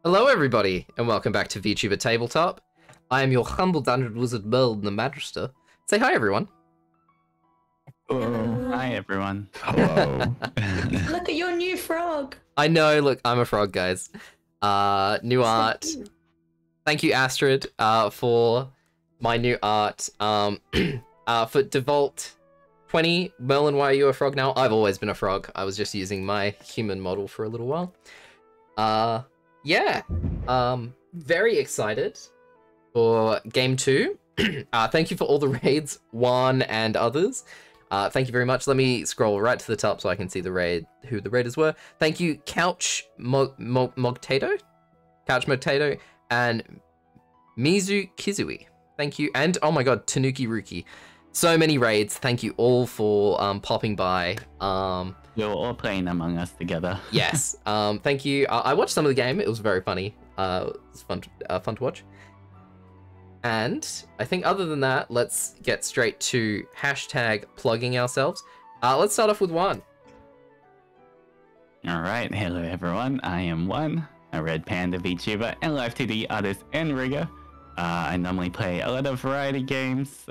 Hello everybody, and welcome back to VTuber Tabletop. I am your humble dungeon wizard, Merlin the Magister. Say hi everyone. Hello. Hi everyone. Hello. Look at your new frog. I know, look, I'm a frog, guys. New art. Thank you, Astrid, for my new art. For Default 20, Merlin, why are you a frog now? I've always been a frog. I was just using my human model for a little while. Yeah. Very excited for Game 2. Thank you for all the raids, one and others. Thank you very much. Let me scroll right to the top so I can see the raid, who the raiders were. Thank you, Couch Mogtato, and Mizu Kizui. Thank you, and oh my god, Tanuki Ruki. So many raids. Thank you all for popping by. You're all playing Among Us together. Yes. Thank you. I watched some of the game. It was very funny. It was fun to watch. And I think other than that, let's get straight to hashtag plugging ourselves. Let's start off with one. Alright, hello everyone. I am One, a Red Panda VTuber and Live2D artist and rigger. I normally play a lot of variety games.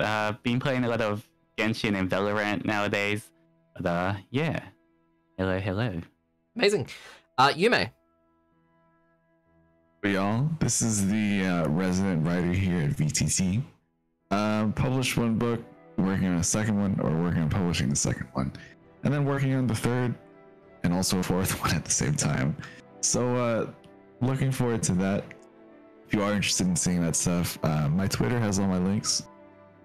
Been playing a lot of Genshin and Valorant nowadays. But yeah. Hello. Amazing. Yume. Hey y'all, this is the resident writer here at VTC. Published one book, working on a second one, or working on publishing the second one, and then working on the third and also a fourth one at the same time. So looking forward to that. If you are interested in seeing that stuff, my Twitter has all my links.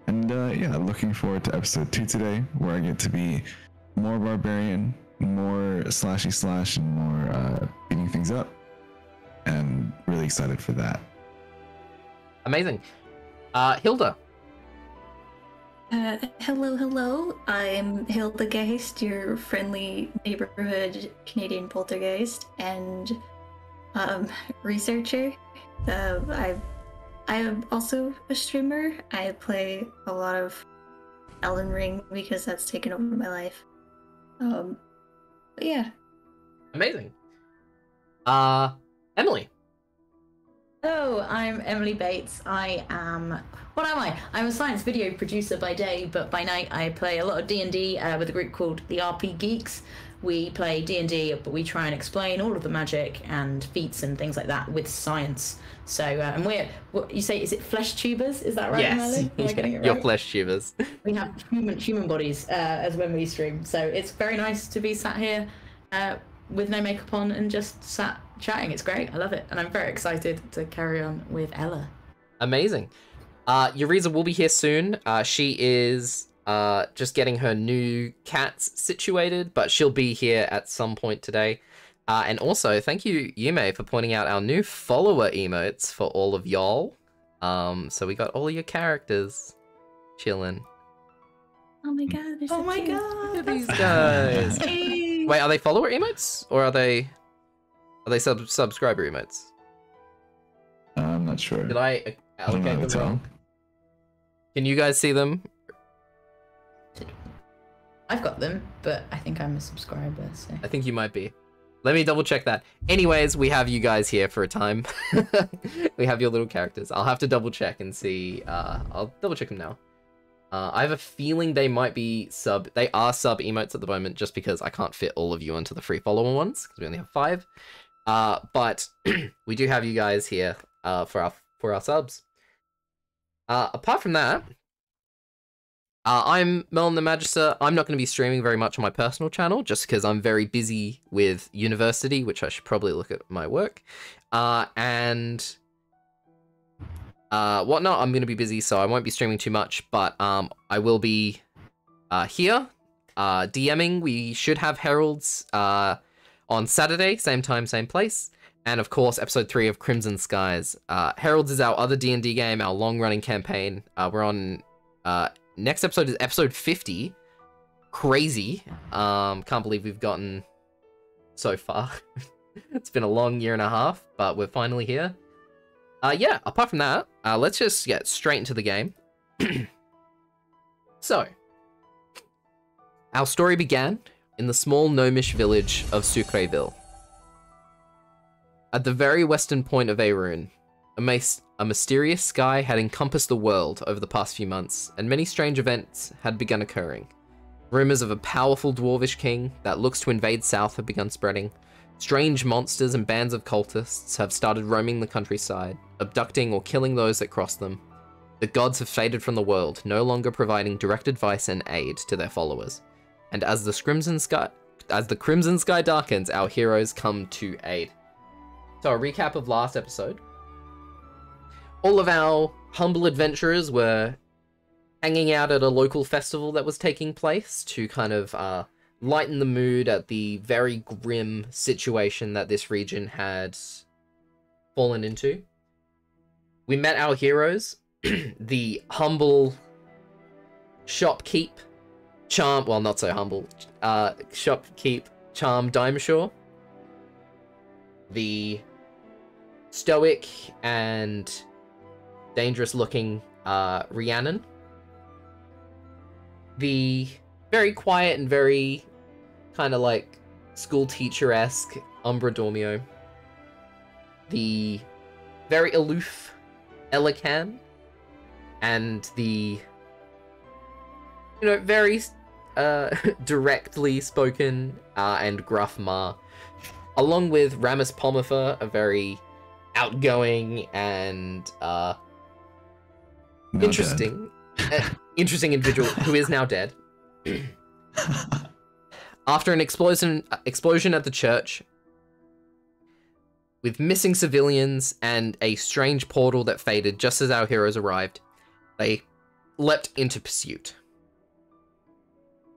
And yeah, looking forward to episode 2 today, where I get to be more barbarian, more slashy slash, and more beating things up. And really excited for that. Amazing. Hilda. Hello. I'm Hilda Geist, your friendly neighborhood Canadian poltergeist and researcher. I am also a streamer. I play a lot of Elden Ring because that's taken over my life. But yeah. Amazing. Emily. Hello, I'm Emily Bates. What am I? I'm a science video producer by day, but by night I play a lot of D&D with a group called the RP Geeks. We play D&D, but we try and explain all of the magic and feats and things like that with science. So, and what you say, is it flesh tubers? Is that right, Yes. Emily? Am I getting it right? Your flesh tubers. We have human bodies as when we stream. So it's very nice to be sat here with no makeup on and just sat chatting. It's great. I love it. And I'm very excited to carry on with Ella. Amazing. Yuriza will be here soon. She is just getting her new cats situated, but she'll be here at some point today. And also, thank you, Yume, for pointing out our new follower emotes for all of y'all. So we got all of your characters chilling. Oh my god, they're so Oh my cute. god. Look at these guys. Hey. Wait, are they follower emotes? Or are they subscriber emotes? I'm not sure. Did I I don't know how allocate to them wrong? tell. Can you guys see them? I've got them, but I think I'm a subscriber, so. I think you might be. Let me double check that. Anyways, we have you guys here for a time. We have your little characters. I'll have to double check and see. I'll double check them now. I have a feeling they might be they are sub emotes at the moment just because I can't fit all of you into the free follower ones because we only have 5. But we do have you guys here for our subs. Apart from that, I'm Merlin the Magister. I'm not going to be streaming very much on my personal channel just because I'm very busy with university, which I should probably look at my work. And whatnot, I'm going to be busy, so I won't be streaming too much, but I will be here DMing. We should have Heralds on Saturday, same time, same place. And of course, episode 3 of Crimson Skies. Heralds is our other D&D game, our long-running campaign. We're on... next episode is episode 50. Crazy. Can't believe we've gotten so far. It's been a long year and a half, but we're finally here. Yeah, apart from that, let's just get straight into the game. So, our story began in the small gnomish village of Sucreville. At the very western point of Aerun, a mysterious sky had encompassed the world over the past few months, and many strange events had begun occurring. Rumors of a powerful dwarvish king that looks to invade south have begun spreading. Strange monsters and bands of cultists have started roaming the countryside, abducting or killing those that cross them. The gods have faded from the world, no longer providing direct advice and aid to their followers. And as the crimson sky darkens, our heroes come to aid. So a recap of last episode. All of our humble adventurers were hanging out at a local festival that was taking place to kind of lighten the mood at the very grim situation that this region had fallen into. We met our heroes, the humble shopkeep, Charm, well, not so humble, shopkeep, Charm Dimeshaw, the stoic and dangerous-looking Rhiannon, the very quiet and very kind of like school teacher-esque Umbra Dormio, the very aloof Elican, and the, you know, very directly spoken and gruff Ma, along with Ramus Pomifer, a very outgoing and interesting individual who is now dead. After an explosion at the church, with missing civilians and a strange portal that faded just as our heroes arrived, they leapt into pursuit.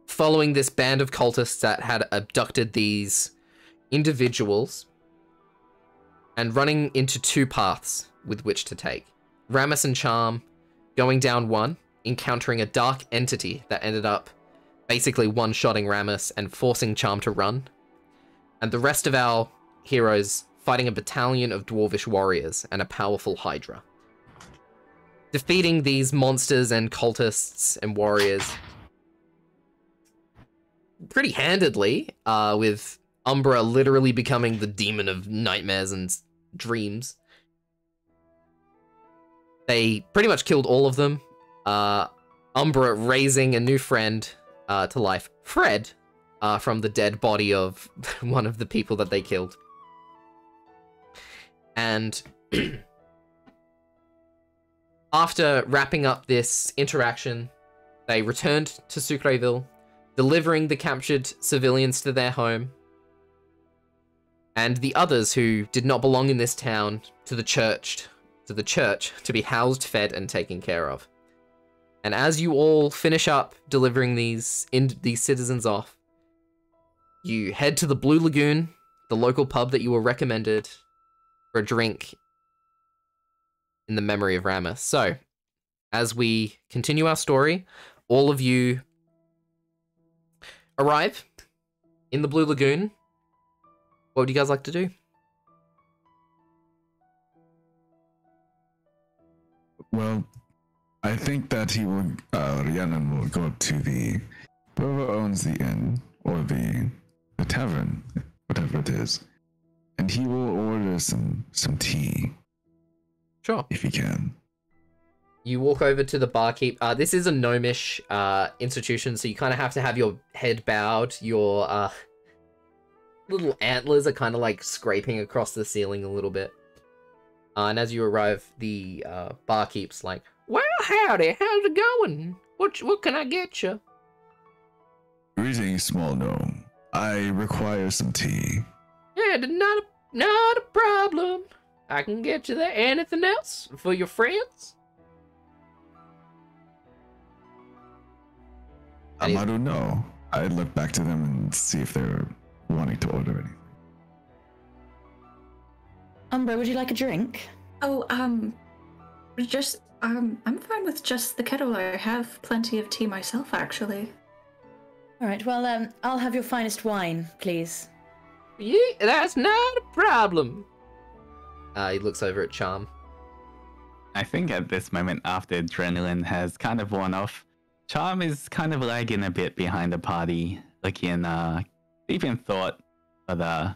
Following this band of cultists that had abducted these individuals and running into two paths with which to take. Ramus and Charm going down one, encountering a dark entity that ended up basically one-shotting Ramus and forcing Charm to run. And the rest of our heroes fighting a battalion of dwarvish warriors and a powerful Hydra. Defeating these monsters and cultists and warriors pretty handedly, with Umbra literally becoming the demon of nightmares and dreams. They pretty much killed all of them. Umbra raising a new friend to life, Fred, from the dead body of one of the people that they killed. And after wrapping up this interaction, they returned to Sucreville, delivering the captured civilians to their home, and the others who did not belong in this town to the church to be housed, fed, and taken care of. And as you all finish up delivering these citizens off, you head to the Blue Lagoon, the local pub that you were recommended, for a drink in the memory of Ramus. So, as we continue our story, all of you arrive in the Blue Lagoon. What would you guys like to do? Well, I think that Rhiannon will go to whoever owns the inn, or the tavern, whatever it is, and he will order some tea. Sure. If he can. You walk over to the barkeep. This is a gnomish institution, so you kind of have to have your head bowed. Your little antlers are kind of like scraping across the ceiling a little bit. And as you arrive, the barkeep's like, "Well, howdy, how's it going? What can I get you?" Greetings, small gnome. I require some tea. Yeah, not a problem. I can get you there. Anything else for your friends? I don't know. I'd look back to them and see if they're wanting to order anything. Umbra, would you like a drink? Oh, I'm fine with just the kettle. I have plenty of tea myself, actually. All right, well, I'll have your finest wine, please. Yeah, that's not a problem. He looks over at Charm. I think at this moment, after adrenaline has kind of worn off, Charm is kind of lagging a bit behind the party, looking deep in thought, but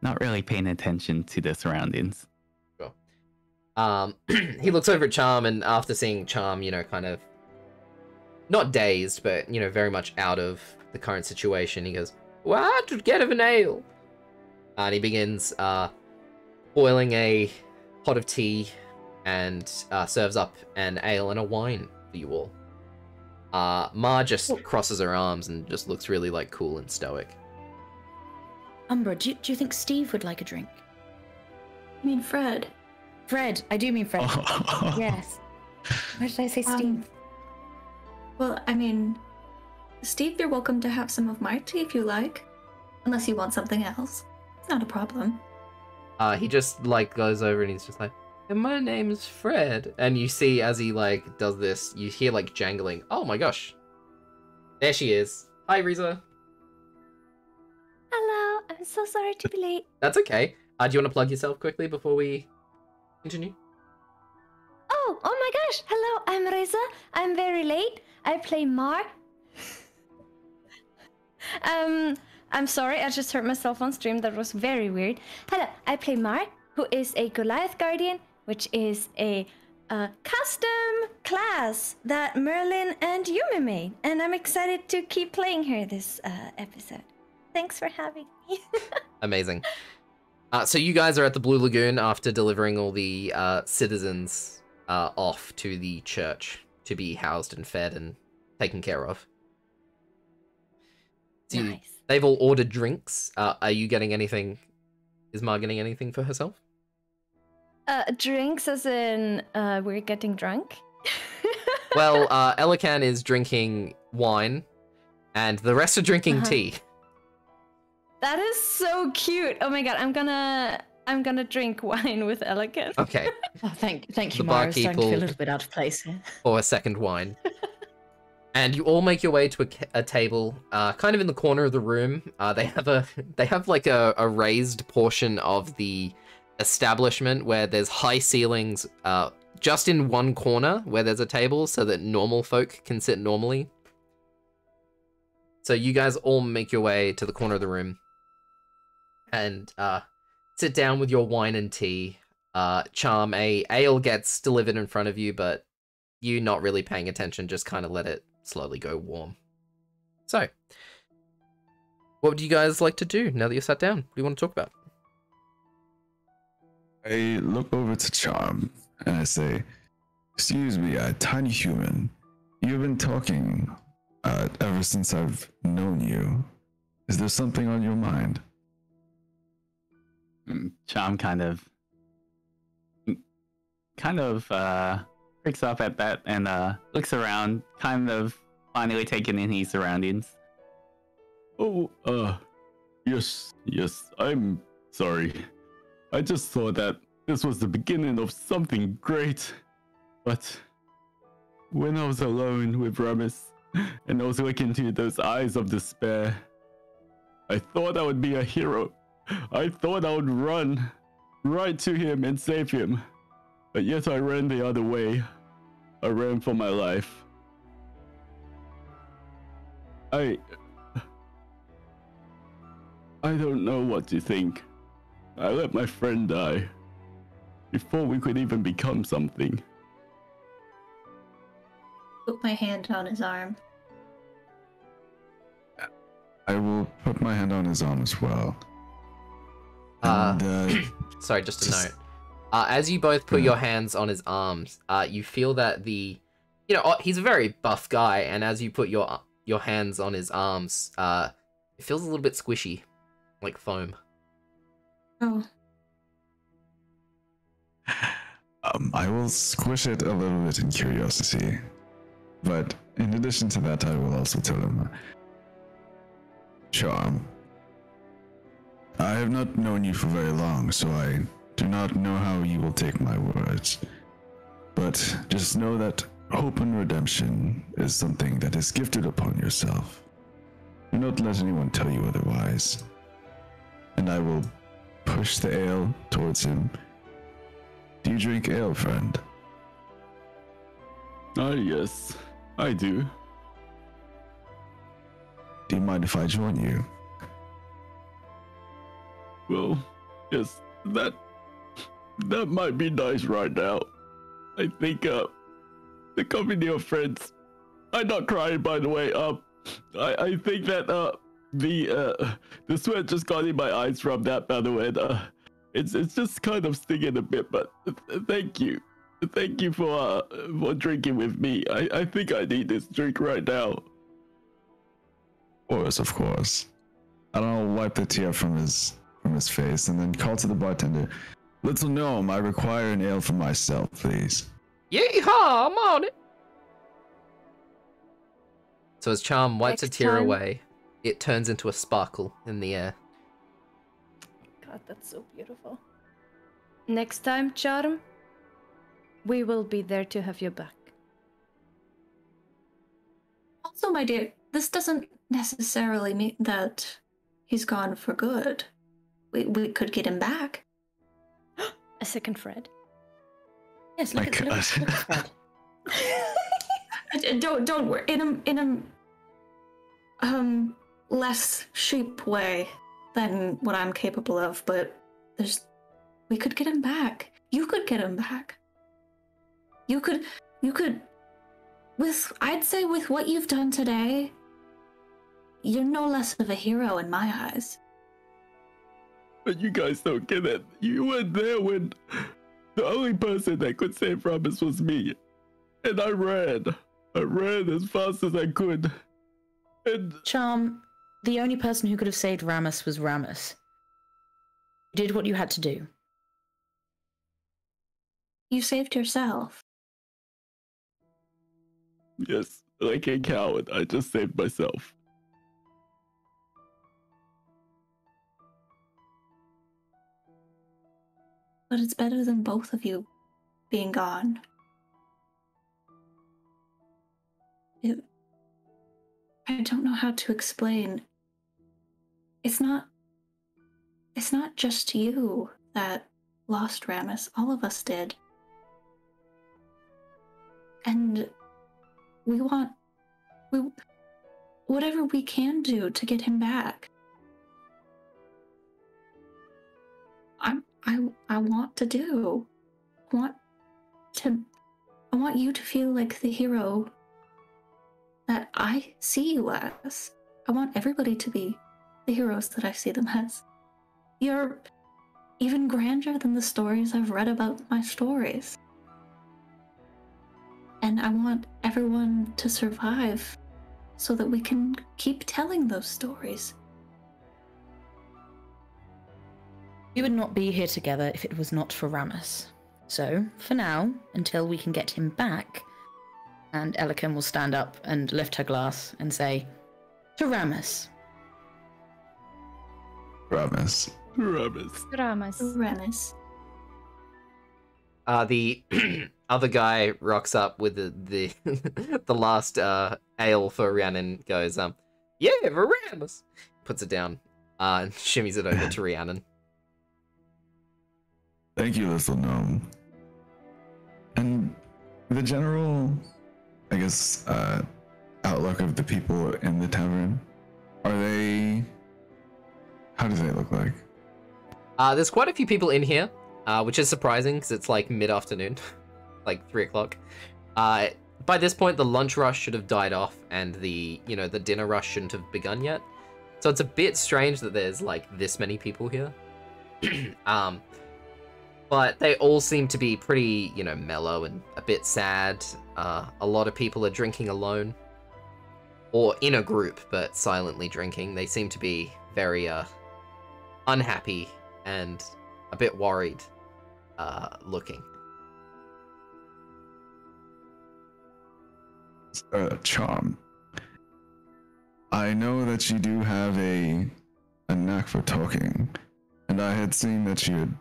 not really paying attention to the surroundings. He looks over at Charm, and after seeing Charm, you know, kind of not dazed, but you know, very much out of the current situation, he goes, "What? Get of an ale?" And he begins boiling a pot of tea and serves up an ale and a wine for you all. Ma just crosses her arms and just looks really like cool and stoic. Umbra, do you think Steve would like a drink? I mean, Fred. Fred, I do mean Fred. Yes. Why did I say Steve? Well, I mean, Steve, you're welcome to have some of my tea if you like. Unless you want something else. It's not a problem. He just, like, goes over and he's just like, "And my name's Fred." And you see as he, like, does this, you hear, like, jangling. Oh my gosh. There she is. Hi, Riza. Hello, I'm so sorry to be late. That's okay. Do you want to plug yourself quickly before we continue? Oh my gosh. Hello, I'm Reza. I'm very late. I play Mar. I'm sorry, I just hurt myself on stream. That was very weird. Hello, I play Mar, who is a Goliath Guardian, which is a custom class that Merlin and Yumi made. And I'm excited to keep playing her this episode. Thanks for having me. Amazing. So you guys are at the Blue Lagoon after delivering all the citizens off to the church to be housed and fed and taken care of. So Nice. they've all ordered drinks. Are you getting anything? Is Ma getting anything for herself? Drinks as in we're getting drunk? Well, Elican is drinking wine, and the rest are drinking tea. That is so cute. Oh my god, I'm gonna drink wine with Elegant. Okay. Oh, thank you, The Mara. I was barkeep starting to feel a will- little bit out of place here. For a second wine. And you all make your way to a table, kind of in the corner of the room. They have like a raised portion of the establishment where there's high ceilings, just in one corner where there's a table so that normal folk can sit normally. So you guys all make your way to the corner of the room and sit down with your wine and tea. Charm, a ale gets delivered in front of you, but you not really paying attention, just kind of let it slowly go warm. So, what would you guys like to do now that you're sat down? What do you want to talk about? I look over to Charm and I say, "Excuse me, tiny human. You've been talking ever since I've known you. Is there something on your mind?" Charm kind of freaks up at that and looks around, kind of finally taking in his surroundings. Oh, yes, I'm sorry. I just thought that this was the beginning of something great. But when I was alone with Ramis and I was looking into those eyes of despair, I thought I would be a hero. I thought I would run right to him and save him. But yet I ran the other way. I ran for my life. I don't know what to think. I let my friend die before we could even become something. Put my hand on his arm. I will put my hand on his arm as well. Sorry, just a note. As you both put your hands on his arms, you feel that he's a very buff guy, and as you put your hands on his arms, it feels a little bit squishy, like foam. Oh. I will squish it a little bit in curiosity. But in addition to that, I will also tell him, Charm, I have not known you for very long, so I do not know how you will take my words. But just know that hope and redemption is something that is gifted upon yourself. Do not let anyone tell you otherwise. And I will push the ale towards him. Do you drink ale, friend? Yes, I do. Do you mind if I join you? Well, Yes, that might be nice right now. I think the company of friends. I'm not crying, by the way. I think that the sweat just got in my eyes from that, by the way. It's just kind of stinging a bit, but thank you. Thank you for drinking with me. I think I need this drink right now. Of course. I don't know, wipe the tear from his face and then call to the bartender. Little gnome, I require an ale for myself, please. Yeehaw, I'm on it. So as Charm wipes a Next tear time. away, it turns into a sparkle in the air. God, that's so beautiful. Next time, Charm, we will be there to have your back. Also, my dear, this doesn't necessarily mean that he's gone for good. We could get him back. A second Fred. Yes, My look at God. Fred. Don't worry. In a less sheep way than what I'm capable of, but we could get him back. You could get him back. You could I'd say with what you've done today, you're no less of a hero in my eyes. But you guys don't get it. You weren't there when the only person that could save Ramus was me. And I ran. I ran as fast as I could. And Charm, the only person who could have saved Ramus was Ramus. You did what you had to do. You saved yourself. yes, like a coward, I just saved myself. But it's better than both of you being gone. I don't know how to explain. It's not just you that lost Ramus. All of us did. And we whatever we can do to get him back. I want to do. I want you to feel like the hero that I see you as. I want everybody to be the heroes that I see them as. You're even grander than the stories I've read about my stories. And I want everyone to survive so that we can keep telling those stories. We would not be here together if it was not for Ramus. So, for now, until we can get him back, and Elikin will stand up and lift her glass and say, to Ramus. Ramus. Ramus. Ramus. Ramus. The other guy rocks up with the the last ale for Rhiannon. Goes, yeah, for Ramus. Puts it down, and shimmies it over to Rhiannon. Thank you, little gnome. And the general, I guess, outlook of the people in the tavern, how do they look like? There's quite a few people in here, which is surprising because it's like mid-afternoon, like 3 o'clock. By this point, the lunch rush should have died off, and the dinner rush shouldn't have begun yet. So it's a bit strange that there's like this many people here. But they all seem to be pretty, mellow and a bit sad. A lot of people are drinking alone. Or in a group, but silently drinking. They seem to be very, unhappy and a bit worried, looking. Charm. I know that you do have a knack for talking, and I had seen that you had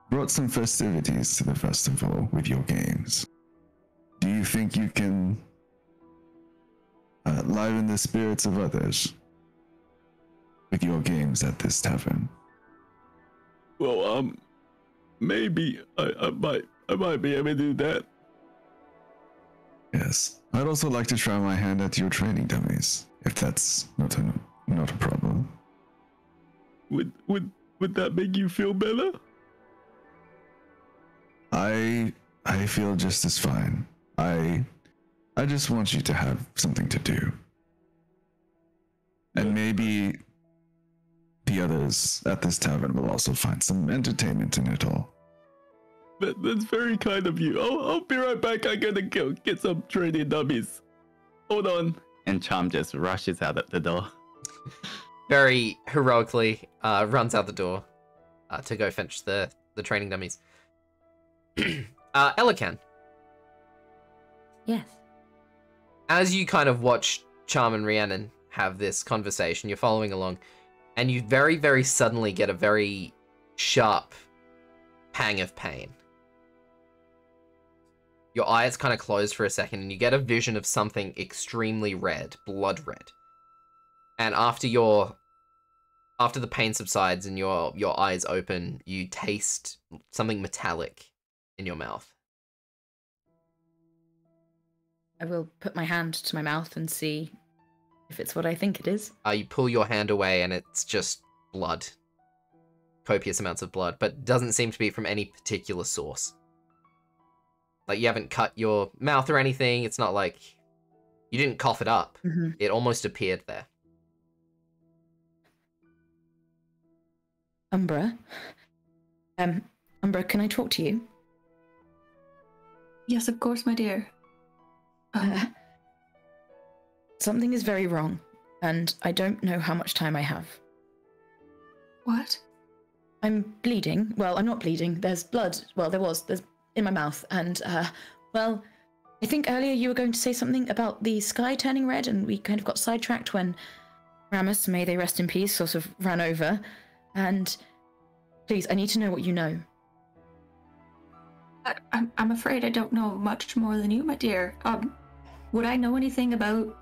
brought some festivities to the festival with your games. Do you think you can liven the spirits of others with your games at this tavern? Well, maybe I might be able to do that. Yes. I'd also like to try my hand at your training dummies, if that's not a problem. Would Would that make you feel better? I feel just as fine. I just want you to have something to do. And maybe the others at this tavern will also find some entertainment in it all. That's very kind of you. I'll be right back. I gotta go get some training dummies. Hold on. And Charm just rushes out at the door. Very heroically runs out the door to go fetch the training dummies. Elican, Yes. as you kind of watch Charm and Rhiannon have this conversation, you're following along, and you very, very suddenly get a very sharp pang of pain. Your eyes kind of close for a second, and you get a vision of something extremely red, blood red. And after the pain subsides and your eyes open, you taste something metallic in your mouth. I will put my hand to my mouth and see if it's what I think it is. You pull your hand away, and it's just blood. Copious amounts of blood, but doesn't seem to be from any particular source. Like, you haven't cut your mouth or anything. It's not like you didn't cough it up. Mm-hmm. It almost appeared there. Umbra? Umbra, can I talk to you? Yes, of course, my dear. Something is very wrong, and I don't know how much time I have. What? I'm bleeding. Well, I'm not bleeding. There's blood. Well, there's in my mouth, and, well, I think earlier you were going to say something about the sky turning red, and we kind of got sidetracked when Ramus, may they rest in peace, sort of ran over. And please, I need to know what you know. I'm afraid I don't know much more than you, my dear. Would I know anything about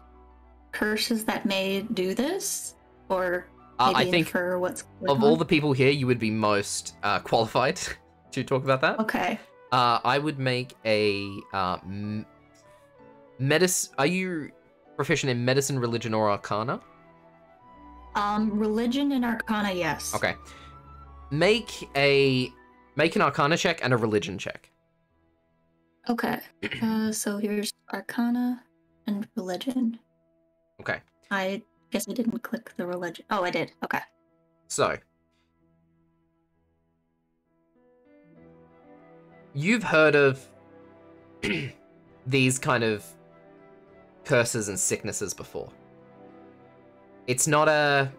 curses that may do this? Or maybe I think infer what's going of on? all the people here, you would be most qualified to talk about that. Okay. I would make a medicine. Are you proficient in medicine, religion, or arcana? Religion and arcana, yes. Okay. Make an arcana check and a religion check. Okay. So here's arcana and religion. Okay. I guess I didn't click the religion. Oh, I did. Okay. So, you've heard of these kind of curses and sicknesses before. It's not a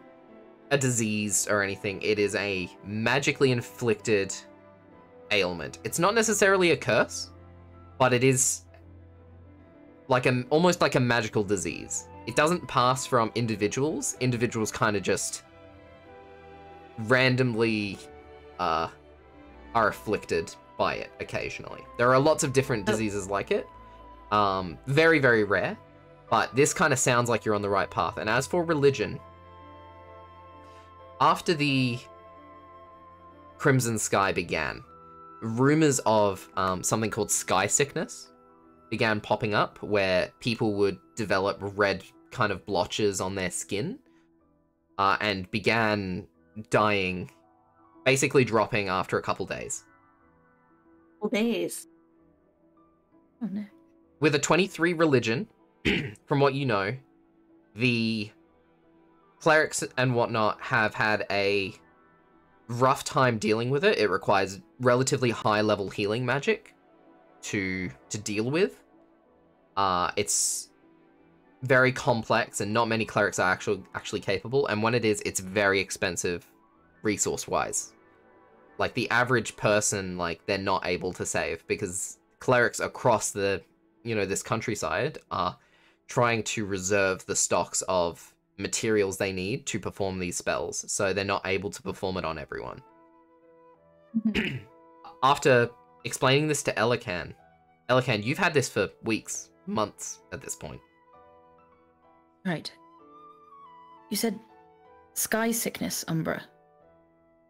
disease or anything. It is a magically inflicted ailment. It's not necessarily a curse, but it is like almost like a magical disease. It doesn't pass from individuals. Individuals kind of just randomly are afflicted by it occasionally. There are lots of different diseases like it. Very, very rare. But this kind of sounds like you're on the right path. And as for religion, after the Crimson Sky began, rumors of something called sky sickness began popping up, where people would develop red kind of blotches on their skin and began dying, basically dropping after a couple days. Days. Oh no. With a 23 religion, from what you know, the clerics and whatnot have had a rough time dealing with it. It requires relatively high level healing magic to deal with. It's very complex, and not many clerics are actually capable. And when it is, it's very expensive resource wise. Like the average person, like they're not able to save, because clerics across the this countryside are trying to reserve the stocks of materials they need to perform these spells, so they're not able to perform it on everyone. After explaining this to Elican, you've had this for weeks, months at this point. Right. You said sky sickness, Umbra.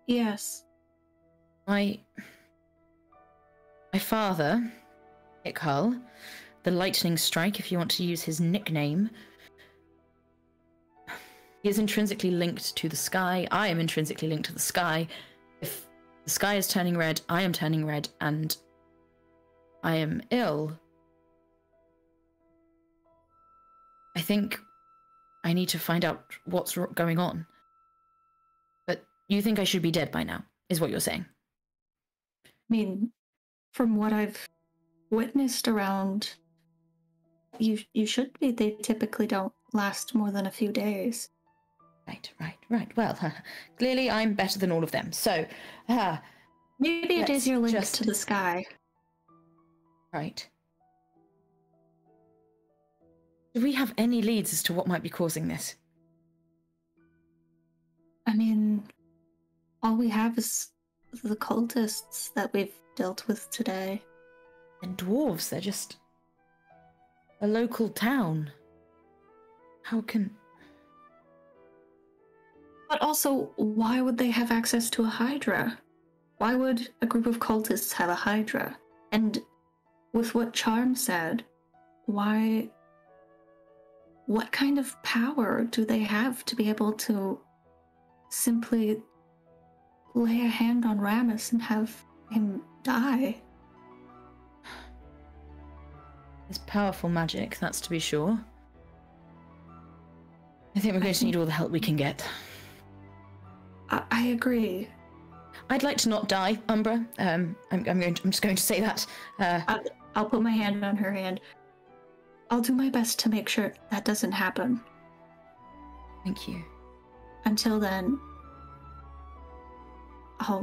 Yes. My father, Ikhal, the lightning strike, if you want to use his nickname, He is intrinsically linked to the sky. I am intrinsically linked to the sky. If the sky is turning red, I am turning red, and I am ill. I think I need to find out what's going on. But you think I should be dead by now, is what you're saying? I mean, from what I've witnessed around, you should be. They typically don't last more than a few days. Right. Well, clearly I'm better than all of them. So, maybe it is your link just- to the sky. right. Do we have any leads as to what might be causing this? I mean, all we have is the cultists that we've dealt with today. And dwarves, they're just a local town. How can... But also, why would they have access to a Hydra? Why would a group of cultists have a Hydra? And with what Charm said, why... What kind of power do they have to be able to simply lay a hand on Ramus and have him die? It's powerful magic, that's to be sure. I think we're going to need all the help we can get. I agree. I'd like to not die, Umbra. I'm just going to say that. I'll put my hand on her hand. I'll do my best to make sure that doesn't happen. Thank you. Until then, I'll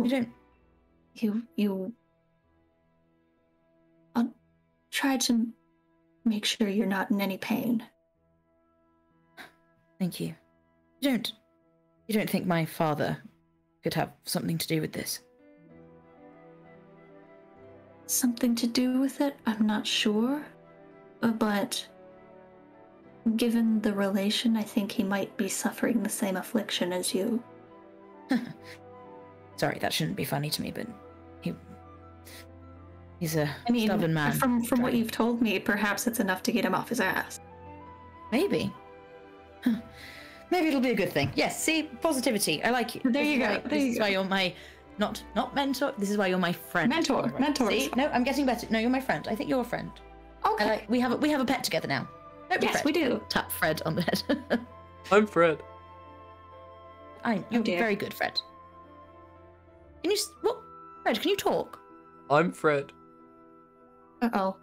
try to make sure you're not in any pain. Thank you. You don't think my father could have something to do with this? Something to do with it? I'm not sure. But given the relation, I think he might be suffering the same affliction as you. Sorry, that shouldn't be funny to me, but he's a stubborn man. From what you've told me, perhaps it's enough to get him off his ass. Maybe. Maybe it'll be a good thing. Yes, see, positivity. I like you. There you go. This is why you're my not mentor. This is why you're my friend. Mentor. See? No, I'm getting better. No, you're my friend. I think you're a friend. Okay. We have a pet together now. Yes, we do. Tap Fred on the head. I'm Fred. You're very good, Fred. Can you what? Fred, can you talk? I'm Fred. Uh-oh.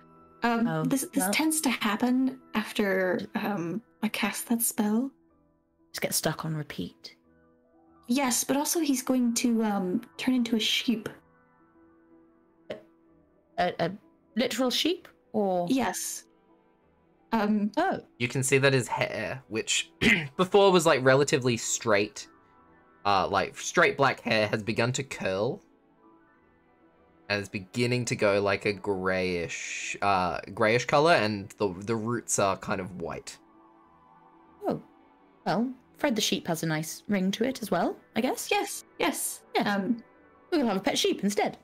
This tends to happen after I cast that spell. Just get stuck on repeat. Yes, but also he's going to turn into a sheep. A literal sheep? Or yes. Oh. You can see that his hair, which before was like relatively straight, like straight black hair, has begun to curl. And is beginning to go like a grayish color, and the roots are kind of white. Oh. Well, Fred the sheep has a nice ring to it as well, I guess. Yes. Yes. We'll have a pet sheep instead.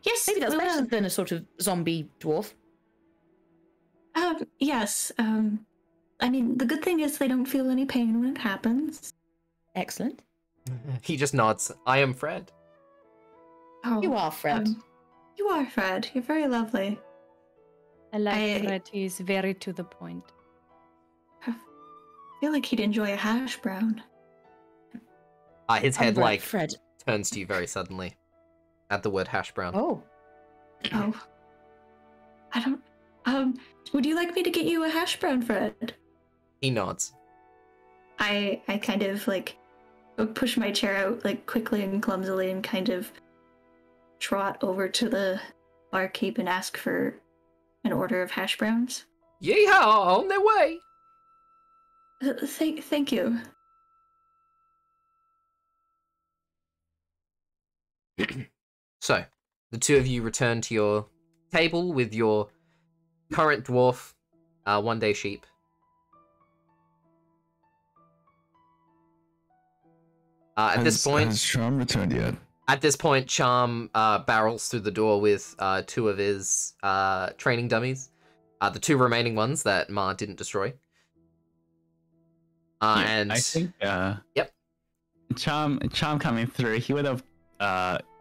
Yes. Maybe that's better than a sort of zombie dwarf. Yes. I mean, the good thing is they don't feel any pain when it happens. Excellent. He just nods. I am Fred. Oh, You are Fred. You are Fred. You're very lovely. I like Fred. He's very to the point. I feel like he'd enjoy a hash brown. His head like Fred. turns to you very suddenly at the word hash brown. Oh. Oh. I don't... would you like me to get you a hash brown, Fred? He nods. I kind of, like, push my chair out, like, quickly and clumsily and kind of trot over to the barkeep and ask for an order of hash browns. Yeehaw! On their way! Thank you. So, the two of you return to your table with your current dwarf, one-day sheep. At this point, has Charm returned yet? At this point, Charm barrels through the door with two of his training dummies, the two remaining ones that Ma didn't destroy. And I think yep. Charm coming through, he would have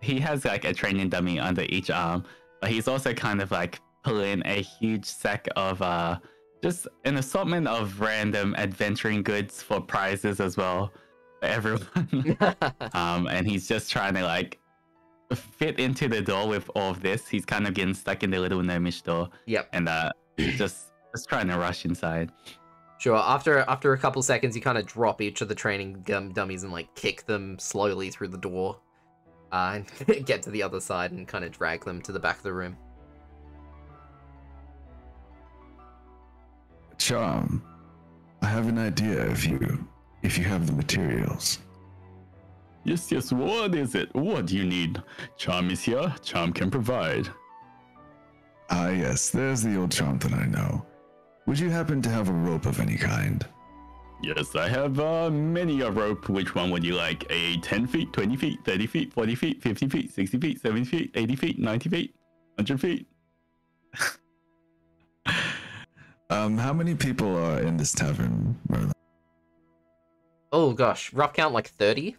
he has like a training dummy under each arm, but he's also kind of like pulling a huge sack of just an assortment of random adventuring goods for prizes as well for everyone. And he's just trying to like fit into the door with all of this. He's kind of getting stuck in the little gnomish door. Yep. And just trying to rush inside. Sure. After a couple seconds, you kind of drop each of the training dummies and like kick them slowly through the door, and get to the other side and kind of drag them to the back of the room. Charm, I have an idea if you have the materials. Yes, what is it? What do you need? Charm is here. Charm can provide. Ah, yes, there's the old Charm that I know. Would you happen to have a rope of any kind? Yes, I have many a rope. Which one would you like? A 10 feet, 20 feet, 30 feet, 40 feet, 50 feet, 60 feet, 70 feet, 80 feet, 90 feet, 100 feet? How many people are in this tavern, Merlin? Oh gosh, rough count like 30,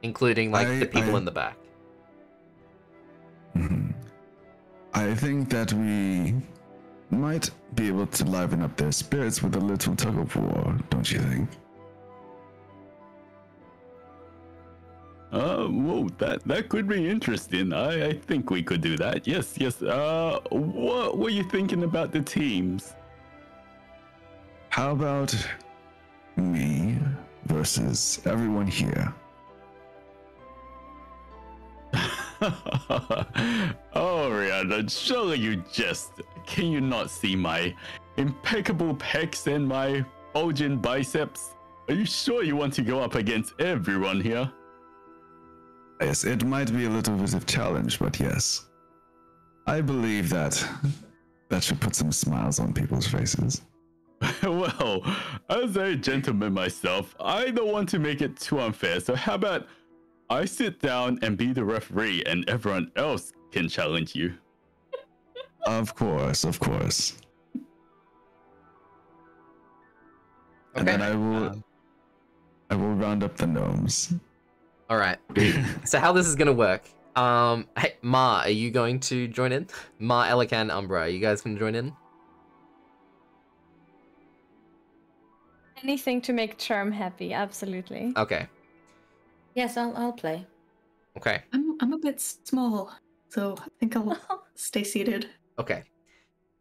including like the people in the back. I think that we might be able to liven up their spirits with a little tug of war, don't you think? Whoa, that could be interesting. I think we could do that. Yes. What were you thinking about the teams? How about me versus everyone here? Oh, Rihanna, surely you jest. Can you not see my impeccable pecs and my bulging biceps? Are you sure you want to go up against everyone here? Yes, it might be a little bit of challenge, but yes. I believe that should put some smiles on people's faces. Well, as a gentleman myself, I don't want to make it too unfair, so how about I sit down and be the referee and everyone else can challenge you? Of course. And then I will round up the gnomes. All right. So how this is gonna work? Hey, Ma, are you going to join in? Ma, Elican, Umbra, are you guys gonna join in? Anything to make Charm happy, absolutely. Okay. Yes, I'll play. Okay. I'm a bit small, so I think I'll stay seated. Okay.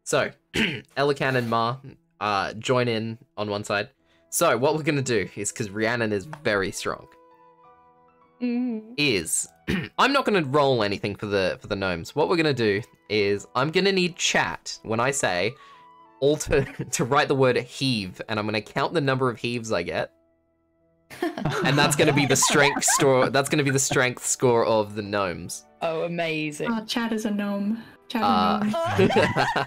So, Elican and Ma join in on one side. So, what we're gonna do is, because Rhiannon is very strong, is I'm not gonna roll anything for the gnomes. What we're gonna do is I'm gonna need chat when I say all to write the word heave, and I'm gonna count the number of heaves I get. And that's gonna be the strength score. That's gonna be the strength score of the gnomes. Oh, amazing. Oh, Chad is a gnome. Chad is a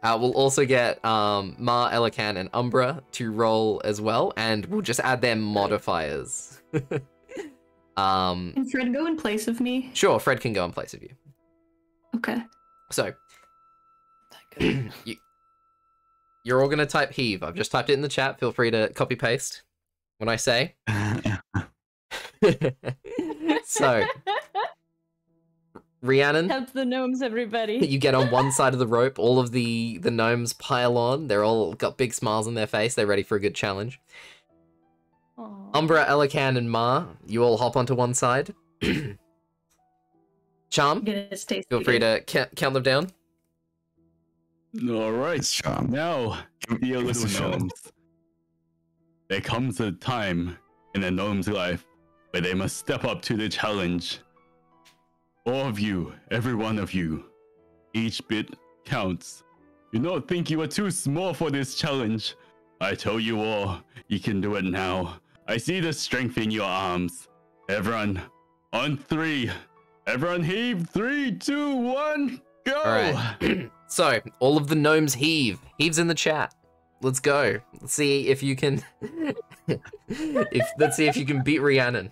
gnome. We'll also get Ma, Elican, and Umbra to roll as well, and we'll just add their modifiers. Can Fred go in place of me? Sure, Fred can go in place of you. Okay. So, you're all gonna type heave. I've just typed it in the chat. Feel free to copy paste when I say. So, Rhiannon, Help the gnomes, everybody. you get on one side of the rope. All of the gnomes pile on. They're all got big smiles on their face. They're ready for a good challenge. Aw. Umbra, Elican, and Ma, you all hop onto one side. Charm, I'm gonna stay feel free seated. to count them down. All right, It's Charm. now, dear Give us a little show. gnomes, there comes a time in a gnome's life where they must step up to the challenge. All of you, every one of you, each bit counts. Do not think you are too small for this challenge. I tell you all, you can do it now. I see the strength in your arms. Everyone, on 3. Everyone heave. 3, 2, 1, go! All right. So, all of the gnomes heave. Heaves in the chat. Let's go. Let's see if you can. Let's see if you can beat Rhiannon.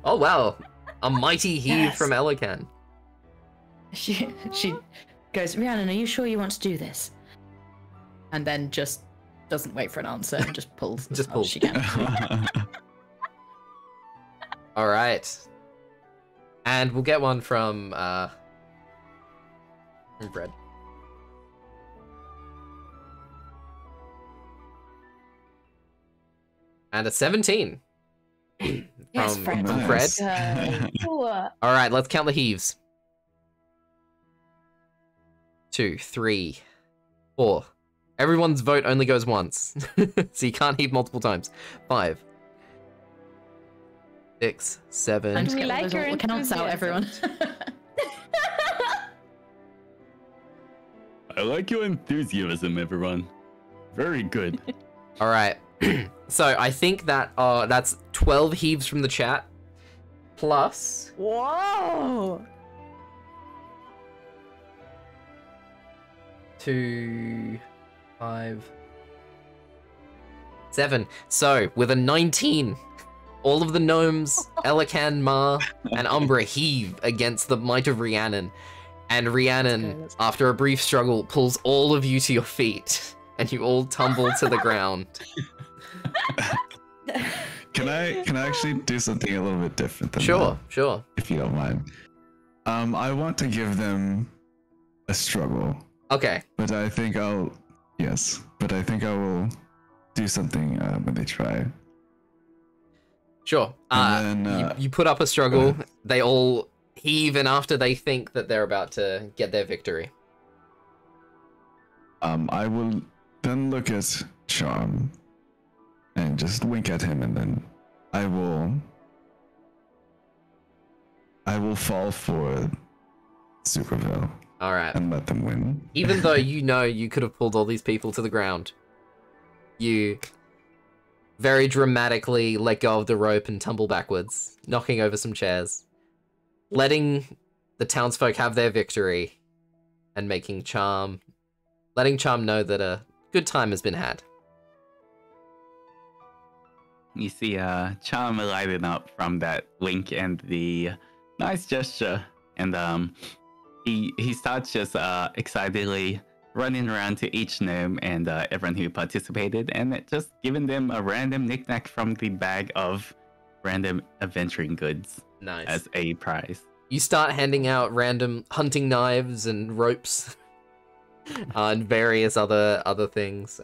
Oh wow, a mighty heave Yes. from Elican. She goes, Rhiannon, are you sure you want to do this? and then just doesn't wait for an answer and just pulls as Just hard as pulls. she can. All right. And we'll get one from Fred. And a 17. Yes, from, Fred. from Nice. Fred. Ooh. All right, let's count the heaves. 2, 3, 4. Everyone's vote only goes once, so you can't heave multiple times. 5, 6, 7. I'm just We getting all like those your little counts out, everyone. I like your enthusiasm, everyone. Very good. All right. So I think that that's 12 heaves from the chat, plus Whoa! 2, 5, 7. So with a 19, all of the gnomes, Elican, Ma, and Umbra heave against the might of Rhiannon. And Rhiannon, let's after a brief struggle, pulls all of you to your feet, and you all tumble to the ground. Can I actually do something a little bit different than Sure, that, sure. if you don't mind? I want to give them a struggle, Okay, but I think I will do something when they try. sure. And then, You put up a struggle, they all heave, and after they think that they're about to get their victory. I will then look at Charm and just wink at him, and then I will fall for Superville All right. and let them win. Even though you know you could have pulled all these people to the ground, you very dramatically let go of the rope and tumble backwards, knocking over some chairs, letting the townsfolk have their victory, and letting Charm know that a good time has been had. You see Charm lighting up from that wink and the nice gesture, and he starts just excitedly running around to each gnome and everyone who participated, and just giving them a random knickknack from the bag of random adventuring goods Nice. as a prize. You start handing out random hunting knives and ropes, and various other things.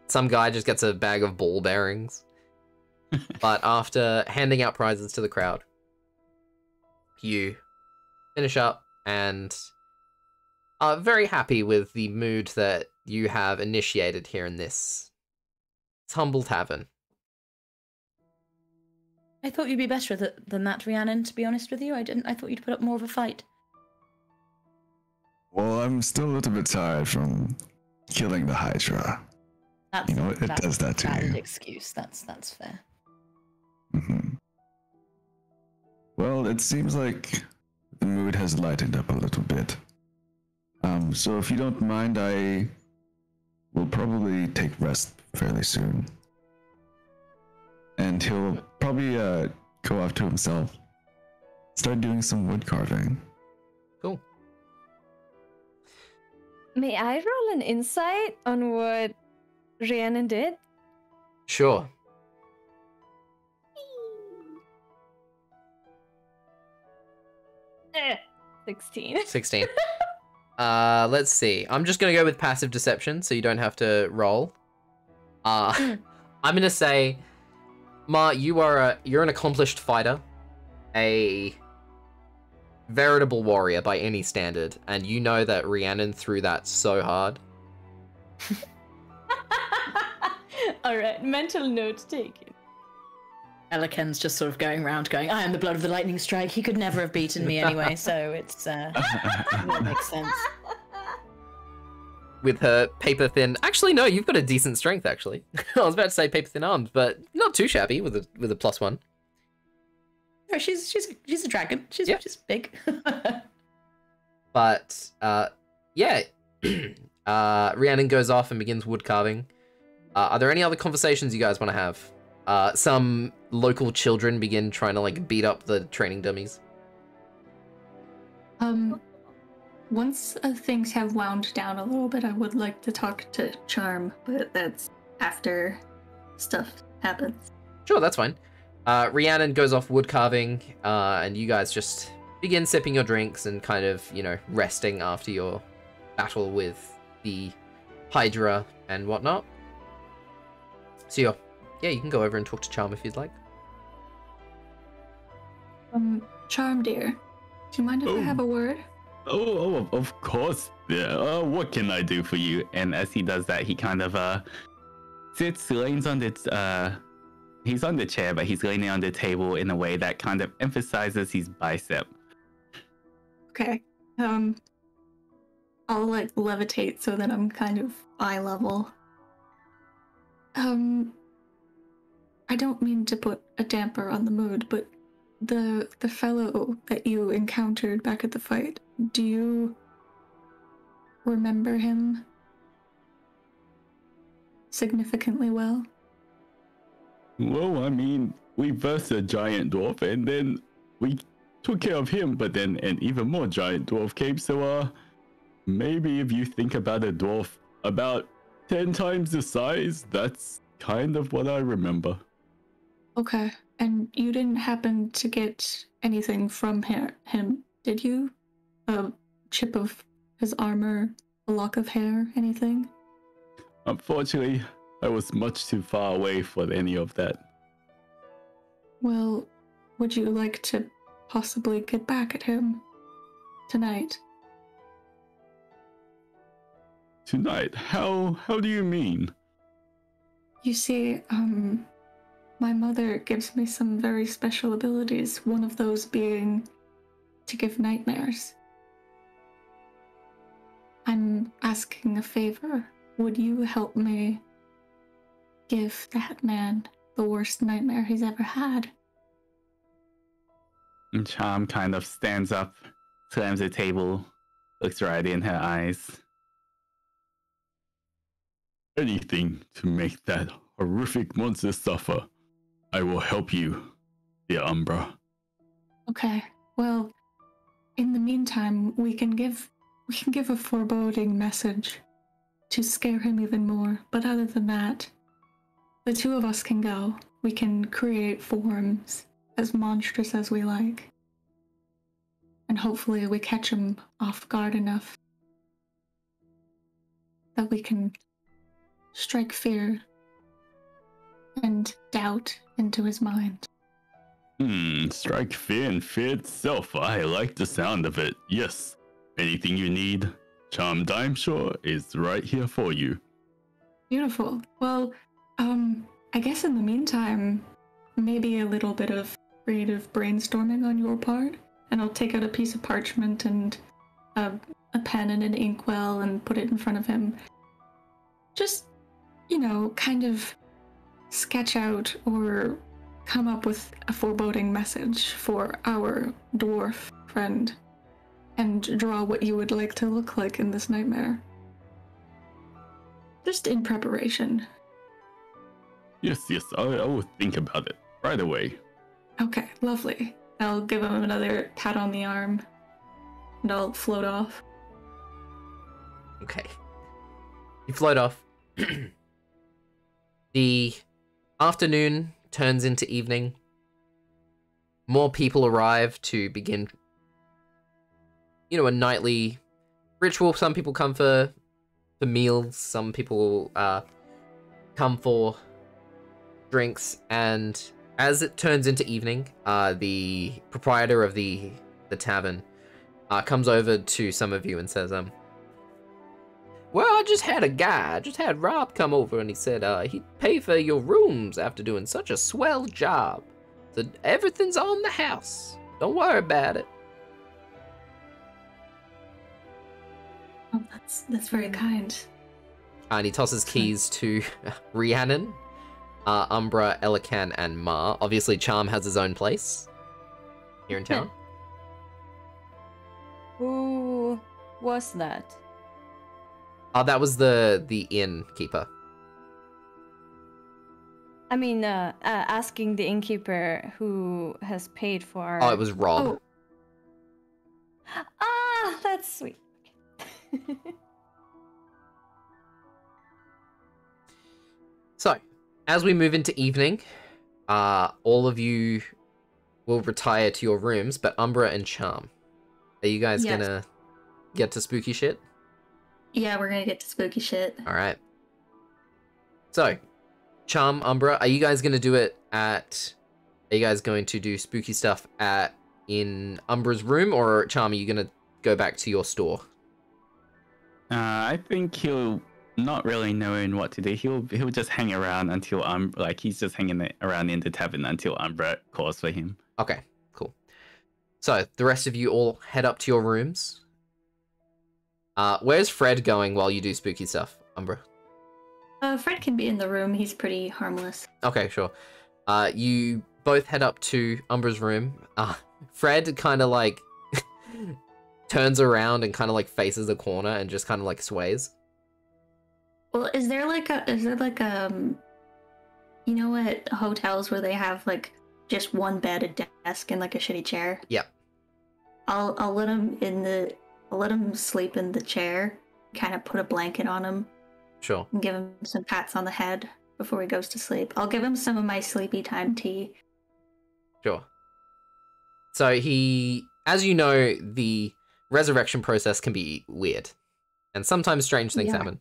Some guy just gets a bag of ball bearings. But after handing out prizes to the crowd, you finish up and are very happy with the mood that you have initiated here in this humble tavern. I thought you'd be better than that, Rhiannon, to be honest with you. I thought you'd put up more of a fight. Well, I'm still a little bit tired from killing the Hydra. That's, You know, it that's does that to a valid you. excuse. That's fair. hmm Well, it seems like the mood has lightened up a little bit. So if you don't mind, I will probably take rest fairly soon. And he'll probably go off to himself, start doing some wood carving. Cool. May I roll an insight on what Rhiannon did? Sure. Eh, 16. 16. Let's see. I'm just gonna go with passive deception, so you don't have to roll. I'm gonna say, Ma, you're an accomplished fighter, a veritable warrior by any standard, and you know that Rhiannon threw that so hard. Alright, mental note taken. Eliken's just sort of going around going, I am the blood of the lightning strike. He could never have beaten me anyway, so it makes sense. With her paper thin. Actually, no, you've got a decent strength. Actually, I was about to say paper thin arms, but not too shabby with a +1. No, she's a dragon. She's big. But yeah, Rhiannon goes off and begins wood carving. Are there any other conversations you guys want to have? Some local children begin trying to like beat up the training dummies. Once things have wound down a little bit, I would like to talk to Charm, but that's after stuff happens. Sure, that's fine. Rhiannon goes off wood carving, and you guys just begin sipping your drinks and kind of, you know, resting after your battle with the Hydra and whatnot. So yeah, you can go over and talk to Charm if you'd like. Charm, dear, do you mind if I have a word? Of course. Yeah. What can I do for you? And as he does that, he kind of leans on the he's on the chair, but he's leaning on the table in a way that kind of emphasizes his bicep. Okay. I'll like levitate so that I'm kind of eye level. I don't mean to put a damper on the mood, but the fellow that you encountered back at the fight, do you remember him significantly well? Well, I mean, we versed a giant dwarf and then we took care of him, but then an even more giant dwarf came, so maybe if you think about a dwarf about 10 times the size, that's kind of what I remember. Okay, and you didn't happen to get anything from him, did you? A chip of his armor, a lock of hair, anything? Unfortunately, I was much too far away for any of that. Well, would you like to possibly get back at him tonight? Tonight? How do you mean? You see, my mother gives me some very special abilities, one of those being to give nightmares. I'm asking a favor. Would you help me give that man the worst nightmare he's ever had? And Charm kind of stands up, slams the table, looks right in her eyes. Anything to make that horrific monster suffer. I will help you, dear Umbra. Okay. Well, in the meantime, we can give a foreboding message to scare him even more. But other than that, the two of us can go. We can create forms as monstrous as we like. And hopefully we catch him off guard enough that we can strike fear and doubt into his mind. Strike fear and fear itself. I like the sound of it. Yes. Anything you need, Charmed, I'm sure, is right here for you. Beautiful. Well, I guess in the meantime, maybe a little bit of creative brainstorming on your part, and I'll take out a piece of parchment and a pen and an inkwell and put it in front of him. Just, you know, kind of sketch out or come up with a foreboding message for our dwarf friend and draw what you would like to look like in this nightmare. Just in preparation. Yes, I will think about it right away. Okay, lovely. I'll give him another pat on the arm and I'll float off. Okay. You float off. The afternoon turns into evening. More people arrive to begin, you know, a nightly ritual. Some people come for meals. Some people come for drinks. And as it turns into evening, the proprietor of the tavern comes over to some of you and says, well, I just had Rob come over and he said he'd pay for your rooms after doing such a swell job. So everything's on the house. Don't worry about it. Oh, that's very kind. And he tosses keys to Rhiannon, Umbra, Elican, and Ma. Obviously, Charm has his own place here in town. Who was that? That was the innkeeper. I mean, asking the innkeeper who has paid for. Oh, it was Rob. Oh. Ah, that's sweet. So, as we move into evening, all of you will retire to your rooms, but Umbra and Charm, are you guys Yes. gonna get to spooky shit? Yeah, we're gonna get to spooky shit. Alright. So, Charm, Umbra, are you guys gonna do it at... Are you guys going to do spooky stuff in Umbra's room, or Charm, are you gonna go back to your store? I think he'll not really knowing what to do. He'll just hang around until he's just hanging around in the tavern until Umbra calls for him. Okay, cool. So, the rest of you all head up to your rooms. Where's Fred going while you do spooky stuff, Umbra? Fred can be in the room. He's pretty harmless. Okay, sure. You both head up to Umbra's room. Fred kind of like turns around and kind of like faces a corner and just kind of like sways. Well, is there like you know what hotels where they have like just one bed, a desk, and like a shitty chair? Yep. I'll let him sleep in the chair, kind of put a blanket on him, Sure. and give him some pats on the head before he goes to sleep. I'll give him some of my sleepy time tea. Sure. So as you know, the resurrection process can be weird, and sometimes strange things happen.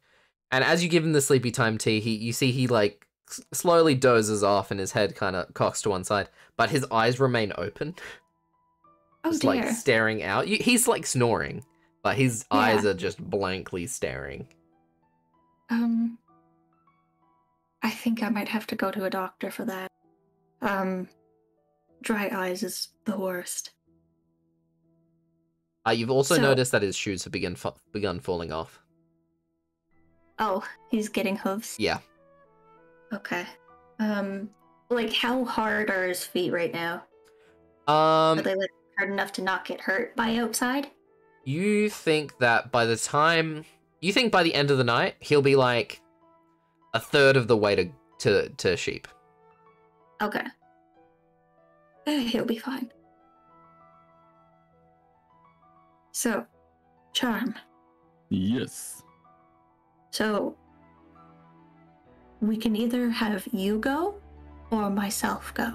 And as you give him the sleepy time tea, you see he like slowly dozes off, and his head kind of cocks to one side, but his eyes remain open, Oh just dear. like staring out. He's like snoring, but his eyes are just blankly staring. I think I might have to go to a doctor for that. Dry eyes is the worst. You've also So- noticed that his shoes have begun falling off. Oh, he's getting hooves? Yeah. Okay. Like how hard are his feet right now? Are they like hard enough to not get hurt by outside? You think that by the end of the night, he'll be like a third of the way to sheep. Okay. He'll be fine. So, Charm. Yes. So, we can either have you go or myself go.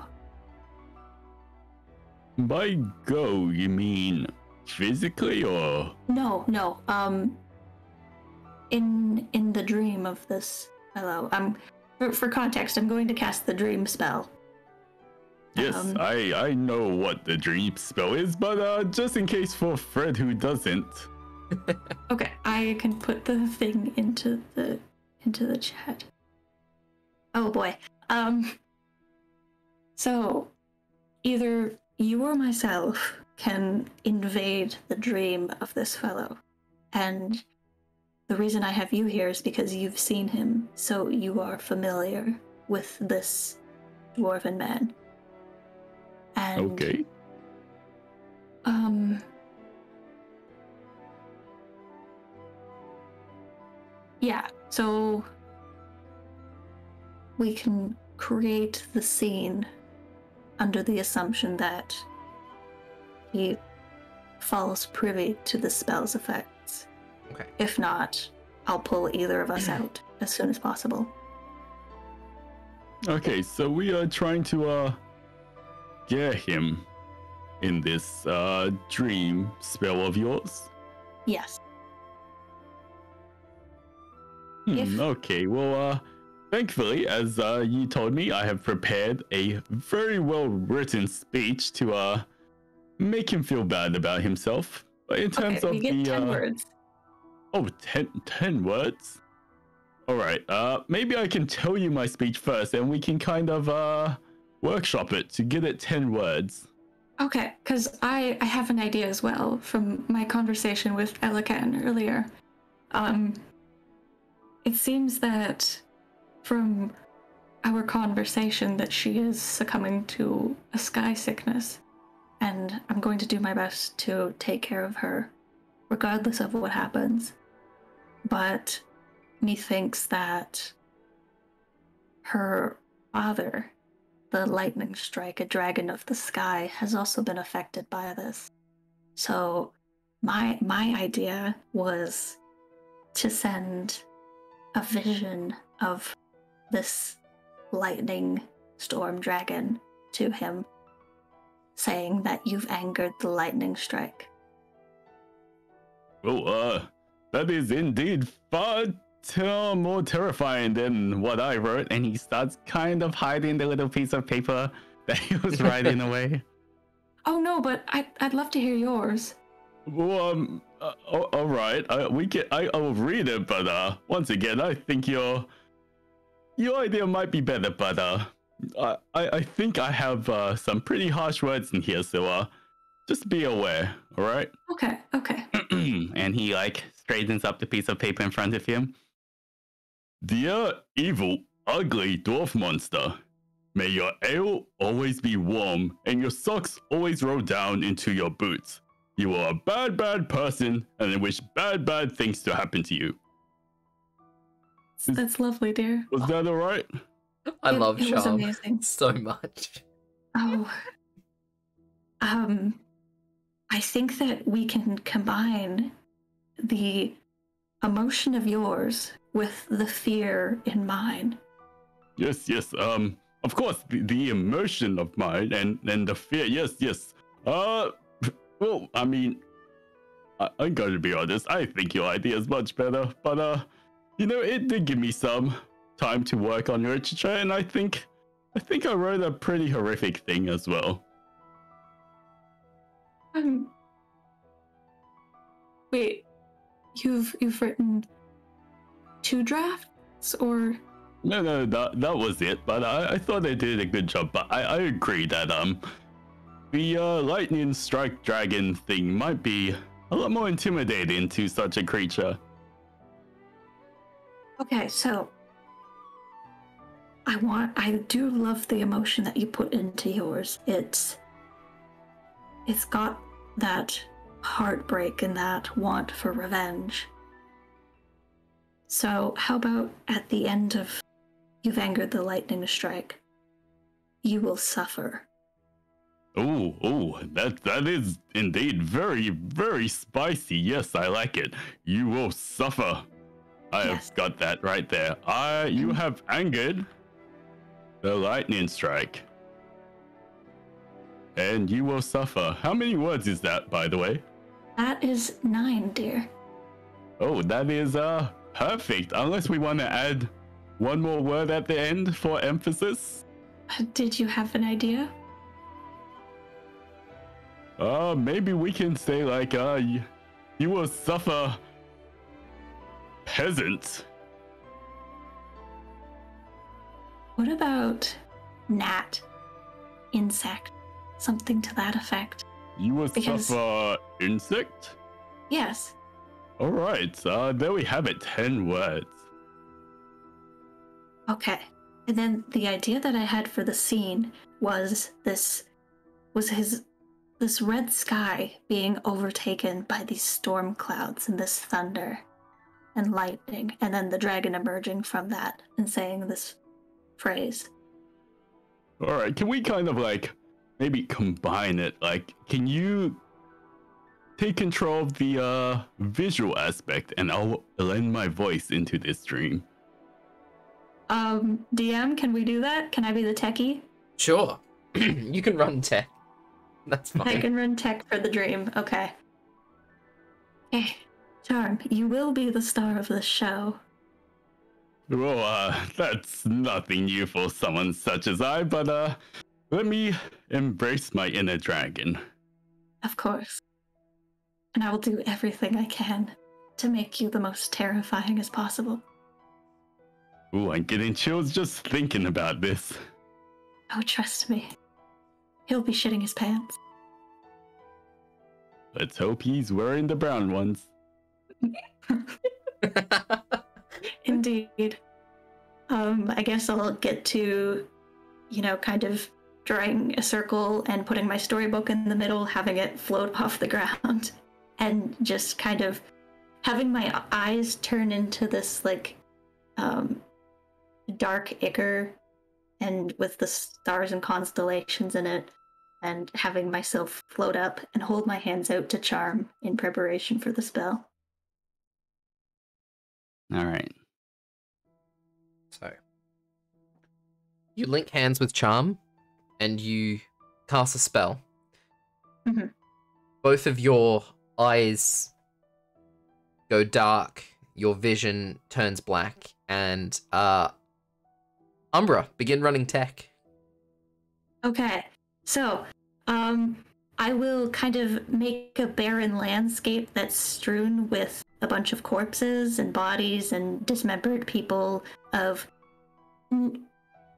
By go, you mean physically or? No. In the dream of this fellow. For context, I'm going to cast the dream spell. Yes, I know what the dream spell is, but just in case for Fred who doesn't. Okay, I can put the thing into the chat. Oh boy. So either you or myself can invade the dream of this fellow. And the reason I have you here is because you've seen him, so you are familiar with this dwarven man. And Okay. Yeah, so we can create the scene under the assumption that he falls privy to the spell's effects. Okay. If not, I'll pull either of us out as soon as possible. Okay, so we are trying to get him in this dream spell of yours. Yes. If- Okay, well, thankfully, as you told me, I have prepared a very well written speech to make him feel bad about himself. But in terms Okay, of you get the 10 words. Oh, 10 words? Alright, maybe I can tell you my speech first and we can kind of workshop it to get it 10 words. Okay, because I have an idea as well from my conversation with Elican earlier. It seems that from our conversation that she is succumbing to a sky sickness, and I'm going to do my best to take care of her, regardless of what happens. But methinks that her father, the lightning strike, a dragon of the sky, has also been affected by this. So my idea was to send a vision of this lightning storm dragon to him, saying that you've angered the lightning strike. Oh, that is indeed far more terrifying than what I wrote. And he starts kind of hiding the little piece of paper that he was writing away. Oh no, but I'd love to hear yours. Well, all right. I'll read it, but once again, I think your idea might be better. But I think I have some pretty harsh words in here, so just be aware. All right. Okay. And he like straightens up the piece of paper in front of him. Dear evil, ugly dwarf monster, may your ale always be warm and your socks always roll down into your boots. You are a bad, bad person, and I wish bad, bad things to happen to you. That's lovely, dear. Was that all right? I love it was Charm amazing. so much. Oh. I think that we can combine the emotion of yours with the fear in mine. Yes. Of course, the emotion of mine and the fear. Yes. Well, I mean, I'm going to be honest. I think your idea is much better, but it did give me some time to work on literature, and I think I wrote a pretty horrific thing as well. Wait, you've written 2 drafts, or? No, that was it. But I thought I did a good job. But I agree that the lightning strike dragon thing might be a lot more intimidating to such a creature. Okay, so I do love the emotion that you put into yours. It's got that heartbreak and that want for revenge. So how about at the end of you've angered the lightning strike, you will suffer. Oh, that is indeed very, very spicy. Yes, I like it. You will suffer. I have got that right there. You have angered the lightning strike. And you will suffer. How many words is that, by the way? That is 9, dear. Oh, that is perfect. Unless we want to add one more word at the end for emphasis. Did you have an idea? Maybe we can say like you will suffer peasant. What about gnat? Insect? Something to that effect. You will suffer insect? Yes. Alright, there we have it, 10 words. Okay. And then the idea that I had for the scene was this red sky being overtaken by these storm clouds and this thunder and lightning, and then the dragon emerging from that and saying this phrase. Alright, can we kind of like maybe combine it? Like, can you take control of the visual aspect and I'll lend my voice into this dream? DM, can we do that? Can I be the techie? Sure. You can run tech. That's fine. I can run tech for the dream. Okay. Okay. Charm, you will be the star of this show. Well, that's nothing new for someone such as I, but let me embrace my inner dragon. Of course. And I will do everything I can to make you the most terrifying as possible. Ooh, I'm getting chills just thinking about this. Oh, trust me. He'll be shitting his pants. Let's hope he's wearing the brown ones. Indeed. I guess I'll get to, kind of drawing a circle and putting my storybook in the middle, having it float off the ground, and just kind of having my eyes turn into this, dark ichor, and with the stars and constellations in it, and having myself float up and hold my hands out to Charm in preparation for the spell. All right. So you link hands with Charm, and you cast a spell. Mhm. Both of your eyes go dark. Your vision turns black, and Umbra, begin running tech. Okay, so I will kind of make a barren landscape that's strewn with a bunch of corpses and bodies and dismembered people of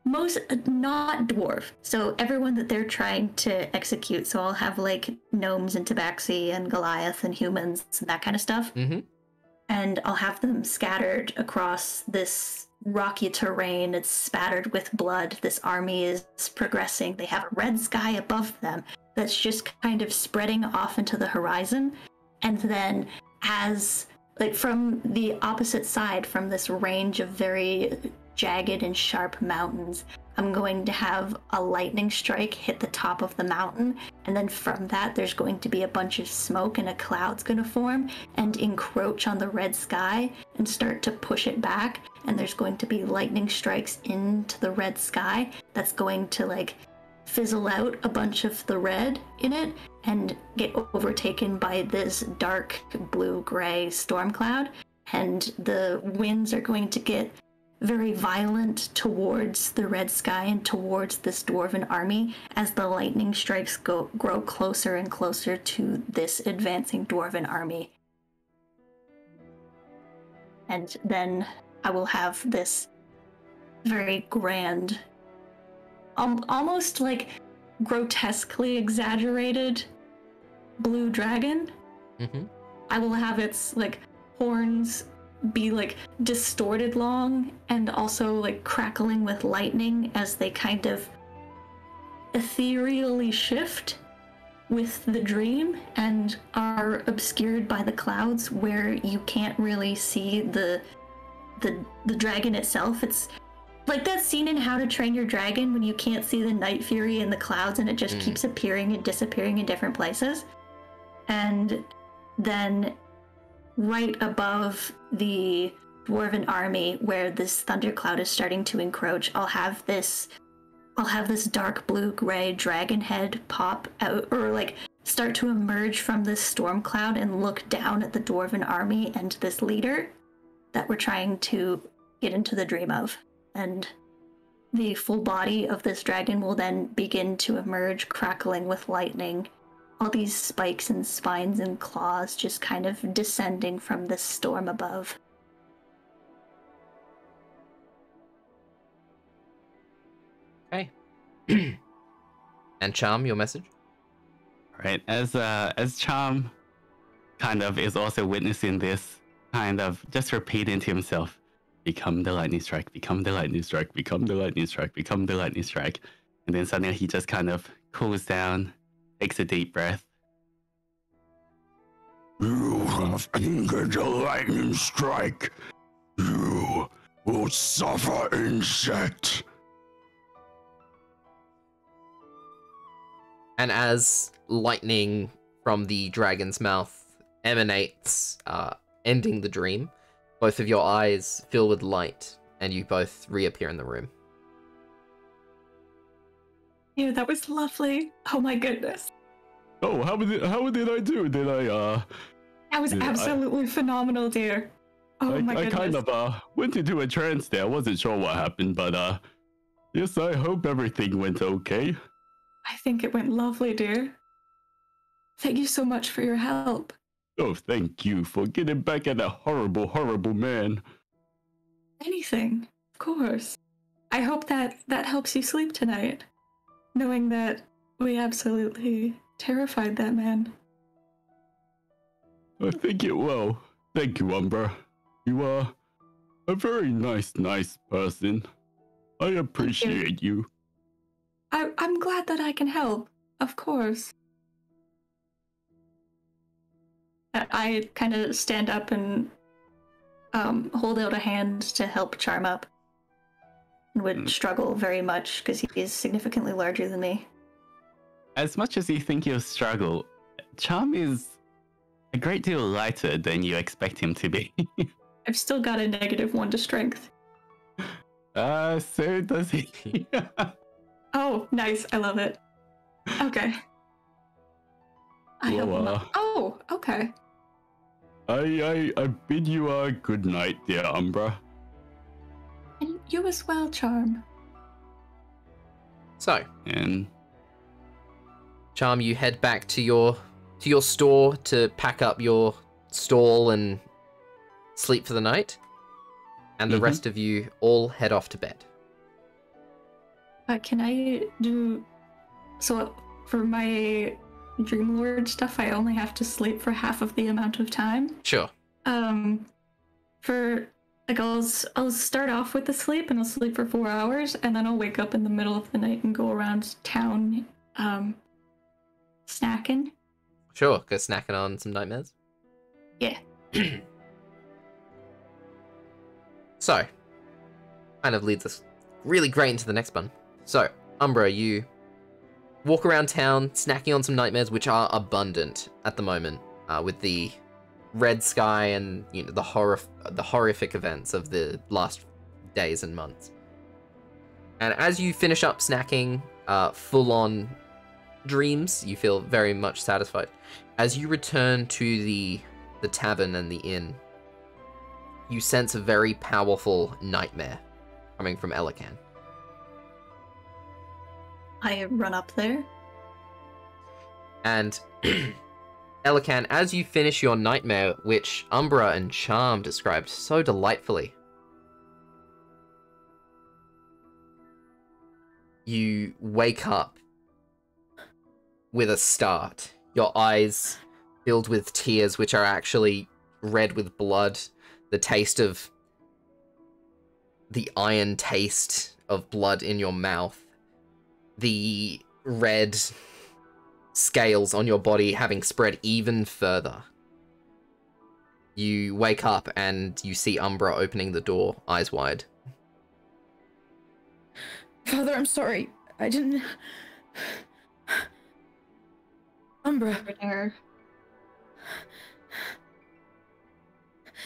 most not dwarf. So everyone that they're trying to execute. So I'll have like gnomes and tabaxi and Goliath and humans and that kind of stuff. Mm-hmm. And I'll have them scattered across this rocky terrain. It's spattered with blood. This army is progressing. They have a red sky above them that's just kind of spreading off into the horizon. And then as like from the opposite side, from this range of very jagged and sharp mountains, I'm going to have a lightning strike hit the top of the mountain, and then from that there's going to be a bunch of smoke and a cloud's going to form and encroach on the red sky and start to push it back, and there's going to be lightning strikes into the red sky that's going to like fizzle out a bunch of the red in it and get overtaken by this dark blue-gray storm cloud, and the winds are going to get very violent towards the red sky and towards this dwarven army as the lightning strikes grow closer and closer to this advancing dwarven army. And then I will have this very grand, almost like grotesquely exaggerated blue dragon. Mm-hmm. I will have its like horns be like distorted long and also like crackling with lightning as they kind of ethereally shift with the dream and are obscured by the clouds where you can't really see the dragon itself. It's like that scene in How to Train Your Dragon when you can't see the Night Fury in the clouds and it just keeps appearing and disappearing in different places. And then right above the dwarven army where this thundercloud is starting to encroach, I'll have this dark blue-gray dragon head pop out, or like start to emerge from this storm cloud and look down at the dwarven army and this leader that we're trying to get into the dream of. And the full body of this dragon will then begin to emerge, crackling with lightning. All these spikes and spines and claws just kind of descending from this storm above. Okay. And Charm, your message? Right. As Charm kind of is also witnessing this, kind of just repeating to himself, become the lightning strike, become the lightning strike, become the lightning strike, become the lightning strike. And then suddenly he just kind of cools down, takes a deep breath. You have angered the lightning strike. You will suffer insect. And as lightning from the dragon's mouth emanates, ending the dream, both of your eyes fill with light, and you both reappear in the room. Yeah, that was lovely. Oh my goodness. Oh, how did I do? Did I That was absolutely phenomenal, dear. Oh my goodness. I kind of went into a trance there. I wasn't sure what happened, but yes, I hope everything went okay. I think it went lovely, dear. Thank you so much for your help. Oh, thank you for getting back at that horrible, horrible man. Anything, of course. I hope that helps you sleep tonight, knowing that we absolutely terrified that man. I think it will. Thank you, Umbra. You are a very nice person. I appreciate you. I'm glad that I can help, of course. I kind of stand up and hold out a hand to help Charm up. And would struggle very much because he's significantly larger than me. As much as you think you'll struggle, Charm is a great deal lighter than you expect him to be. I've still got a -1 to strength. So does he. Oh, nice. I love it. Okay. I help him Well, up. Oh, okay. I bid you a good night, dear Umbra. And you as well, Charm. So, And Charm, you head back to your store to pack up your stall and sleep for the night, and the rest of you all head off to bed. Can I do... So, for my Dreamlord stuff, I only have to sleep for half of the amount of time. Sure. For... Like, I'll start off with the sleep, and I'll sleep for 4 hours, and then I'll wake up in the middle of the night and go around town, snacking. Sure, go snacking on some nightmares. Yeah. So, kind of leads us really great into the next one. So, Umbra, you walk around town, snacking on some nightmares, which are abundant at the moment, with the red sky and the horrific events of the last days and months. And as you finish up snacking, full-on dreams, you feel very much satisfied. As you return to the tavern and the inn, you sense a very powerful nightmare coming from Elican. I run up there. And Elican, as you finish your nightmare, which Umbra and Charm described so delightfully, you wake up with a start. Your eyes filled with tears, which are actually red with blood. The taste of the iron taste of blood in your mouth. The red scales on your body having spread even further. You wake up and you see Umbra opening the door, eyes wide. Father, I'm sorry. I didn't... Umbra.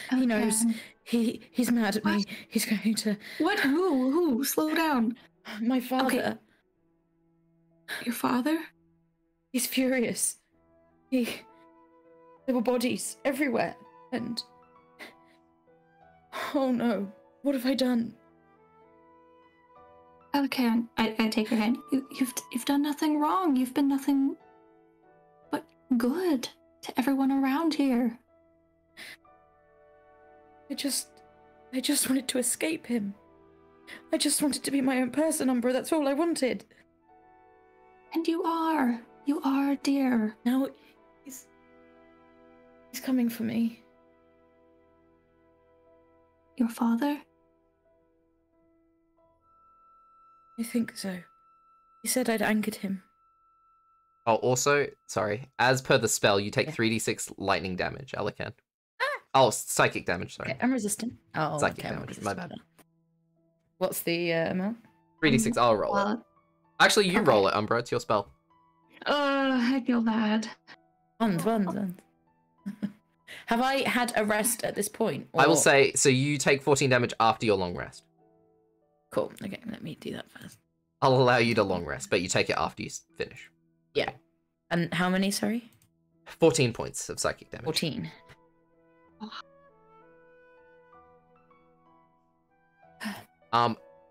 He knows. He's mad at me. He's going to... What? Who? Slow down. My father. Okay. Your father? He's furious. There were bodies everywhere, and... Oh no. What have I done? Elican, I take your hand. You've done nothing wrong. You've been nothing but good to everyone around here. I just wanted to escape him. I just wanted to be my own person, Umbra. That's all I wanted. And you are, dear. Now, he's coming for me. Your father? I think so. He said I'd angered him. Oh, also, sorry, as per the spell, you take 3d6 lightning damage, Elican. Oh, psychic damage, sorry. Okay, I'm resistant. Oh, Psychic okay, damage, my bad. What's the amount? 3d6, I'll roll it. Actually, you roll it, Umbra, it's your spell. I feel bad. Ones. Have I had a rest at this point? I will say, so you take 14 damage after your long rest. Cool, okay, let me do that first. I'll allow you to long rest, but you take it after you finish. Yeah. And how many, sorry? 14 points of psychic damage. 14.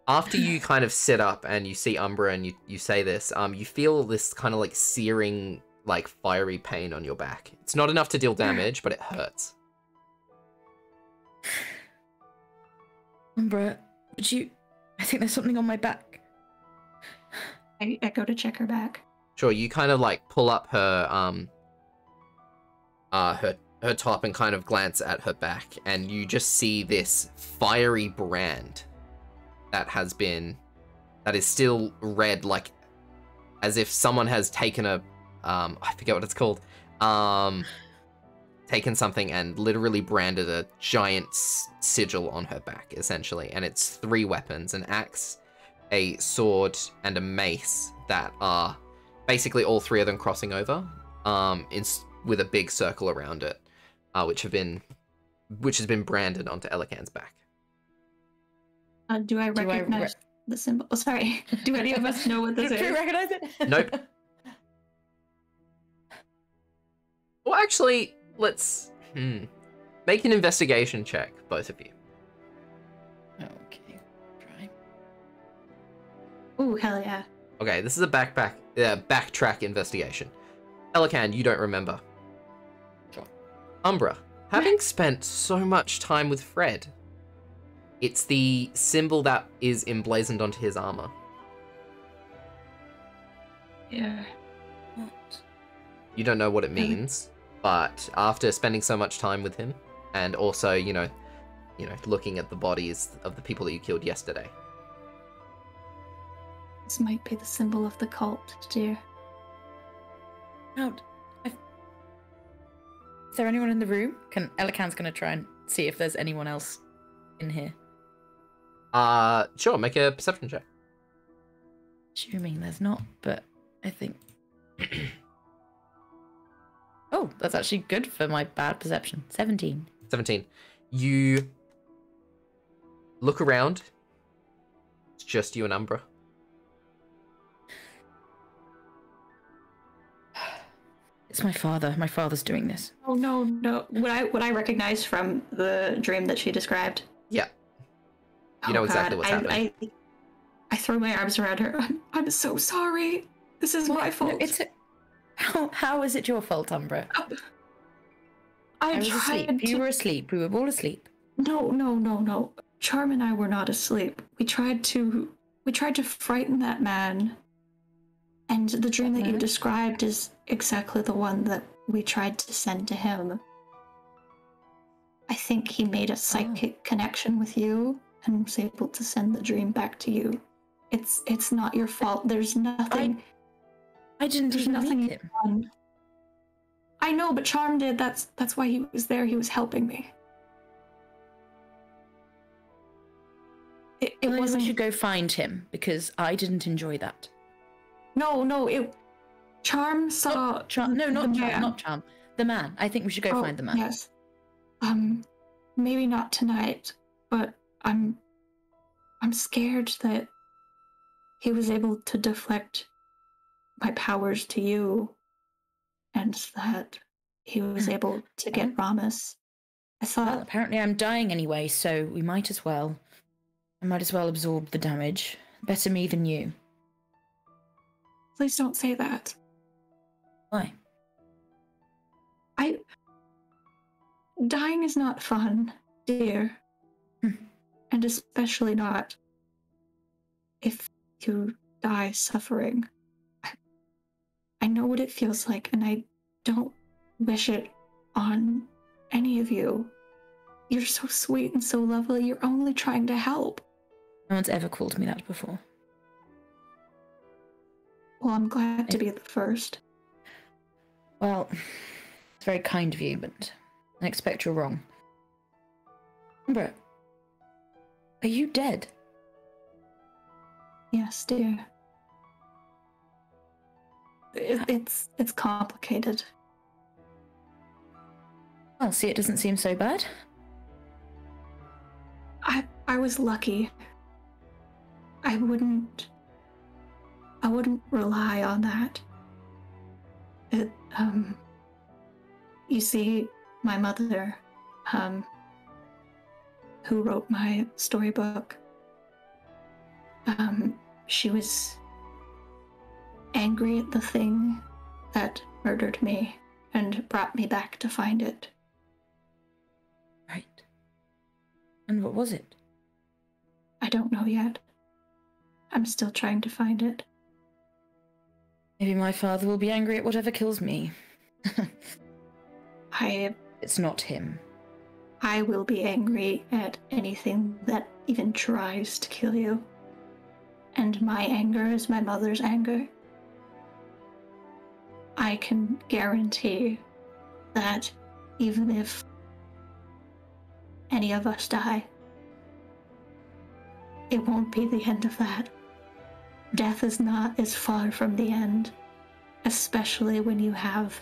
After you kind of sit up and you see Umbra and you say this, you feel this kind of like searing, like fiery pain on your back. It's not enough to deal damage, but it hurts. Umbra, would you... I think there's something on my back. I go to check her back. Sure, you kind of like pull up her her top and kind of glance at her back, and you just see this fiery brand that is still red, like as if someone has taken a I forget what it's called, taken something and literally branded a giant sigil on her back, essentially. And it's 3 weapons, an axe, a sword, and a mace that are basically all 3 of them crossing over, with a big circle around it, which have been which has been branded onto Elikan's back. Do I recognize the symbol? Oh, sorry. Do any of us know what this is? Do you recognize it? Nope. Well, actually, let's make an investigation check, both of you. Okay, try. Ooh, hell yeah. Okay, this is a backtrack investigation. Elikan, you don't remember. Sure. Umbra, having spent so much time with Fred, it's the symbol that is emblazoned onto his armor. Yeah. What? You don't know what it means, but after spending so much time with him, and also, you know, looking at the bodies of the people that you killed yesterday. This might be the symbol of the cult, dear. Is there anyone in the room? Elikan's gonna try and see if there's anyone else in here. Sure, make a perception check. Assuming there's not, but I think... Oh, that's actually good for my bad perception. 17. 17. You look around. It's just you and Umbra. It's my father. My father's doing this. Oh no. Would I recognize from the dream that she described? Yeah. You know exactly what's happening. I throw my arms around her. I'm so sorry. This is my fault. No, how is it your fault, Umbra? I was asleep. You were asleep. We were all asleep. No. Charm and I were not asleep. We tried to frighten that man. And the dream that you described is exactly the one that we tried to send to him. I think he made a psychic connection with you and was able to send the dream back to you. It's not your fault. There's nothing. I didn't There's even nothing meet him. done. I know, but Charm did. That's why he was there. He was helping me. It wasn't. We should go find him because I didn't enjoy that. No. Charm saw. Not Charm. The man. I think we should go find the man. Yes. Maybe not tonight, but I'm scared that he was able to deflect my powers to you, and that he was able to get Ramus. I thought. Well, apparently I'm dying anyway, so I might as well absorb the damage. Better me than you. Please don't say that. Why? Dying is not fun, dear. And especially not if you die suffering. I know what it feels like, and I don't wish it on any of you. You're so sweet and so lovely. You're only trying to help. No one's ever called me that before. Well, I'm glad to be the first. Well, it's very kind of you, but I expect you're wrong. Umbra, are you dead? Yes, dear. It's complicated. Well, see, it doesn't seem so bad. I was lucky. I wouldn't rely on that. You see, my mother, who wrote my storybook, she was angry at the thing that murdered me and brought me back to find it. Right. And what was it? I don't know yet. I'm still trying to find it. Maybe my father will be angry at whatever kills me. It's not him. I will be angry at anything that even tries to kill you. And my anger is my mother's anger. I can guarantee that even if any of us die, it won't be the end of that. Death is not as far from the end, especially when you have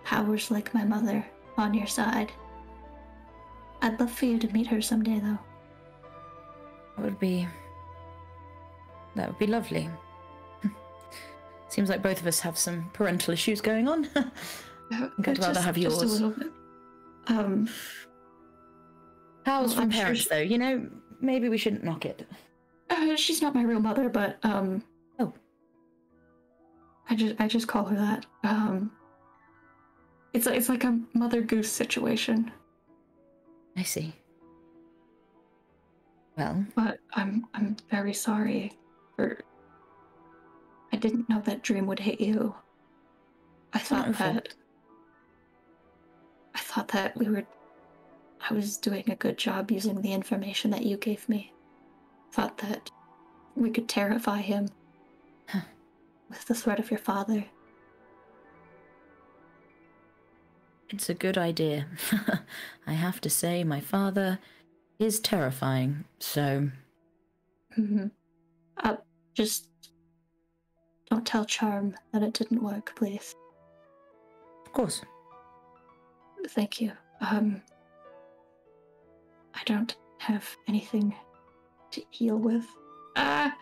powers like my mother on your side. I'd love for you to meet her someday, though. That would be lovely. Seems like both of us have some parental issues going on. I'd rather have yours. Just a little bit. How's from I'm sure parents, though? You know, maybe we shouldn't knock it. She's not my real mother, but Oh. I just call her that. It's like a mother goose situation. I see. Well, But I'm very sorry for. I didn't know that dream would hit you. I not thought your that. I thought that I was doing a good job using the information that you gave me. Thought that we could terrify him with the threat of your father. it's a good idea. I have to say, my father is terrifying, so... Mm-hmm. Just don't tell Charm that it didn't work, please. Of course. Thank you. I don't have anything to heal with. I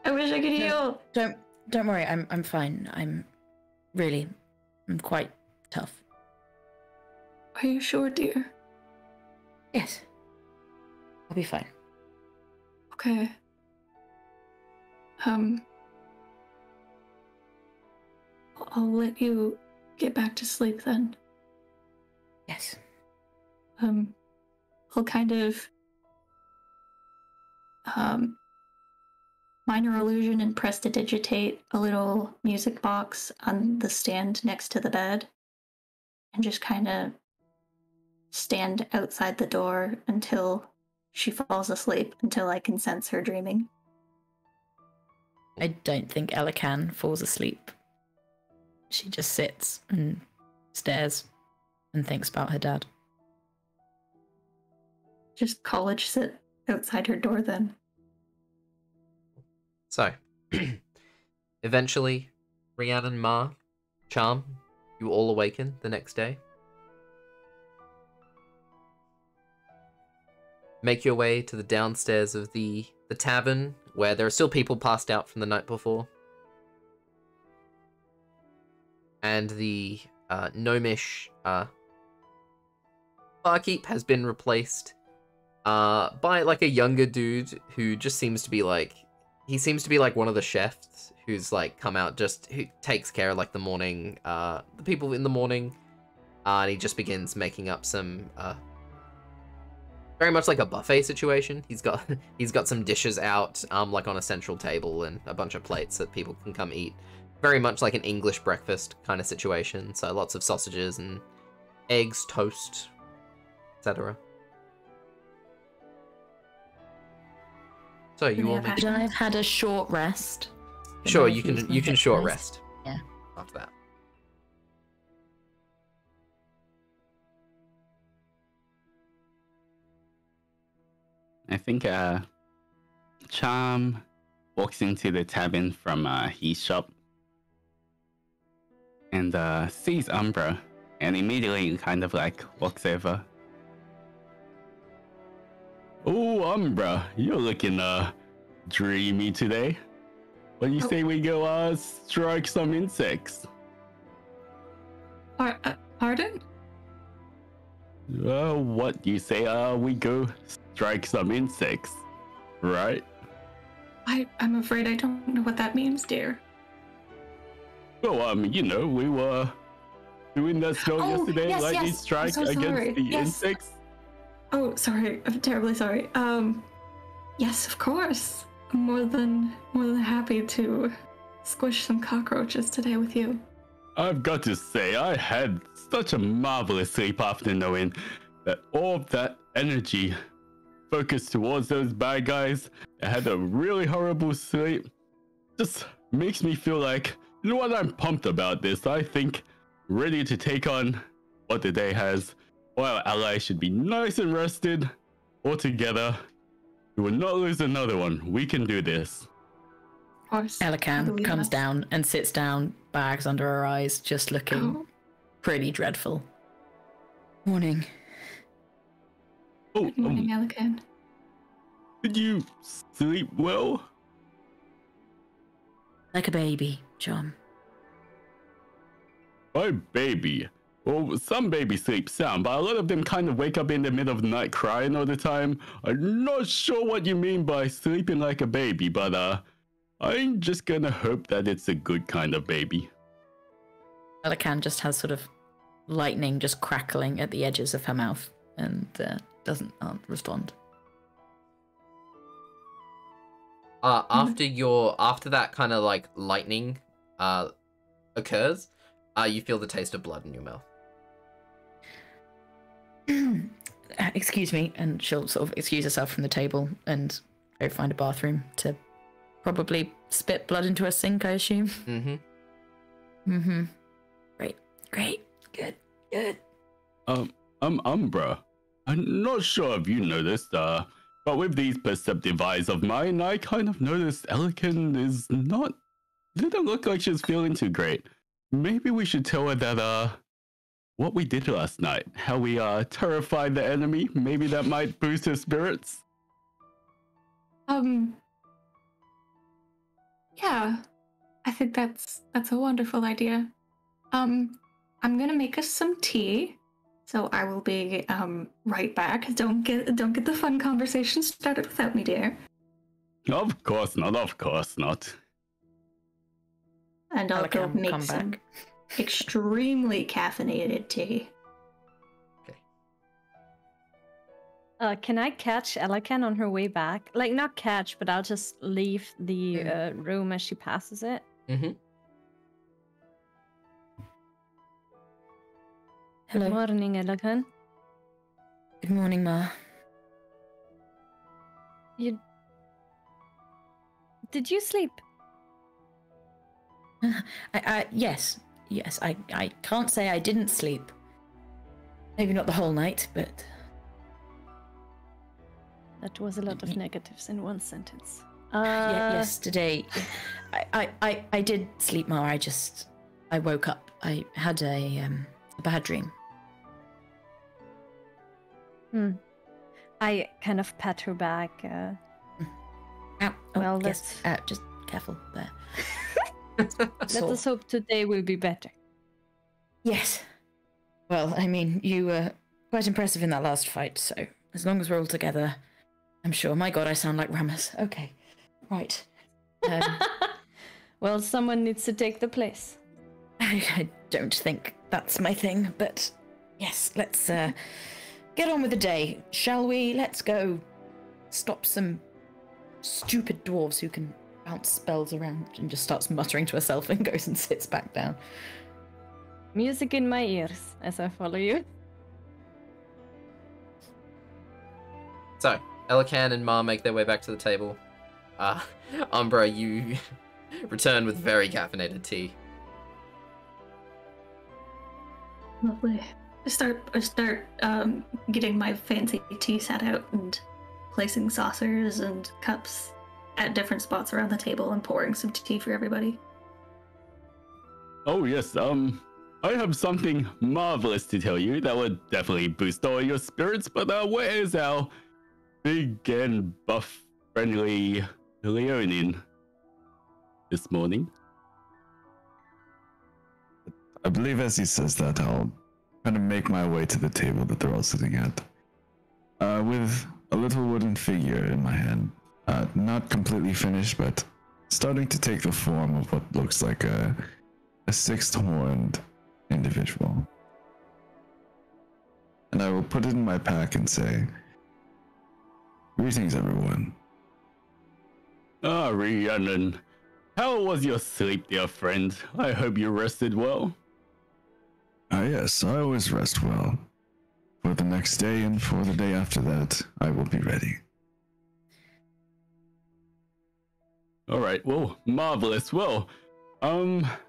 wish I could heal. Don't worry, I'm fine. I'm quite tough. Are you sure, dear? Yes. I'll be fine. Okay. I'll let you get back to sleep then. Yes. I'll kind of minor illusion and prestidigitate a little music box on the stand next to the bed and just kind of stand outside the door until she falls asleep, until I can sense her dreaming. I don't think Elican falls asleep. She just sits and stares and thinks about her dad. Just college sit outside her door then. So, eventually, Rhiannon, Ma, Charm, you all awaken the next day. Make your way to the downstairs of the tavern, where there are still people passed out from the night before. And the gnomish barkeep has been replaced by like a younger dude who just seems to be like, he seems to be like one of the chefs who's like come out, just who takes care of like the morning, the people in the morning, and he just begins making up some very much like a buffet situation. He's got some dishes out like on a central table and a bunch of plates that people can come eat. Very much like an English breakfast kind of situation. So lots of sausages and eggs, toast, etc. So you all make... Should I have had a short rest? Sure, you can short rest. Yeah. After that. I think Charm walks into the tavern from his shop and sees Umbra and immediately kind of like walks over. Oh, Umbra, you're looking dreamy today. What do you say we go strike some insects? Pardon? What do you say we go strike some insects, right? I'm afraid I don't know what that means, dear. Well, you know, we were doing that spell yesterday, yes, lightning yes. strike I'm so against sorry. the Yes. insects. Oh, sorry. I'm terribly sorry. Yes, of course. I'm more than happy to squish some cockroaches today with you. I've got to say, I had such a marvelous sleep after knowing that all of that energy focused towards those bad guys. I had a really horrible sleep. Just makes me feel like, you know what, I'm pumped about this. I think ready to take on what the day has. All our allies should be nice and rested. All together. We will not lose another one. We can do this. Of course. I Elican believe comes us. down and sits down, bags under her eyes, just looking Oh, pretty dreadful. Morning. Oh, Good morning, Elican. did you sleep well? Like a baby, John. My baby. Well, some babies sleep sound, but a lot of them kind of wake up in the middle of the night crying all the time. I'm not sure what you mean by sleeping like a baby, but I'm just gonna hope that it's a good kind of baby. Elican just has sort of lightning just crackling at the edges of her mouth and doesn't respond. After that kind of like lightning occurs, you feel the taste of blood in your mouth. Excuse me, and she'll sort of excuse herself from the table and go find a bathroom to probably spit blood into a sink, I assume. Great, good. Umbra, I'm not sure if you noticed, but with these perceptive eyes of mine, I kind of noticed Elican didn't look like she's feeling too great. Maybe we should tell her that, what we did last night, how we, terrified the enemy, maybe that might boost her spirits? Yeah, I think that's a wonderful idea. I'm gonna make us some tea, so I will be right back. Don't get the fun conversation started without me, dear. Of course not. And I'll go Elican, make come some back. extremely caffeinated tea. Can I catch Elican on her way back? Like, not catch, but I'll just leave the room as she passes it. Hello. Good morning, Elican. Good morning, Ma. Did you sleep? Yes, I can't say I didn't sleep. Maybe not the whole night, but... That was a lot of negatives in one sentence. Yesterday, I did sleep, Ma. I woke up. I had a bad dream. I kind of pat her back. Well, let's... yes, just careful there. Let us hope today will be better. Yes. Well, I mean, you were quite impressive in that last fight, so as long as we're all together, I'm sure. My God, I sound like Rammus. Okay, right. Well, someone needs to take the place. I don't think that's my thing, but yes, let's get on with the day, shall we? Let's go stop some stupid dwarves who can bounce spells around, and just starts muttering to herself and goes and sits back down. Music in my ears as I follow you. So, Elican and Ma make their way back to the table. Umbra, you return with very caffeinated tea. Lovely. I start getting my fancy tea set out and placing saucers and cups at different spots around the table and pouring some tea for everybody. Oh yes, I have something marvelous to tell you that would definitely boost all your spirits, but where is our big and buff friendly Leonin this morning? I believe as he says that, I'll kind of make my way to the table that they're all sitting at, with a little wooden figure in my hand. Not completely finished, but starting to take the form of what looks like a six-horned individual. And I will put it in my pack and say, "Greetings, everyone." Rhiannon, how was your sleep, dear friend? I hope you rested well. Yes, I always rest well. For the next day and for the day after that, I will be ready. Alright, well, marvelous. Well,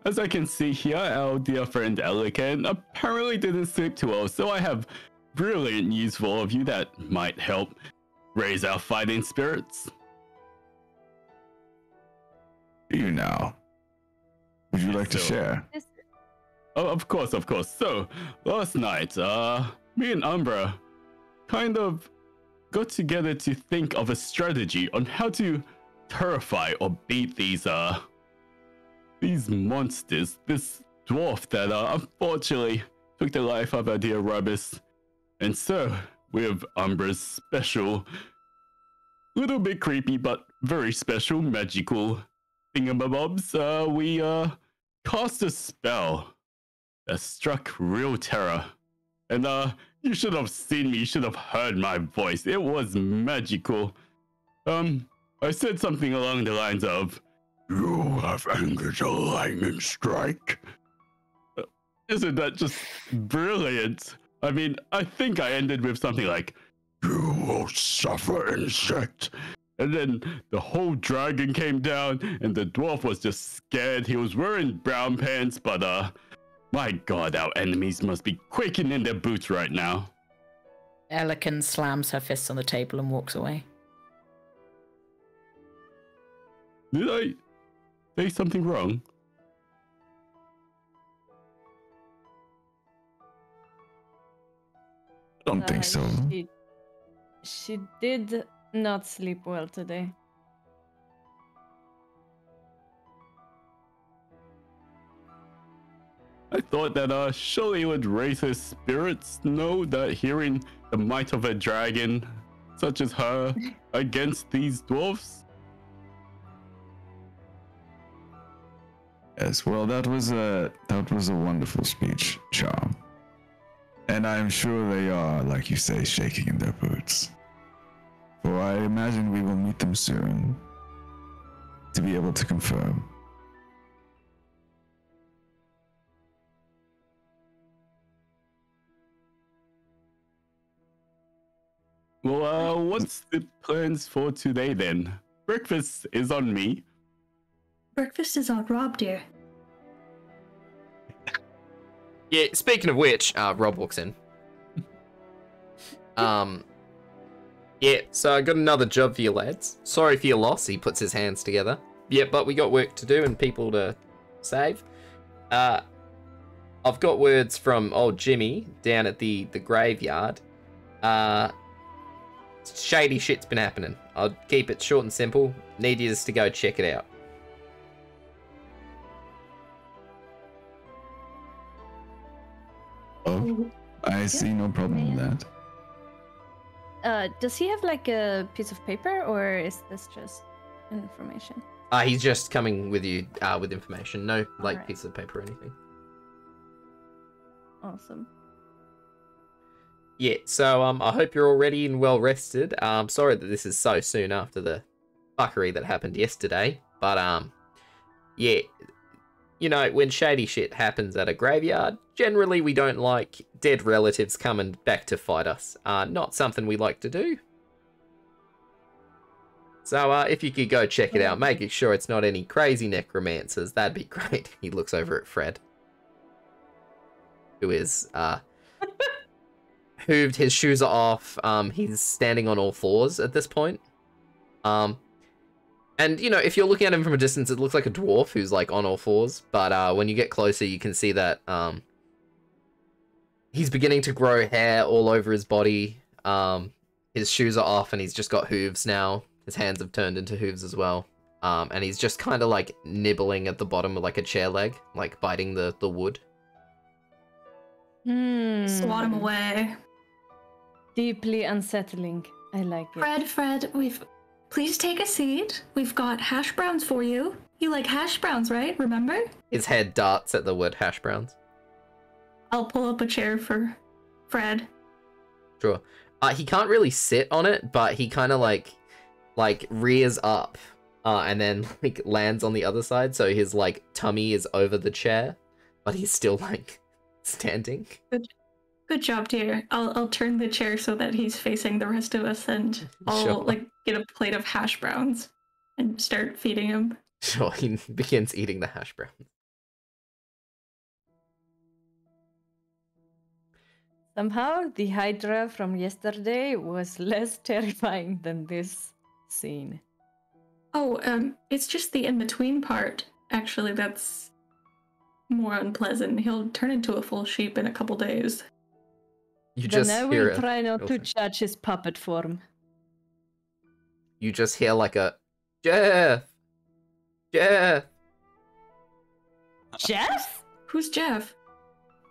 as I can see here, our dear friend Elican apparently didn't sleep too well, so I have brilliant news for all of you that might help raise our fighting spirits. You now. Would you like to share? Oh, of course. So, last night, me and Umbra kind of got together to think of a strategy on how to terrify or beat these monsters. This dwarf that unfortunately took the life of our dear Rubus. And so, with Umbra's special, little bit creepy but very special magical thingamabobs, we cast a spell that struck real terror. And you should have seen me, you should have heard my voice. It was magical. I said something along the lines of, "You have angered a lightning strike." Isn't that just brilliant? I mean, I think I ended with something like, "You will suffer, insect." And then the whole dragon came down, and the dwarf was just scared. He was wearing brown pants, but my god, our enemies must be quaking in their boots right now. Elican slams her fists on the table and walks away. Did I say something wrong? I don't think so. She did not sleep well today. I thought that surely it would raise her spirits, know that hearing the might of a dragon such as her against these dwarfs. Yes, well, that was a wonderful speech, Charm. And I'm sure they are, like you say, shaking in their boots. For I imagine we will meet them soon to be able to confirm. Well, what's the plans for today then? Breakfast is on me. Breakfast is on Rob, dear. Yeah, speaking of which, Rob walks in. Yeah, so I got another job for you lads. Sorry for your loss, he puts his hands together. Yeah, but we got work to do and people to save. I've got words from old Jimmy down at the graveyard. Shady shit's been happening. I'll keep it short and simple. Need you just to go check it out. Oh, I see no problem with that. Does he have like a piece of paper, or is this just information? He's just coming with you with information. No, like, Alright. piece of paper or anything. Awesome. Yeah, so I hope you're all ready and well rested. Sorry that this is so soon after the fuckery that happened yesterday, but yeah, you know, when shady shit happens at a graveyard, generally we don't like dead relatives coming back to fight us. Not something we like to do. So if you could go check it out, making sure it's not any crazy necromancers, that'd be great. He looks over at Fred, who is hooved, his shoes are off, he's standing on all fours at this point. And, you know, if you're looking at him from a distance, it looks like a dwarf who's, like, on all fours. But when you get closer, you can see that he's beginning to grow hair all over his body. His shoes are off and he's just got hooves now. His hands have turned into hooves as well. And he's just kind of, like, nibbling at the bottom of, like, a chair leg, like, biting the wood. Swat him away. Deeply unsettling. I like it. Fred, please take a seat. We've got hash browns for you. You like hash browns, right? Remember? His head darts at the word hash browns. I'll pull up a chair for Fred. Sure. He can't really sit on it, but he kind of like rears up and then like lands on the other side, so his like tummy is over the chair, but he's still like standing. Good job, dear. I'll turn the chair so that he's facing the rest of us, and I'll Sure. like get a plate of hash browns and start feeding him. Sure, he begins eating the hash browns. Somehow, the Hydra from yesterday was less terrifying than this scene. Oh, it's just the in-between part, actually, that's more unpleasant. He'll turn into a full sheep in a couple days. You Then just I hear will try not to Okay. judge his puppet form. you just hear like a Jeff. Jeff? Who's Jeff?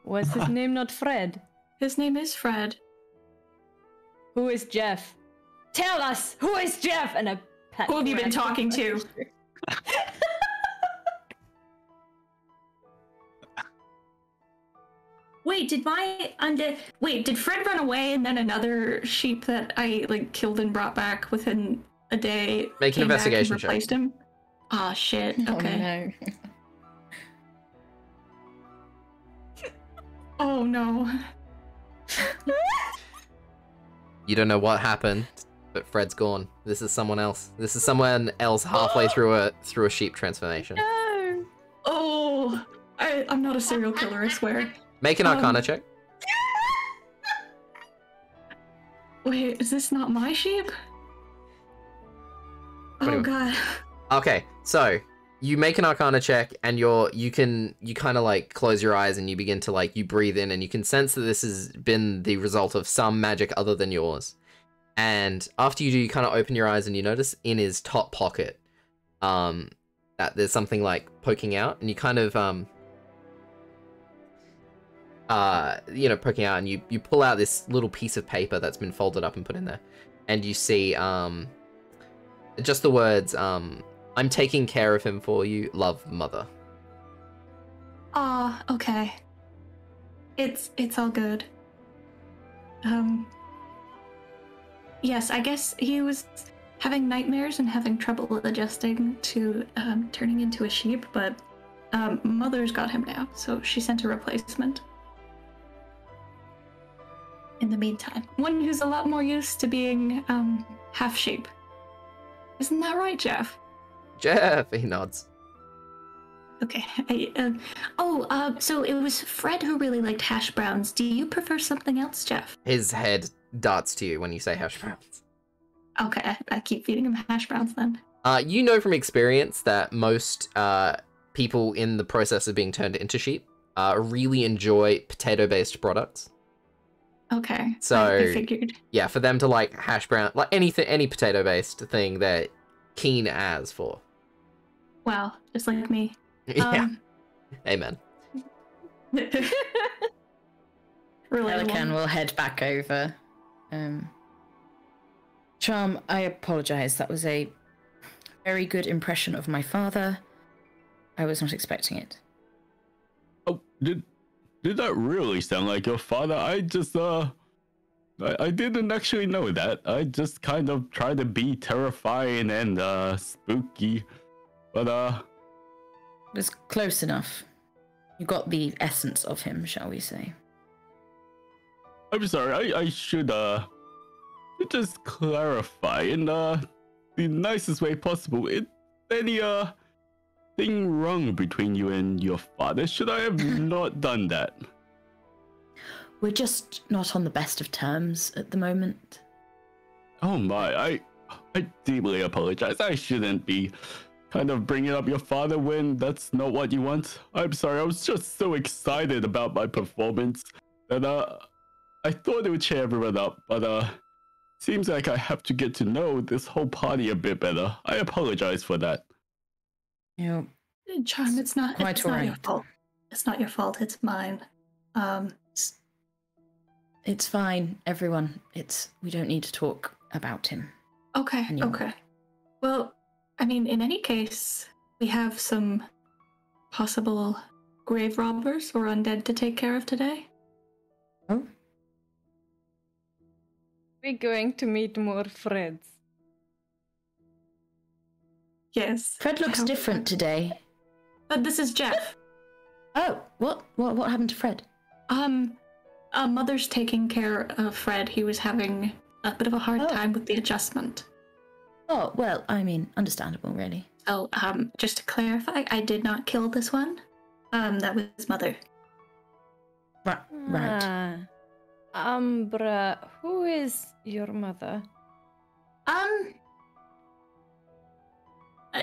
Was his name not Fred? His name is Fred. Who is Jeff? Tell us, who is Jeff? And I pat Who have you been Fred. talking to? Wait, did Fred run away and then another sheep that I like killed and brought back within a day Make an came back and investigation check. replaced him? Ah, shit. Okay. Oh no. Oh no. You don't know what happened, but Fred's gone. This is someone else. This is someone else halfway through a sheep transformation. No! Oh, I'm not a serial killer, I swear. Make an Arcana check. Wait, is this not my sheep? Oh 21. god. Okay, so you make an Arcana check, and you kind of like close your eyes and you begin to like you breathe in, and you can sense that this has been the result of some magic other than yours. And after you do, you kind of open your eyes and you notice in his top pocket, that there's something like poking out, and you kind of poking out, and you pull out this little piece of paper that's been folded up and put in there, and you see just the words I'm taking care of him for you, love, mother. Ah, okay. It's all good. Yes, I guess he was having nightmares and having trouble adjusting to turning into a sheep, but Mother's got him now, so she sent a replacement. In the meantime, one who's a lot more used to being half sheep. Isn't that right, Jeff? Jeff, he nods. Okay. So it was Fred who really liked hash browns. Do you prefer something else, Jeff? His head darts to you when you say hash browns. Okay, I keep feeding him hash browns then. You know from experience that most people in the process of being turned into sheep really enjoy potato-based products. Okay, So I figured. yeah, for them to like hash brown, like any potato-based thing, they're keen as for. Wow, just like me. Yeah. Amen. Pelican will head back over. Charm, I apologize. That was a very good impression of my father. I was not expecting it. Oh, did that really sound like your father? I just I didn't actually know that. I just kind of tried to be terrifying and spooky, but It was close enough. You got the essence of him, shall we say? I'm sorry. I should just clarify in the nicest way possible. Is any thing wrong between you and your father? Should I have not done that? We're just not on the best of terms at the moment. Oh my, I deeply apologize. I shouldn't be kind of bringing up your father when that's not what you want. I'm sorry, I was just so excited about my performance that I thought it would cheer everyone up, but seems like I have to get to know this whole party a bit better. I apologize for that. You know, Charm, it's not quite your alright. fault. It's not your fault, it's mine. It's fine, everyone. We don't need to talk about him. Okay, Yeah. okay. Well, I mean, in any case, we have some possible grave robbers or undead to take care of today. Oh? We're going to meet more Freds. Yes. Fred looks I hope- different today. But this is Jeff. Oh, what happened to Fred? Mother's taking care of Fred. He was having a bit of a hard time with the adjustment. Oh, well, I mean, understandable, really. So, just to clarify, I did not kill this one. That was Mother. Right. Umbra, who is your mother?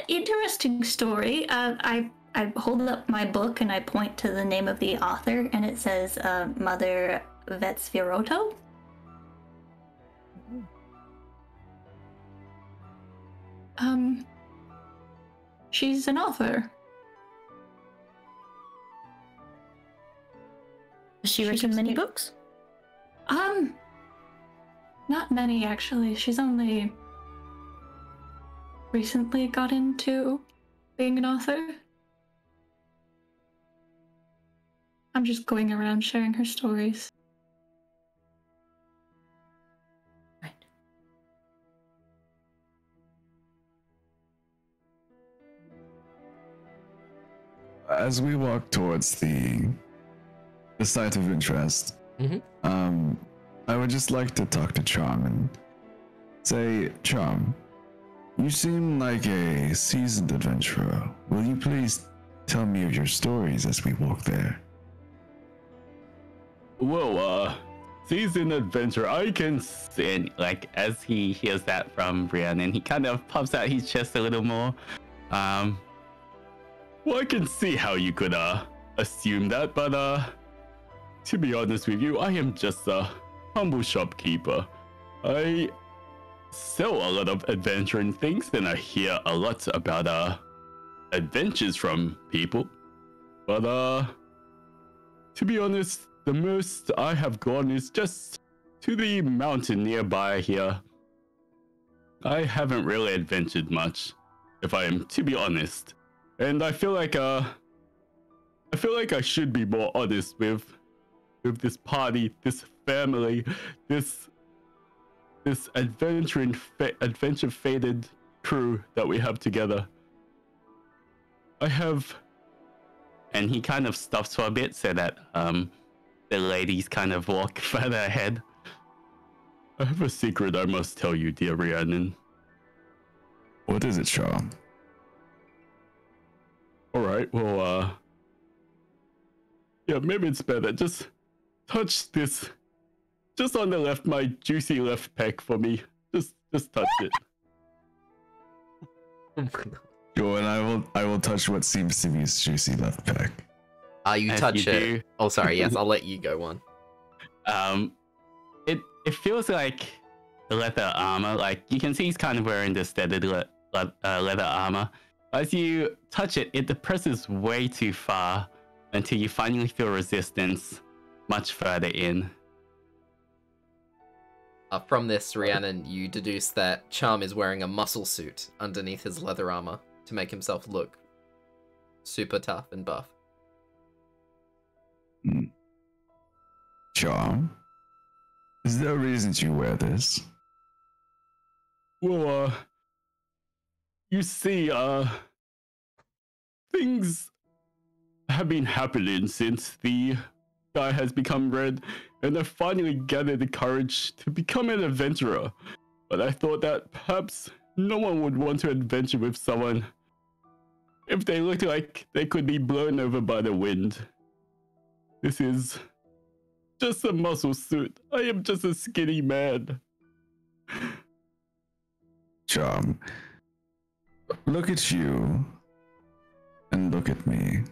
Interesting story. I hold up my book and I point to the name of the author, and it says Mother Vetsviroto. She's an author. Has she She written just many did- books? Not many actually. She's only recently got into being an author. I'm just going around sharing her stories. Right. As we walk towards the site of interest, I would just like to talk to Charm and say, Charm, you seem like a seasoned adventurer. Will you please tell me of your stories as we walk there? Whoa, seasoned adventure. I can see, like, as he hears that from Rhiannon, he kind of pops out his chest a little more. Well, I can see how you could assume that, but to be honest with you, I am just a humble shopkeeper. I sell a lot of adventuring things, and I hear a lot about adventures from people. But to be honest, the most I have gone is just to the mountain nearby here. I haven't really adventured much, if I am to be honest. And I feel like I should be more honest with this party, this family, this adventure fated crew that we have together. I have, and he kind of stops for a bit so that the ladies kind of walk further ahead. I have a secret I must tell you, dear Rhiannon. What is it, Charm? Alright, well, yeah, maybe it's better. Just touch this. Just on the left, my juicy left pec for me. Just touch it. Sure, and I will touch what seems to be his juicy left pec. You As touch you it. do. Oh, sorry. Yes, I'll let you go one. It feels like the leather armor. Like, you can see he's kind of wearing the studded leather armor. As you touch it, it depresses way too far until you finally feel resistance much further in. From this, Rhiannon, you deduce that Charm is wearing a muscle suit underneath his leather armor to make himself look super tough and buff. Charm? Is there a reason you wear this? Well, you see, things have been happening since the sky has become red, and I finally gathered the courage to become an adventurer. But I thought that perhaps no one would want to adventure with someone if they looked like they could be blown over by the wind. This is just a muscle suit. I am just a skinny man. Charm, look at you and look at me.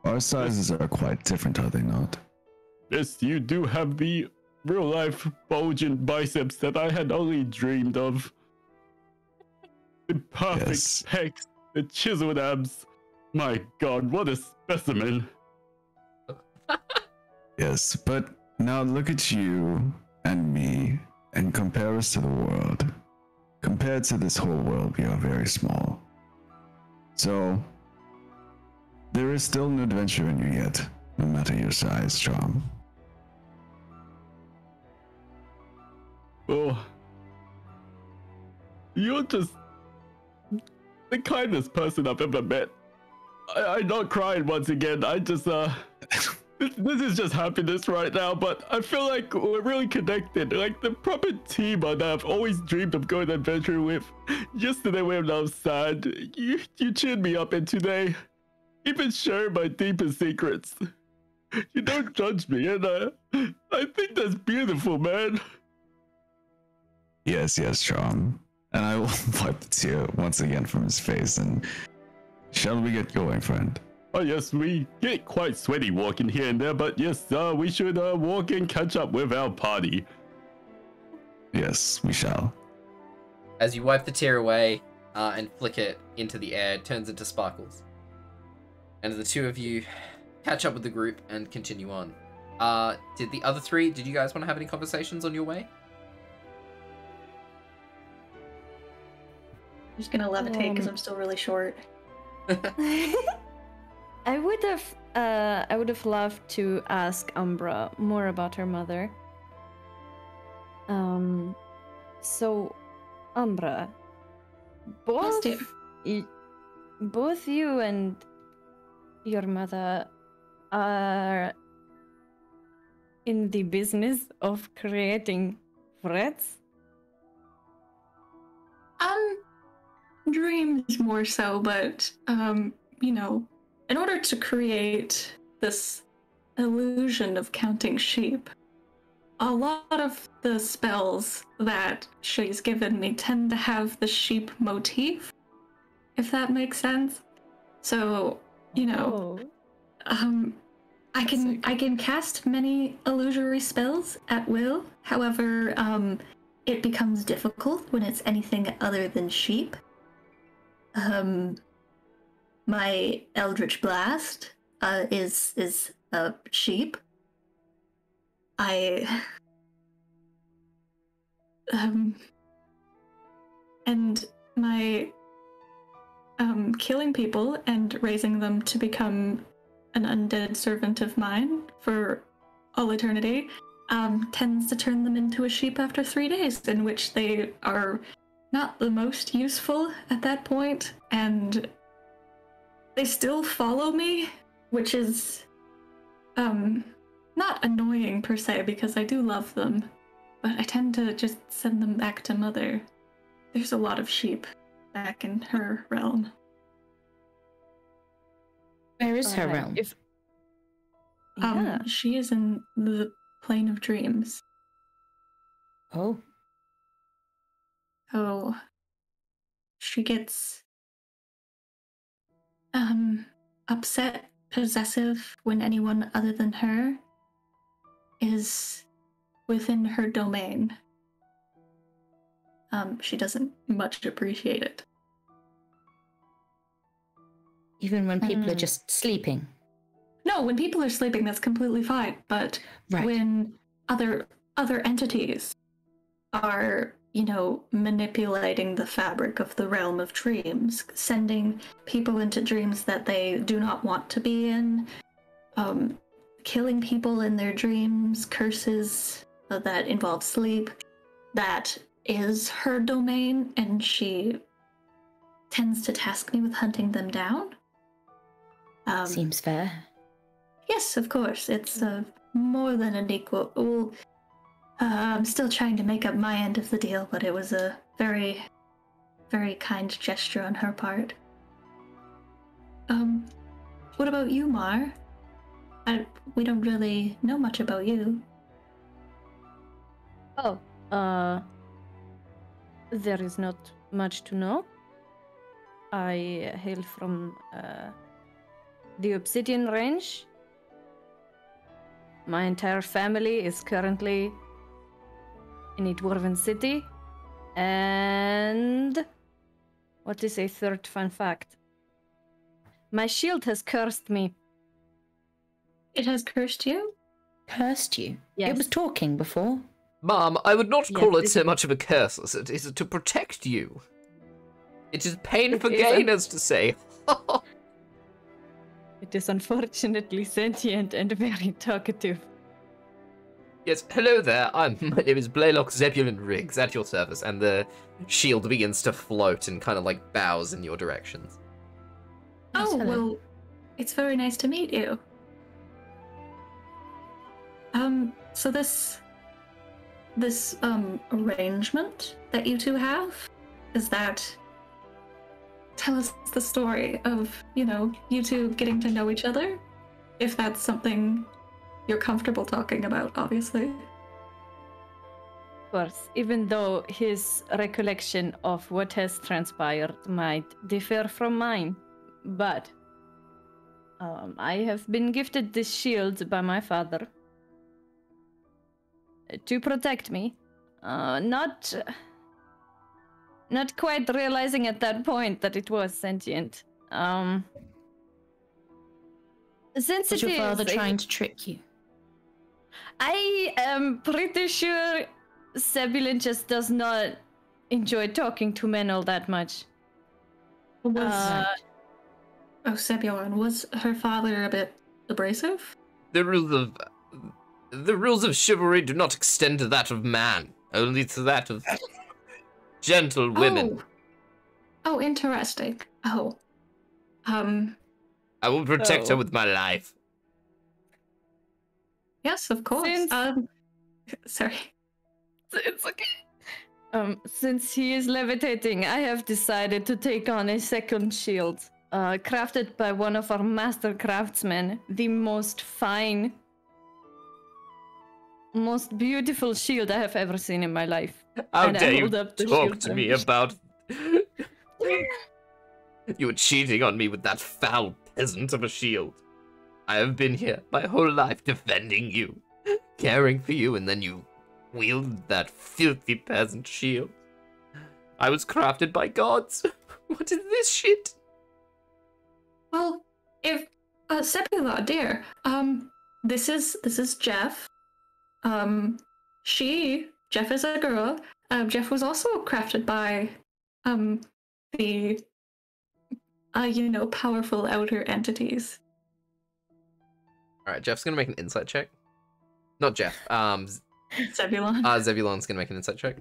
Our sizes are quite different, are they not? Yes, you do have the real-life bulging biceps that I had only dreamed of. The perfect Yes. pecs, the chiseled abs. My god, what a specimen. Yes, but now look at you and me and compare us to the world. Compared to this whole world, we are very small. So, there is still an adventure in you yet, no matter your size, Charm. Well, you're just the kindest person I've ever met. I'm not crying once again. I just, this is just happiness right now, but I feel like we're really connected. Like the proper team that I've always dreamed of going adventuring with. Yesterday when I was sad, you cheered me up, and today, even sharing my deepest secrets. You don't judge me, and I think that's beautiful, man. Yes, Charm. And I will wipe the tear once again from his face, and shall we get going, friend? Oh yes, we get quite sweaty walking here and there, but yes, we should walk and catch up with our party. Yes, we shall. As you wipe the tear away, and flick it into the air. It turns into sparkles. And the two of you catch up with the group and continue on. Did the other three, did you guys want to have any conversations on your way? I'm just gonna levitate because I'm still really short. I would have loved to ask Umbra more about her mother. So, Umbra, both you and your mother are in the business of creating threats? Dreams more so, but you know, in order to create this illusion of counting sheep, a lot of the spells that she's given me tend to have the sheep motif, if that makes sense. So, you know, I can cast many illusory spells at will. However, it becomes difficult when it's anything other than sheep. My Eldritch Blast is a sheep. And my killing people and raising them to become an undead servant of mine for all eternity tends to turn them into a sheep after 3 days, in which they are not the most useful at that point, and they still follow me, which is not annoying per se, because I do love them, but I tend to just send them back to Mother. There's a lot of sheep back in her realm. Where is her realm? She is in the plane of dreams. Oh. So she gets upset, possessive when anyone other than her is within her domain. She doesn't much appreciate it. Even when people are just sleeping? No, when people are sleeping, that's completely fine. But when other entities are, you know, manipulating the fabric of the realm of dreams, sending people into dreams that they do not want to be in, killing people in their dreams, curses that involve sleep, that is her domain, and she tends to task me with hunting them down. Seems fair. Yes, of course. It's more than an equal. Well, I'm still trying to make up my end of the deal, but it was a very, very kind gesture on her part. What about you, Mar? We don't really know much about you. Oh, there is not much to know. I hail from the Obsidian Range. My entire family is currently in a Dwarven city. And what is a third fun fact? My shield has cursed me. It has cursed you? Cursed you? Yes. It was talking before. Mom, I would not call it this so is- much of a curse as it is to protect you. It is pain It for is gain, as to say. It is unfortunately sentient and very talkative. Yes, hello there. My name is Blaylock Zebulon Riggs, at your service, and the shield begins to float and kind of like bows in your directions. Oh, hello. well, it's very nice to meet you. So this arrangement that you two have, is that... Tell us the story of, you know, you two getting to know each other, if that's something you're comfortable talking about, obviously. Of course, even though his recollection of what has transpired might differ from mine, but I have been gifted this shield by my father to protect me. Not not quite realizing at that point that it was sentient. Since Was it your father is, trying to trick you? I am pretty sure Sebulin just does not enjoy talking to men all that much. Oh, Sebulon, was her father a bit abrasive? The rules of chivalry do not extend to that of man, only to that of gentle women. Oh, interesting. Oh. I will protect her with my life. Yes, of course. Sorry. It's okay. Since he is levitating, I have decided to take on a second shield, crafted by one of our master craftsmen, the most fine, most beautiful shield I have ever seen in my life. How And I dare you hold up the talk shield to me about... You were cheating on me with that foul peasant of a shield. I have been here my whole life defending you, caring for you, and then you wielded that filthy peasant shield. I was crafted by gods. What is this shit? Well, if Sebula, dear, this is Jeff. Jeff is a girl. Jeff was also crafted by the powerful outer entities. Alright, Jeff's gonna make an insight check. Not Jeff, Zebulon. Zebulon's gonna make an insight check.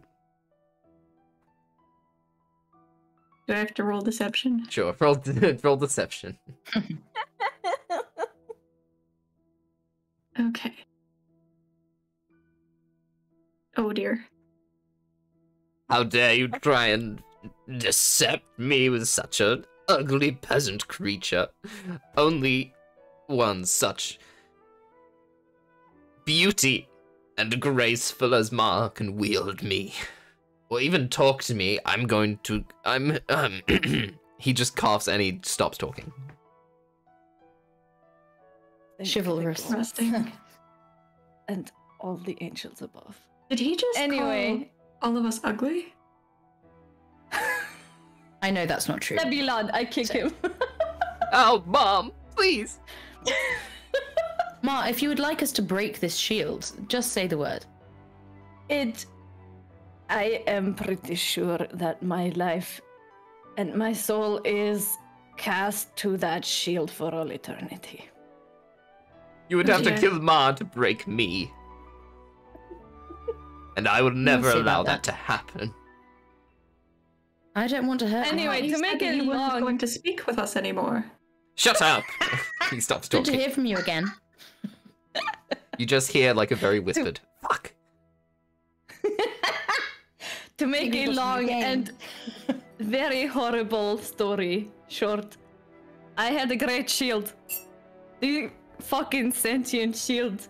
Do I have to roll deception? Sure, roll deception. Okay. Oh dear. How dare you try and decept me with such an ugly peasant creature. Only one such beauty and graceful as Ma can wield me. Or even talk to me. He just coughs and he stops talking. Chivalrous. Interesting. And all the angels above. Did he just Anyway, call all of us ugly? I know that's not true. Sebulon, I kick him. Oh, Mom, please. Ma, if you would like us to break this shield, just say the word. I am pretty sure that my life and my soul is cast to that shield for all eternity. You would have to Yeah. kill Ma to break me. And I will never see allow about that that. to happen. I don't want to hurt you. Anyway, You to said make that it you weren't long, going to speak with us anymore. Shut up! He stops Good to talking. hear from you again. You just hear like a very whispered, fuck. to make a Maybe long again. and very horrible story short, I had a great shield. The fucking sentient shield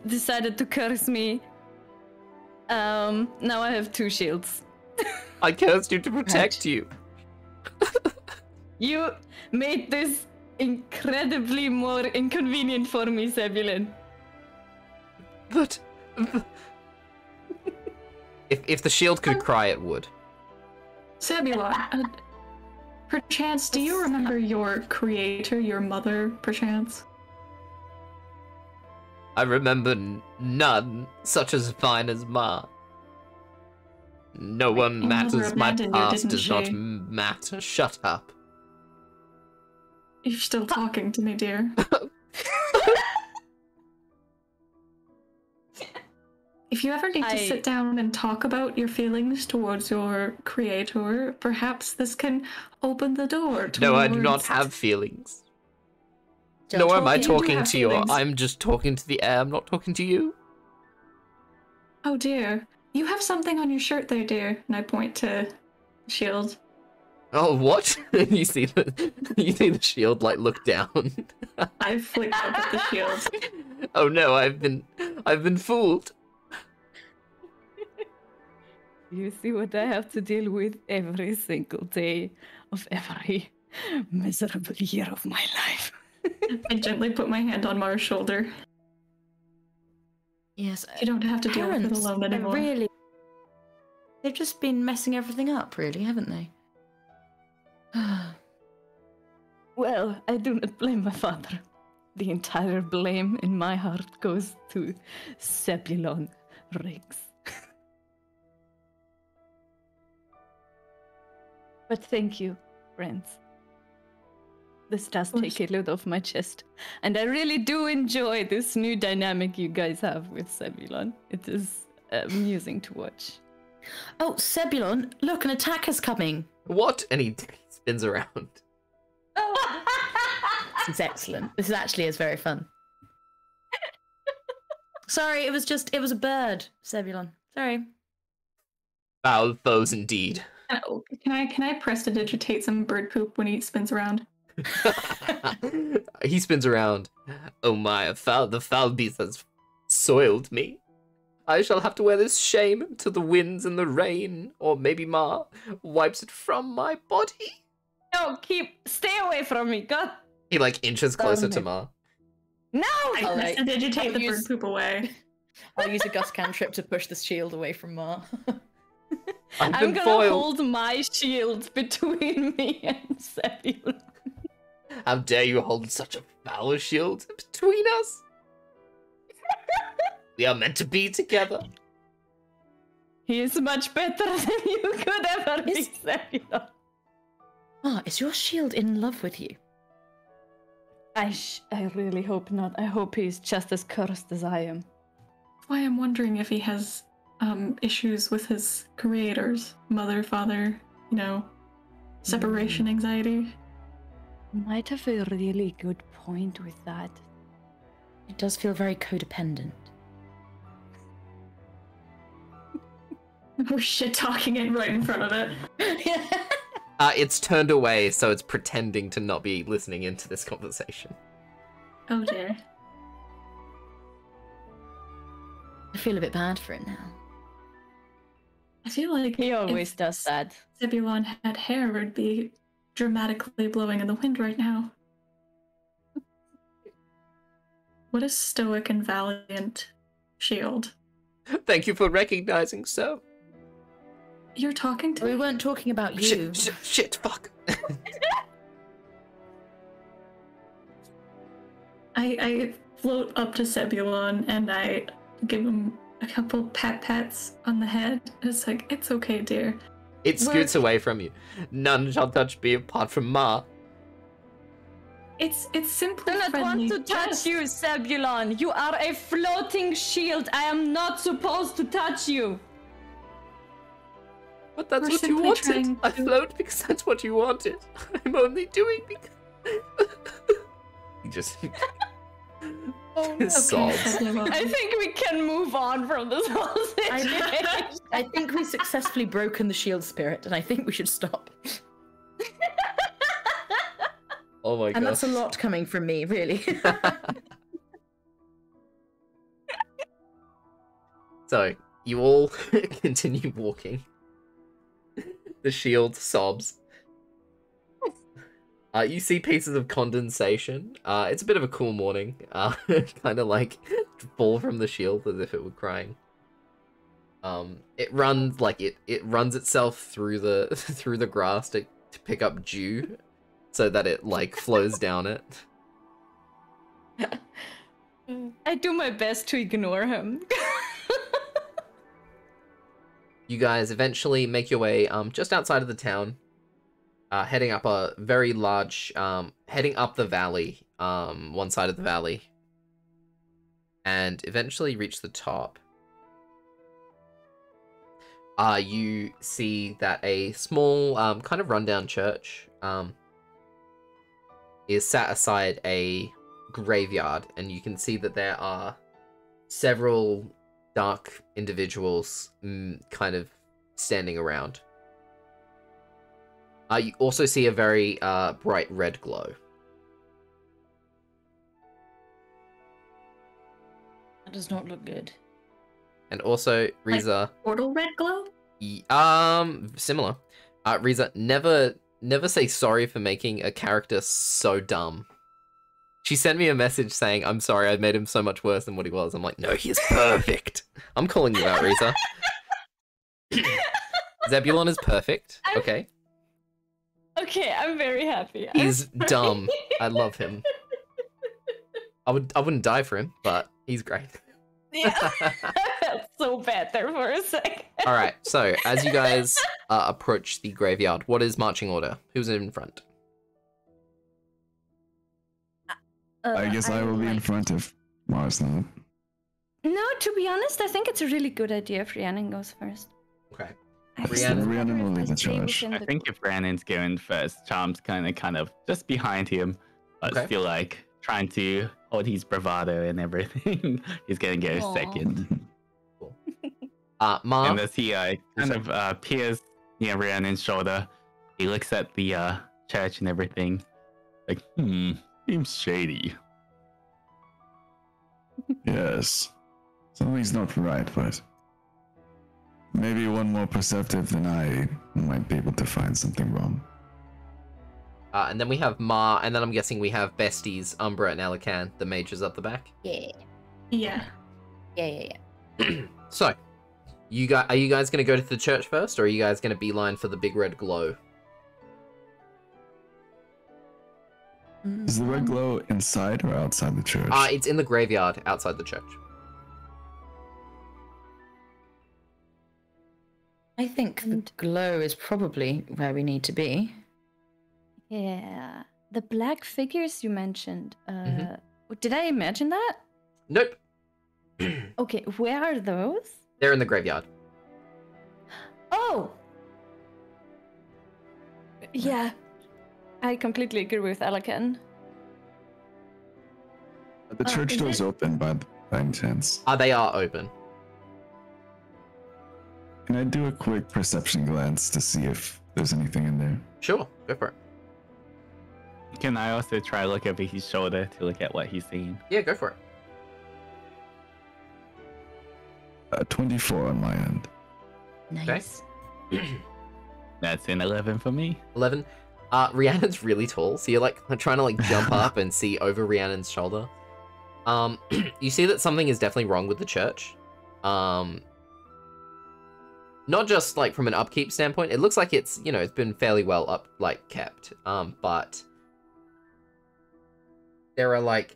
decided to curse me. Now I have 2 shields. I cursed you to protect you. You made this incredibly more inconvenient for me, Sebulin. But... If the shield could cry, it would. Sebulon, perchance, do you remember your creator, your mother, perchance? I remember none such as fine as Ma. No one your mother matters. My abandoned you, past didn't does not she? matter. Shut up. You're still talking to me, dear. If you ever need to sit down and talk about your feelings towards your creator, perhaps this can open the door towards... No, I do not have feelings. Still No, am I You do talking have to you? feelings. I'm just talking to the air. I'm not talking to you. Oh dear. You have something on your shirt there, dear. And I point to the shield. Oh, what? you see the shield like look down. I flick up at the shield. Oh no, I've been fooled. You see what I have to deal with every single day of every miserable year of my life. I gently put my hand on Mara's shoulder. Yes. You don't have to deal with it Parents alone are anymore. really. They've just been messing everything up, really, haven't they? Well, I do not blame my father. The entire blame in my heart goes to Zebulon Riggs. But thank you, friends. This does take a load off my chest. And I really do enjoy this new dynamic you guys have with Zebulon. It is amusing to watch. Oh, Zebulon, look, an attacker's coming. What? And he spins around. Oh. This is excellent. This actually is very fun. Sorry, it was a bird, Zebulon. Sorry. Foul foes indeed. Oh, can I prestidigitate some bird poop when he spins around? He spins around. Oh my, the foul beast has soiled me. I shall have to wear this shame to the winds and the rain, or maybe Ma wipes it from my body. No, stay away from me, God. He like inches closer to Ma. No! I prestidigitate the bird use- poop away. I'll use a gust cantrip to push the shield away from Mar. I'm gonna hold my shield between me and Zebulon. How dare you hold such a foul shield between us? We are meant to be together. He is much better than you could ever be, Zebulon. Ah, is your shield in love with you? I really hope not. I hope he's just as cursed as I am. That's why I'm wondering if he has issues with his creators, mother, father, separation anxiety. Might have a really good point with that. It does feel very codependent. We're shit talking it right in front of it. It's turned away, so it's pretending to not be listening into this conversation. Oh dear. I feel a bit bad for it now. I feel like He always if does that. Zebulon had hair, it would be dramatically blowing in the wind right now. What a stoic and valiant shield. Thank you for recognizing so. You're talking to We me? weren't talking about you. Shit, fuck. I float up to Zebulon and I give him a couple pats on the head. It's like, it's okay, dear. It scoots away from you. None shall touch me apart from Ma. It's simply I do not friendly want to touch jest. you, Zebulon. You are a floating shield. I am not supposed to touch you. But that's We're what you simply wanted. trying I to- float because that's what you wanted. I'm only doing because... He just... sobs. Zebulon. I think we can move on from this whole situation. I think we've successfully broken the shield spirit, and I think we should stop. Oh my god. And that's a lot coming from me, really. So, you all continue walking. The shield sobs. You see pieces of condensation. It's a bit of a cool morning. Kind of like fall from the shield as if it were crying. It runs like it runs itself through the through the grass to pick up dew, so that it like flows down it. I do my best to ignore him. You guys eventually make your way just outside of the town, heading up a very large, heading up the valley, one side of the valley, and eventually reach the top. You see that a small, kind of rundown church is sat aside a graveyard, and you can see that there are several dark individuals kind of standing around. You also see a very bright red glow. That does not look good. And also, Riza... Portal red glow? Similar. Riza, never say sorry for making a character so dumb. She sent me a message saying, I'm sorry, I made him so much worse than what he was. I'm like, no, he is perfect. I'm calling you out, Riza. Zebulon is perfect. I'm- Okay. Okay, I'm very happy. He's dumb. I love him. I wouldn't die for him, but he's great. Yeah. I felt so bad there for a second. All right. So as you guys approach the graveyard, what is marching order? Who's in front? I guess I will be in front if Mars not. No, to be honest, I think it's a really good idea if Rhiannon goes first. Okay. Rhiannon will lead the Stay charge. within I the think if Brandon's going first, Charm's kind of just behind him, but Okay. still like trying to hold his bravado and everything. He's gonna go Aw. second. Ma. And as he kind of peers near Rhiannon's shoulder, he looks at the church and everything. Like, seems shady. Yes. Something's not right, but maybe one more perceptive than I might be able to find something wrong. And then we have Ma, and then I'm guessing we have besties Umbra and Elican, the mages up the back. Yeah. Yeah. Yeah. So, are you guys gonna go to the church first, or are you guys gonna beeline for the big red glow? Is the red glow inside or outside the church? It's in the graveyard outside the church. I think the glow is probably where we need to be. Yeah. The black figures you mentioned. Mhm. Did I imagine that? Nope. Okay, where are those? They're in the graveyard. Oh! Yeah. I completely agree with Alakan. The church is door's it- open by any chance. They are open. Can I do a quick perception glance to see if there's anything in there? Sure, go for it. Can I also try to look over his shoulder to look at what he's seeing? Yeah, go for it. 24 on my end. Nice. That's an 11 for me. 11. Rhiannon's really tall, so you're like trying to like jump up and see over Rhiannon's shoulder. You see that something is definitely wrong with the church. Not just like from an upkeep standpoint. It looks like it's, you know, it's been fairly well kept. But there are like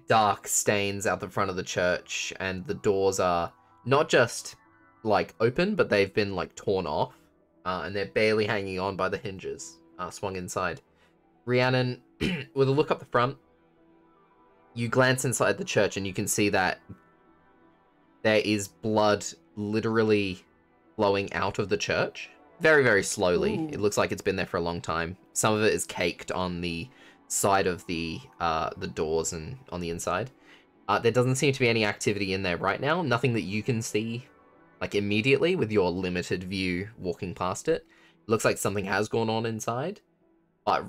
dark stains out the front of the church, and the doors are not just like open, but they've been like torn off, and they're barely hanging on by the hinges, swung inside. Rhiannon, with a look up the front, you glance inside the church and you can see that there is blood literally flowing out of the church. Very, very slowly. Ooh. It looks like it's been there for a long time. Some of it is caked on the side of the doors and on the inside. There doesn't seem to be any activity in there right now. Nothing that you can see like immediately with your limited view walking past it. It looks like something has gone on inside. But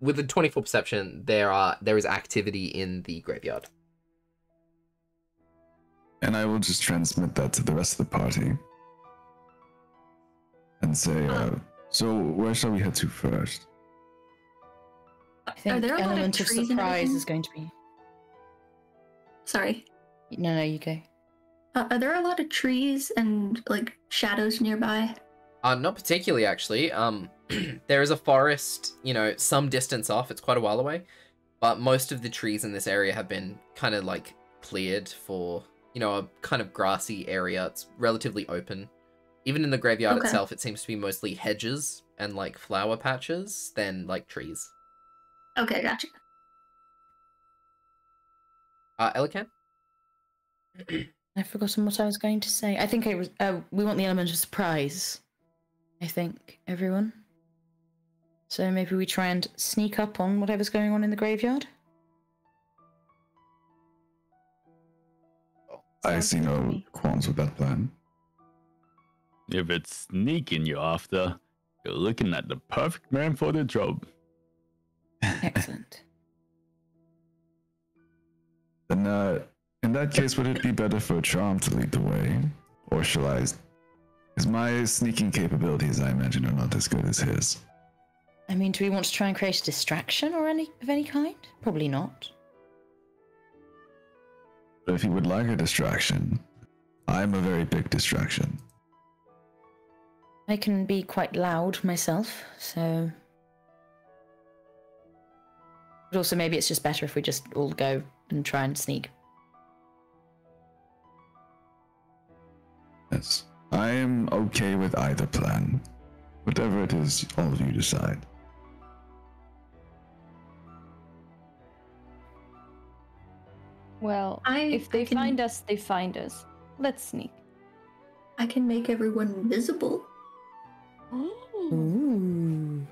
with the 24 perception, there is activity in the graveyard. And I will just transmit that to the rest of the party. And say, so where shall we head to first? I think there a lot of element of trees and surprise everything? is going to be. Sorry. No, you go. Are there a lot of trees and like shadows nearby? Not particularly, actually. There is a forest, you know, some distance off. It's quite a while away. But most of the trees in this area have been kind of like cleared for, you know, a kind of grassy area. It's relatively open. Even in the graveyard Okay. itself, it seems to be mostly hedges and like flower patches than like trees. Okay, gotcha. Elican? I've forgotten what I was going to say. I think it was. We want the element of surprise. I think everyone. So maybe we try and sneak up on whatever's going on in the graveyard. I Sounds see good to no me. qualms with that plan. If it's sneaking you're after, you're looking at the perfect man for the job. Excellent. Then, in that case, would it be better for Charm to lead the way? Or shall I? Because my sneaking capabilities, I imagine, are not as good as his. I mean, do we want to try and create a distraction or any kind? Probably not. But if you would like a distraction, I'm a very big distraction. I can be quite loud myself, so. But also, maybe it's just better if we just all go and try and sneak. Yes. I am okay with either plan. Whatever it is, all of you decide. Well, if they find us, they find us. Let's sneak. I can make everyone invisible. Ooh.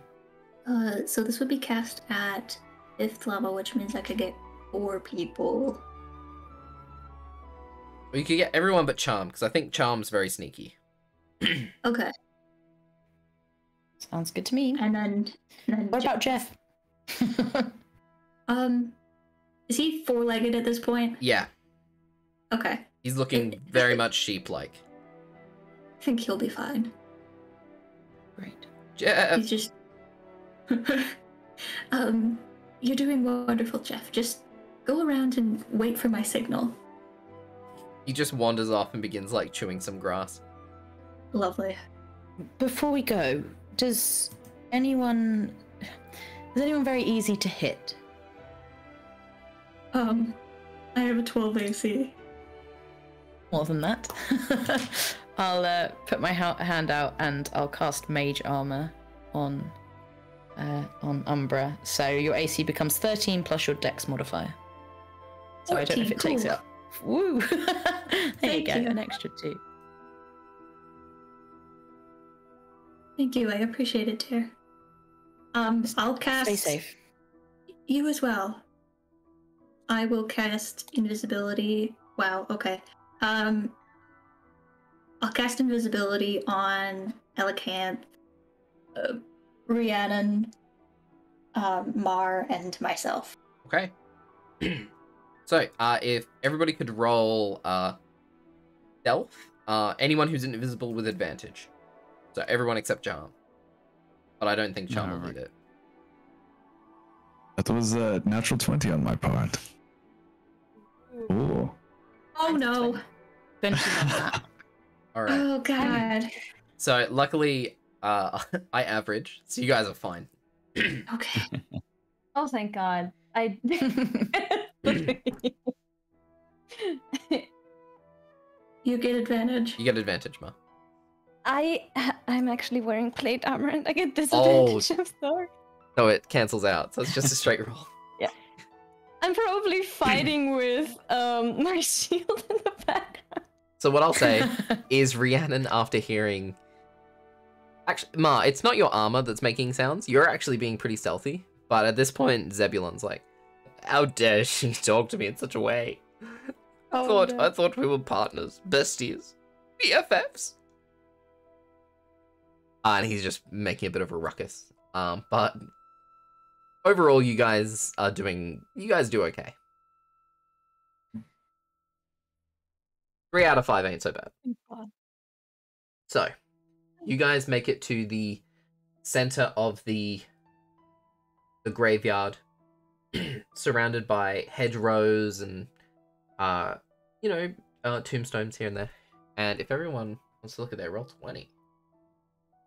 So this would be cast at 5th level, which means I could get 4 people. Or you could get everyone but Charm, because I think Charm's very sneaky. Okay. Sounds good to me. And then What about Jeff? Is he 4-legged at this point? Yeah. Okay. He's looking very much sheep-like. I think he'll be fine. Great. Jeff! He's just... You're doing wonderful, Jeff. Just go around and wait for my signal. He just wanders off and begins, like, chewing some grass. Lovely. Before we go, is anyone very easy to hit? I have a 12 AC. More than that. I'll put my hand out and I'll cast Mage Armor on Umbra. So your AC becomes 13 plus your Dex modifier. So 14, I don't know if it takes it up. Woo! There you go, an extra 2. Thank you, I appreciate it, dear. I'll cast... Stay safe. You as well. I will cast invisibility. Wow, okay. I'll cast invisibility on Elicanth, Rhiannon, Mar, and myself. Okay. So, if everybody could roll stealth, anyone who's invisible with advantage. So everyone except Charm. But I don't think Charm will need it. That was a natural 20 on my part. Ooh. Oh no. 20 on that. Alright. Oh god. So luckily, I average, so you guys are fine. Okay. Oh, thank God. I. You get advantage. You get advantage, Ma. I'm actually wearing plate armor and I get disadvantage. I'm sorry. So it cancels out, so it's just a straight roll. Yeah. I'm probably fighting with my shield in the background. So what I'll say is Rhiannon, after hearing... Actually, Ma, it's not your armor that's making sounds. You're actually being pretty stealthy. But at this point, Zebulon's like, how dare she talk to me in such a way? I thought we were partners, besties, BFFs. And he's just making a bit of a ruckus. But overall, you guys do okay. 3 out of 5 ain't so bad. So, you guys make it to the center of the graveyard, surrounded by hedgerows and, tombstones here and there. And if everyone wants to look at their roll 20.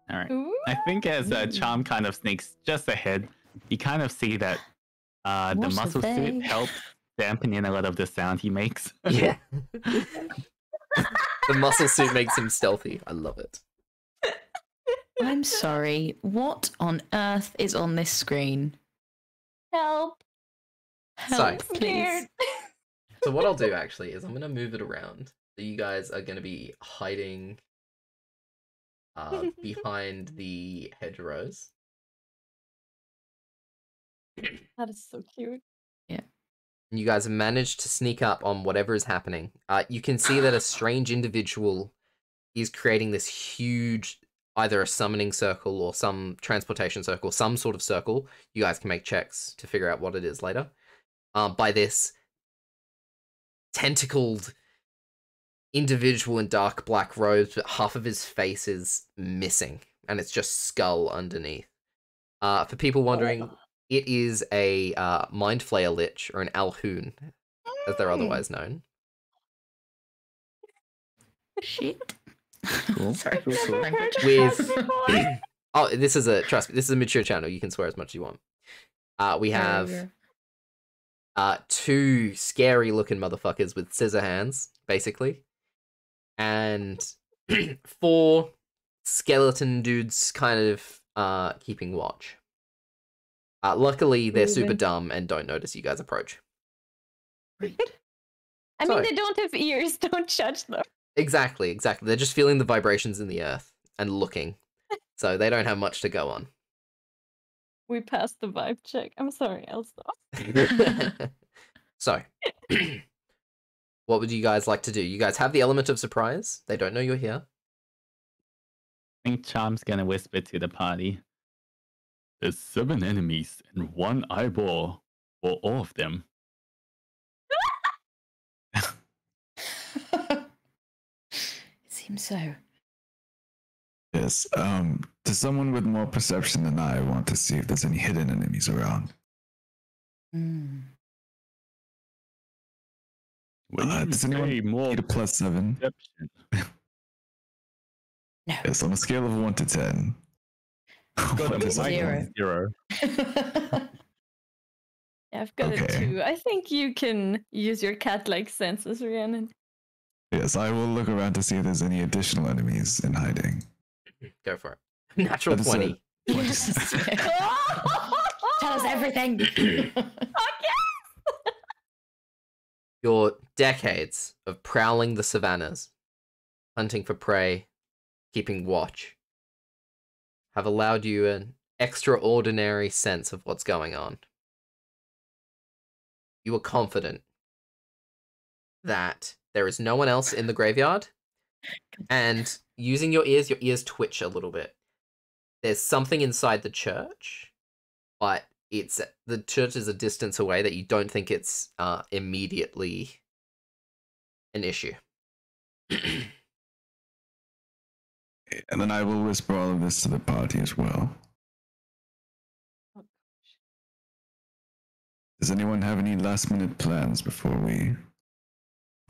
All right. I think as Charm kind of sneaks just ahead, you kind of see that the muscle suit helps dampening a lot of the sound he makes. Yeah. The muscle suit makes him stealthy. I love it. I'm sorry. What on earth is on this screen? Help. Help, So, please. So what I'll do actually is I'm going to move it around. So you guys are going to be hiding behind the hedgerows. That is so cute. Yeah. You guys have managed to sneak up on whatever is happening. You can see that a strange individual is creating this huge, either a summoning circle or some transportation circle, some sort of circle. You guys can make checks to figure out what it is later. By this tentacled individual in dark black robes, but half of his face is missing, and it's just skull underneath. For people wondering, it is a Mind Flayer Lich, or an Alhoon, as they're otherwise known. Shit. Cool. Sorry. Cool, cool. Language. With oh, this is a trust me, this is a mature channel. You can swear as much as you want. We have two scary looking motherfuckers with scissor hands, basically, and four skeleton dudes kind of keeping watch. Luckily, they're super dumb and don't notice you guys approach. Right. I mean, So- they don't have ears. Don't judge them. Exactly. They're just feeling the vibrations in the earth and looking, so they don't have much to go on. We passed the vibe check. I'm sorry, I'll stop. So, what would you guys like to do? You guys have the element of surprise. They don't know you're here. I think Charm's gonna whisper to the party. There's 7 enemies and 1 eyeball for all of them. It seems so. Yes. To someone with more perception than I want to see if there's any hidden enemies around. Hmm. When you Does anyone say more need a +7? perception, No. Yes, on a scale of 1 to 10. got What a is it? minus 0. Yeah, I've got Okay. it too. I think you can use your cat-like senses, Rhiannon. Yes, I will look around to see if there's any additional enemies in hiding. Go for it. Natural That is a 20. Yes. Tell us everything. Your decades of prowling the savannas, hunting for prey, keeping watch, have allowed you an extraordinary sense of what's going on. You are confident that there is no one else in the graveyard, and using your ears twitch a little bit. There's something inside the church, but the church is a distance away that you don't think it's immediately an issue. And then I will whisper all of this to the party as well. Does anyone have any last minute plans before we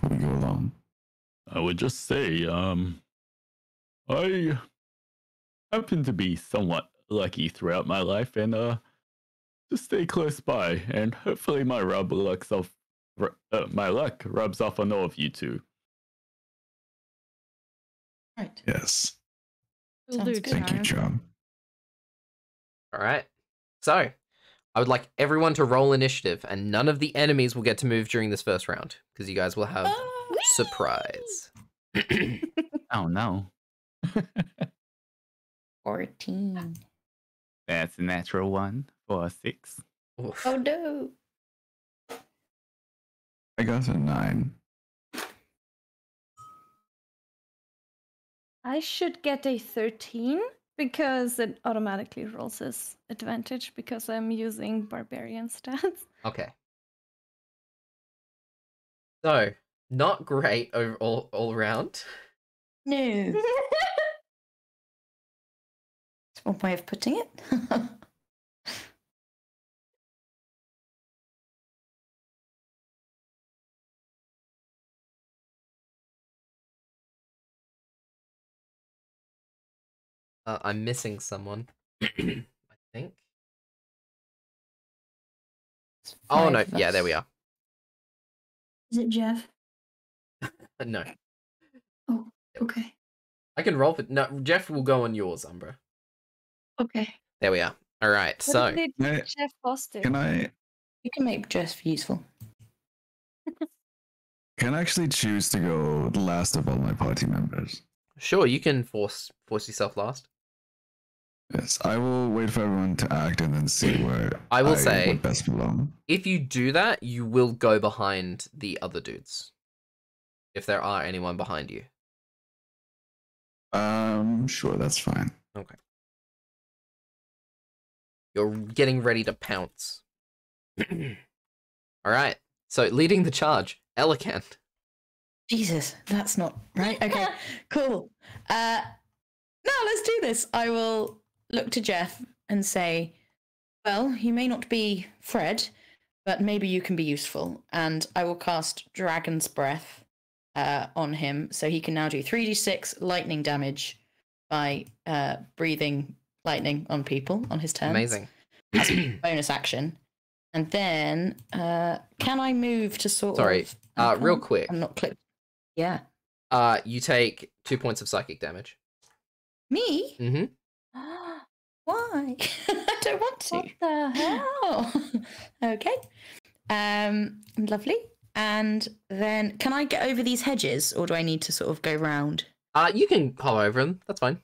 go along? I would just say, I happen to be somewhat lucky throughout my life, and just stay close by, and hopefully my my luck rubs off on all of you too. Right. Yes. Will Sounds do, good. Thank you, Charm. Charm. All right. So, I would like everyone to roll initiative, and none of the enemies will get to move during this first round because you guys will have surprise. Oh no. 14. That's a natural 1 for a 6. Oof. Oh no. I got a 9. I should get a 13 because it automatically rolls as advantage because I'm using barbarian stats. Okay. So, not great all around. No. That's one way of putting it. I'm missing someone. I think. Oh no! Five of Yeah, us. there we are. Is it Jeff? No, Oh, okay. I can roll for no. Jeff will go on yours, Umbra. Okay. There we are. All right. What So did Hey, Jeff Foster? Can I You can make Jeff useful. actually choose to go the last of all my party members? sure, you can force yourself last. Yes, I will wait for everyone to act and then see where I will say- would best belong. If you do that, you will go behind the other dudes. If there are anyone behind you. Sure, that's fine. Okay. You're getting ready to pounce. All right. So leading the charge, Elegant. Jesus, that's not right. Okay, cool. Now let's do this. I will look to Jeff and say, well, you may not be Fred, but maybe you can be useful. And I will cast Dragon's Breath on him, so he can now do 3d6 lightning damage by breathing lightning on people on his turns. Amazing. As a bonus action. And then, can I move to sort Sorry, of... real quick. I'm not clicked. Yeah. You take 2 points of psychic damage. Me? Mm-hmm. Why? I don't want to. What the hell? Oh. Okay. Lovely. And then, can I get over these hedges, or do I need to sort of go round? You can hop over them. That's fine.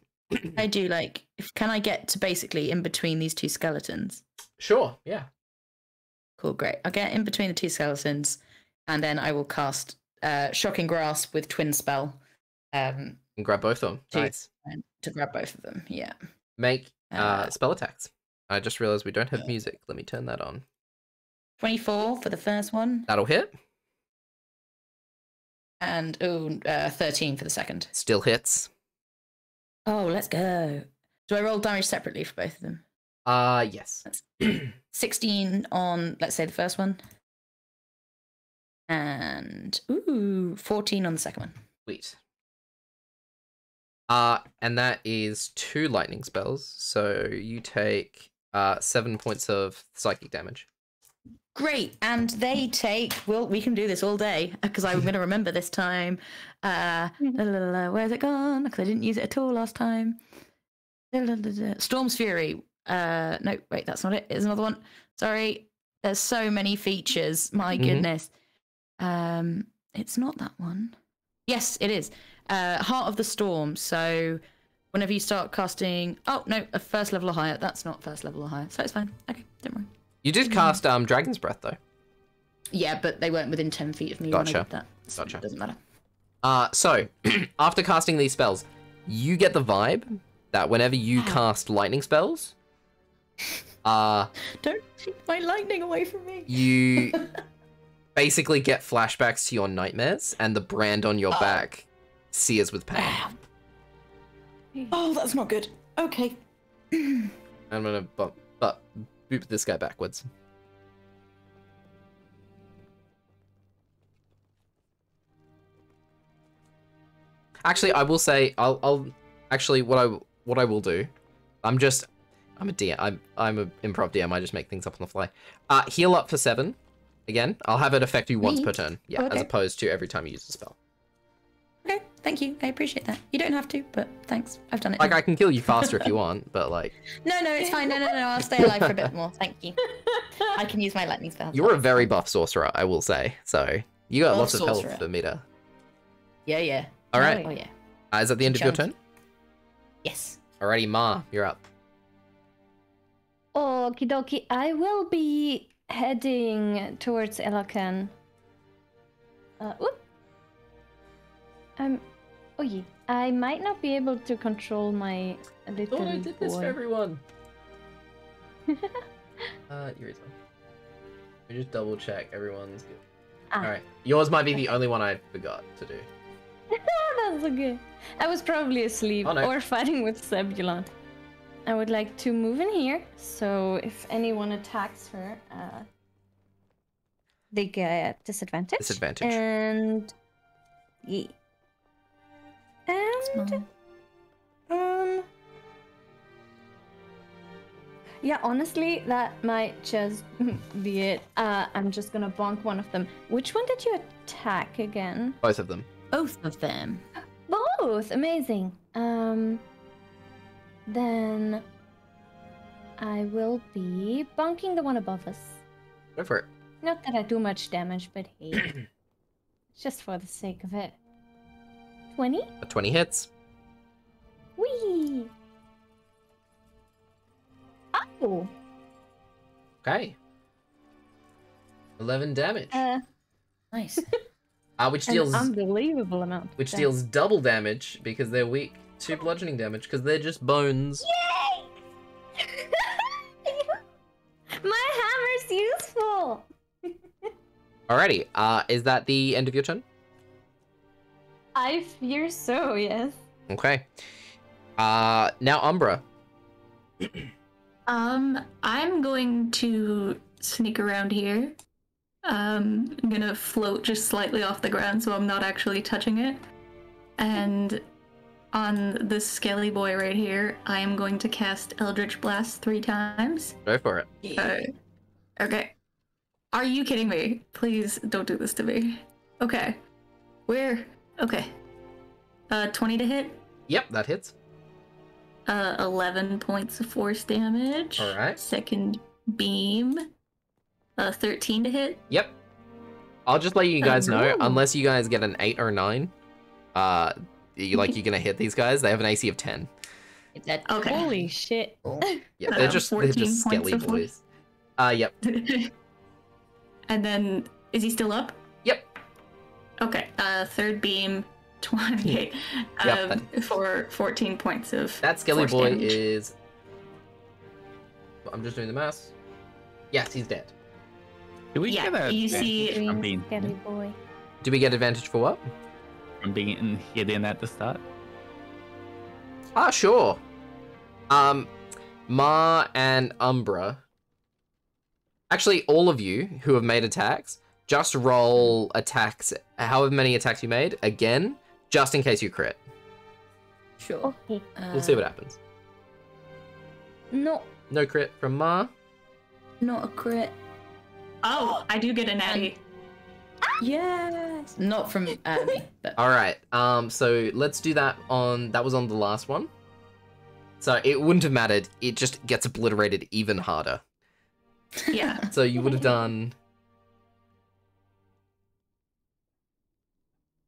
I do, like, can I get to basically in between these two skeletons? Sure, yeah. Cool, great. I'll get in between the two skeletons, and then I will cast Shocking Grasp with Twin Spell. And grab both of them. Nice. To grab both of them, yeah. Make spell attacks. I just realized we don't have music. Let me turn that on. 24 for the first one. That'll hit. And 13 for the second. Still hits. Oh, let's go. Do I roll damage separately for both of them? Yes. 16 on, let's say, the first one. And 14 on the second one. Sweet. And that is 2 lightning spells. So you take 7 points of psychic damage. Great, and they take. Well, we can do this all day because I'm going to remember this time. Where's it gone? Because I didn't use it at all last time. Storm's Fury. No, wait, that's not it. It's another one. Sorry, there's so many features. My goodness. It's not that one. Yes, it is. Heart of the Storm. So whenever you start casting. Oh no, a first level or higher. That's not first level or higher, so it's fine. Okay, don't worry. You did cast Dragon's Breath, though. Yeah, but they weren't within 10 feet of me when I did that. So Gotcha. It doesn't matter. So, after casting these spells, you get the vibe that whenever you cast lightning spells, don't take my lightning away from me. You basically get flashbacks to your nightmares, and the brand on your back sears with pain. Oh, that's not good. Okay. I'm gonna boop this guy backwards. Actually, I will say, I'll actually what I will do. I'm a DM. I'm an improv DM. I just make things up on the fly. Heal up for 7. Again, I'll have it affect you once per turn. Yeah, Okay. as opposed to every time you use the spell. Okay, thank you. I appreciate that. You don't have to, but thanks. I've done it. Like, I can kill you faster if you want, but like... No, it's fine. No. I'll stay alive for a bit more. Thank you. I can use my lightning spell. You're a very buff sorcerer, I will say. So, you got Buff lots of sorcerer. health for me to... Yeah. All right. Oh, yeah. Is that the end of your turn? Yes. Alrighty, Ma, you're up. Okie dokie. I will be heading towards Elakan. Whoop. Oh yeah. I might not be able to control my little boy. I did this for everyone. Here is one. Let me just double check everyone's good. Alright. Yours might be the only one I forgot to do. That's okay. I was probably asleep or fighting with Zebulon. I would like to move in here, so if anyone attacks her, they get disadvantage. And yeah. And yeah, honestly, that might just be it. I'm just gonna bonk one of them. Which one did you attack again? Both of them. Both of them. Both! Amazing. Then I will be bonking the one above us. Go for it. Not that I do much damage, but hey. Just for the sake of it. 20? A 20 hits. Whee! Oh! Okay. 11 damage. Nice. Which deals an unbelievable amount. Which deals double damage because they're weak to bludgeoning damage because they're just bones. Yay! My hammer's useful. Alrighty. Is that the end of your turn? I fear so, yes. Okay. Now Umbra. I'm going to sneak around here I'm gonna float just slightly off the ground so I'm not actually touching it. And on this skelly boy right here, I am going to cast Eldritch Blast 3 times. Go for it. Okay. Are you kidding me? Please don't do this to me. Okay. Where? Okay. 20 to hit. Yep, that hits. 11 points of force damage. All right. Second beam. 13 to hit. Yep. I'll just let you guys know, Ooh. unless you guys get an 8 or 9, you're gonna hit these guys. They have an AC of 10. That, Okay. Holy shit. Yeah, they're just 14 skelly points of boys. Yep. And then, is he still up? Yep. Okay. Third beam, 28. Yep. For 14 points of That skelly force boy damage. is. I'm just doing the math. Yes, he's dead. Do we Yeah, get a you see- advantage from being Skelly boy. Do we get advantage for what? hidden at the start? Sure. Ma and Umbra. Actually, all of you who have made attacks, just roll attacks, however many attacks you made, again, just in case you crit. sure. Okay. We'll see what happens. No. No crit from Ma. Not a crit. Oh, I do get a natty. Yes. Not from me, but Alright, so let's do that that was on the last one. So it wouldn't have mattered, it just gets obliterated even harder. Yeah. So you would have done...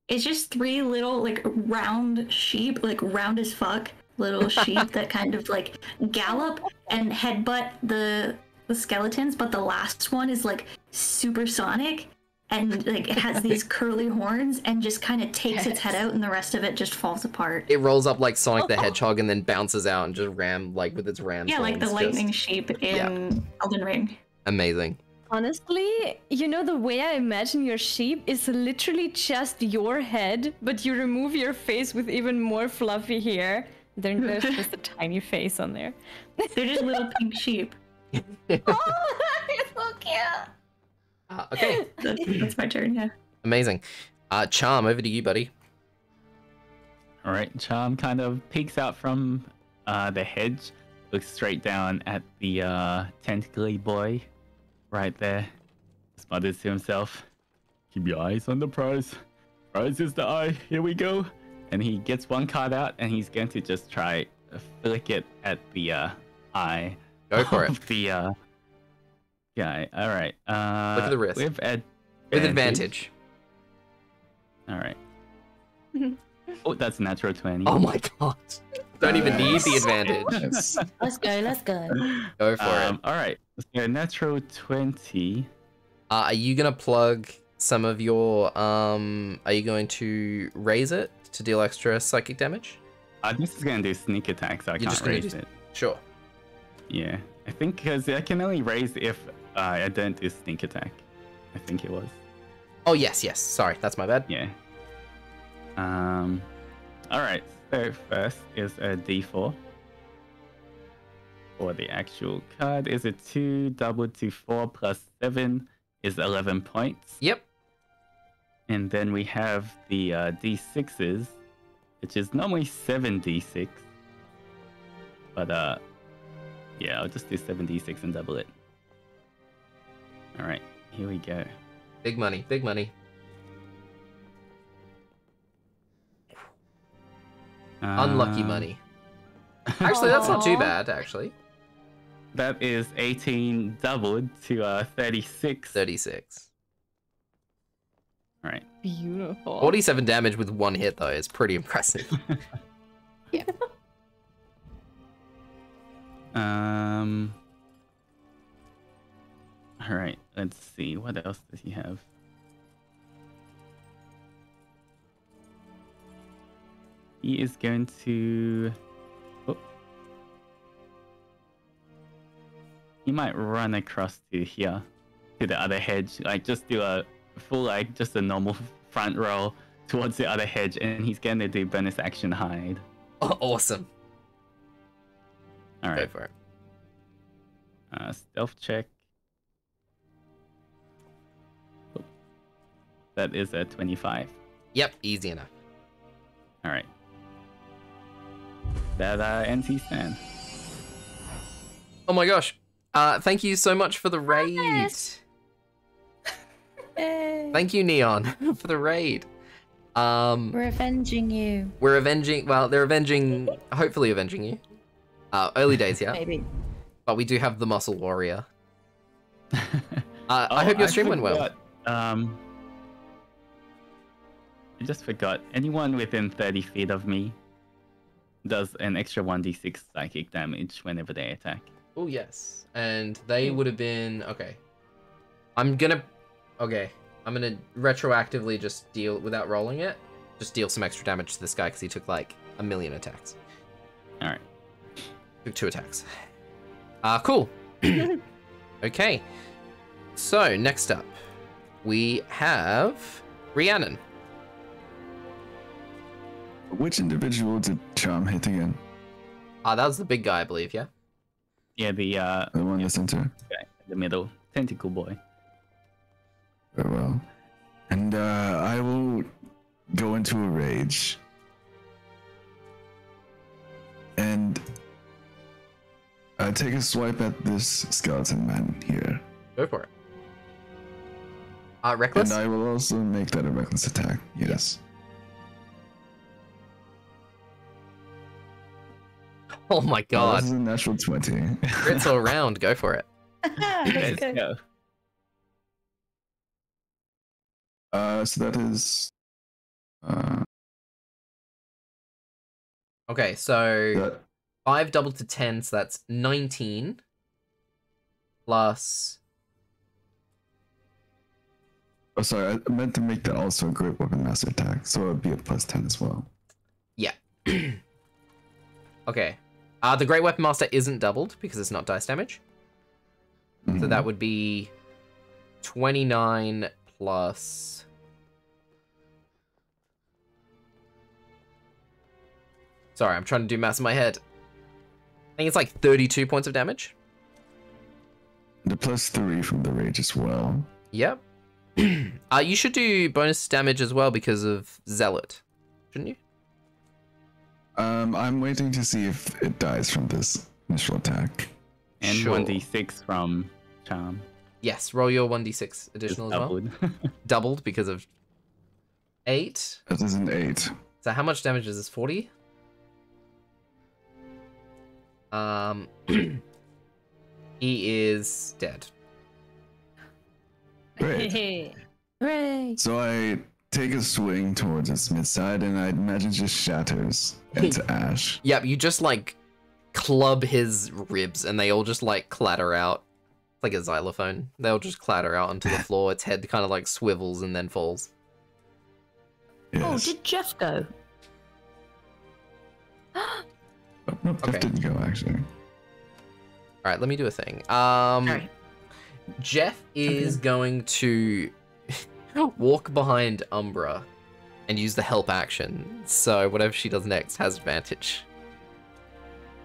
It's just 3 little, like, round sheep, like, round as fuck, little sheep that kind of, like, gallop and headbutt the skeletons, but the last one is, like, supersonic and, like, it has these curly horns and just kind of takes its head out and the rest of it just falls apart. It rolls up like Sonic the Hedgehog and then bounces out and just with its ram Yeah, like the thorns, lightning just sheep in Elden Ring. amazing. Honestly, you know, the way I imagine your sheep is literally just your head, but you remove your face with even more fluffy hair. Then there's just a tiny face on there. They're just little pink sheep. Oh, it's so cute. Okay, That's my turn, yeah. amazing. Charm, over to you, buddy. All right, Charm kind of peeks out from the hedge, looks straight down at the tentacly boy right there. Mutters to himself, "Keep your eyes on the prize. Prize is the eye. Here we go." And he gets one card out, and he's going to just try flick it at the eye. Go for it. Of the guy. All right. Look at the wrist. With Advantage. All right. Oh, that's a natural 20. Oh my god. Don't even need the advantage. Yes. let's go. Let's go. Go for it. All right. So natural 20. Are you gonna plug some of your are you going to raise it to deal extra psychic damage? This is gonna do sneak attack, so I You're can't just gonna raise do- it. Sure. Yeah, I think because I can only raise if I don't do sneak attack. I think it was. Oh yes, yes. Sorry, that's my bad. Yeah. All right. So first is a D4. For the actual card is a 2 doubled to 4 plus 7 is 11 points. Yep. And then we have the D6s, which is normally 7d6. But yeah, I'll just do 7d6 and double it. All right, here we go. Big money, big money. Unlucky money. Actually, that's not too Aw. bad, actually. That is 18 doubled to 36. 36. All right. Beautiful. 47 damage with one hit, though, is pretty impressive. All right. Let's see. What else does he have? He is going to. Oh. He might run across to here, to the other hedge. Like just do a full, like just a normal front roll towards the other hedge, and he's going to do bonus action hide. Oh, awesome. All Go right. for it. Stealth check. That is a 25. Yep, easy enough. All right. That ends his turn. Oh my gosh. Thank you so much for the raid. Yes. Yay. Thank you, Neon, for the raid. We're avenging you. We're avenging, well, they're avenging, hopefully avenging you. Early days, yeah. Maybe. But we do have the Muscle Warrior. Oh, I hope your stream went well. I just forgot. Anyone within 30 feet of me does an extra 1d6 psychic damage whenever they attack. Oh, yes. And they would have been, okay. I'm gonna retroactively just deal, without rolling it, just deal some extra damage to this guy because he took like 1,000,000 attacks. Alright. Took 2 attacks. Cool. Okay. So, next up, we have Rhiannon. Which individual did Charm hit again? That was the big guy, I believe, yeah? Yeah, The one in the center? guy in the middle. Tentacle boy. Very well. And I will go into a rage. And take a swipe at this skeleton man here. Go for it. Reckless? And I will also make that a reckless attack. Yes. Oh my god. This is a natural 20. Crits all around. Go for it. Let's go. So that is... Okay, so that, 5 doubled to 10, so that's 19. Plus... oh, sorry, I meant to make that also a great weapon master attack, so it would be a plus 10 as well. Yeah. Okay. The Great Weapon Master isn't doubled because it's not dice damage. So that would be 29 plus... Sorry, I'm trying to do maths in my head. I think it's like 32 points of damage. The plus 3 from the rage as well. Yep. You should do bonus damage as well because of Zealot, shouldn't you? I'm waiting to see if it dies from this initial attack. And Sure. 1d6 from Charm. Yes, roll your 1d6 additional as well. Doubled. Doubled because of 8. That is an 8. So how much damage is this? 40? He is dead. Great. Hooray! So I take a swing towards its mid-side, and I imagine it just shatters into ash. Yep, you just like club his ribs and they all just like clatter out. It's like a xylophone. They all just clatter out onto the floor. Its head kind of like swivels and then falls. Yes. Oh, did Jeff go? Oh, nope, Okay. Jeff didn't go, actually. All right, let me do a thing. Sorry. Jeff is going to walk behind Umbra and use the help action. So whatever she does next has advantage.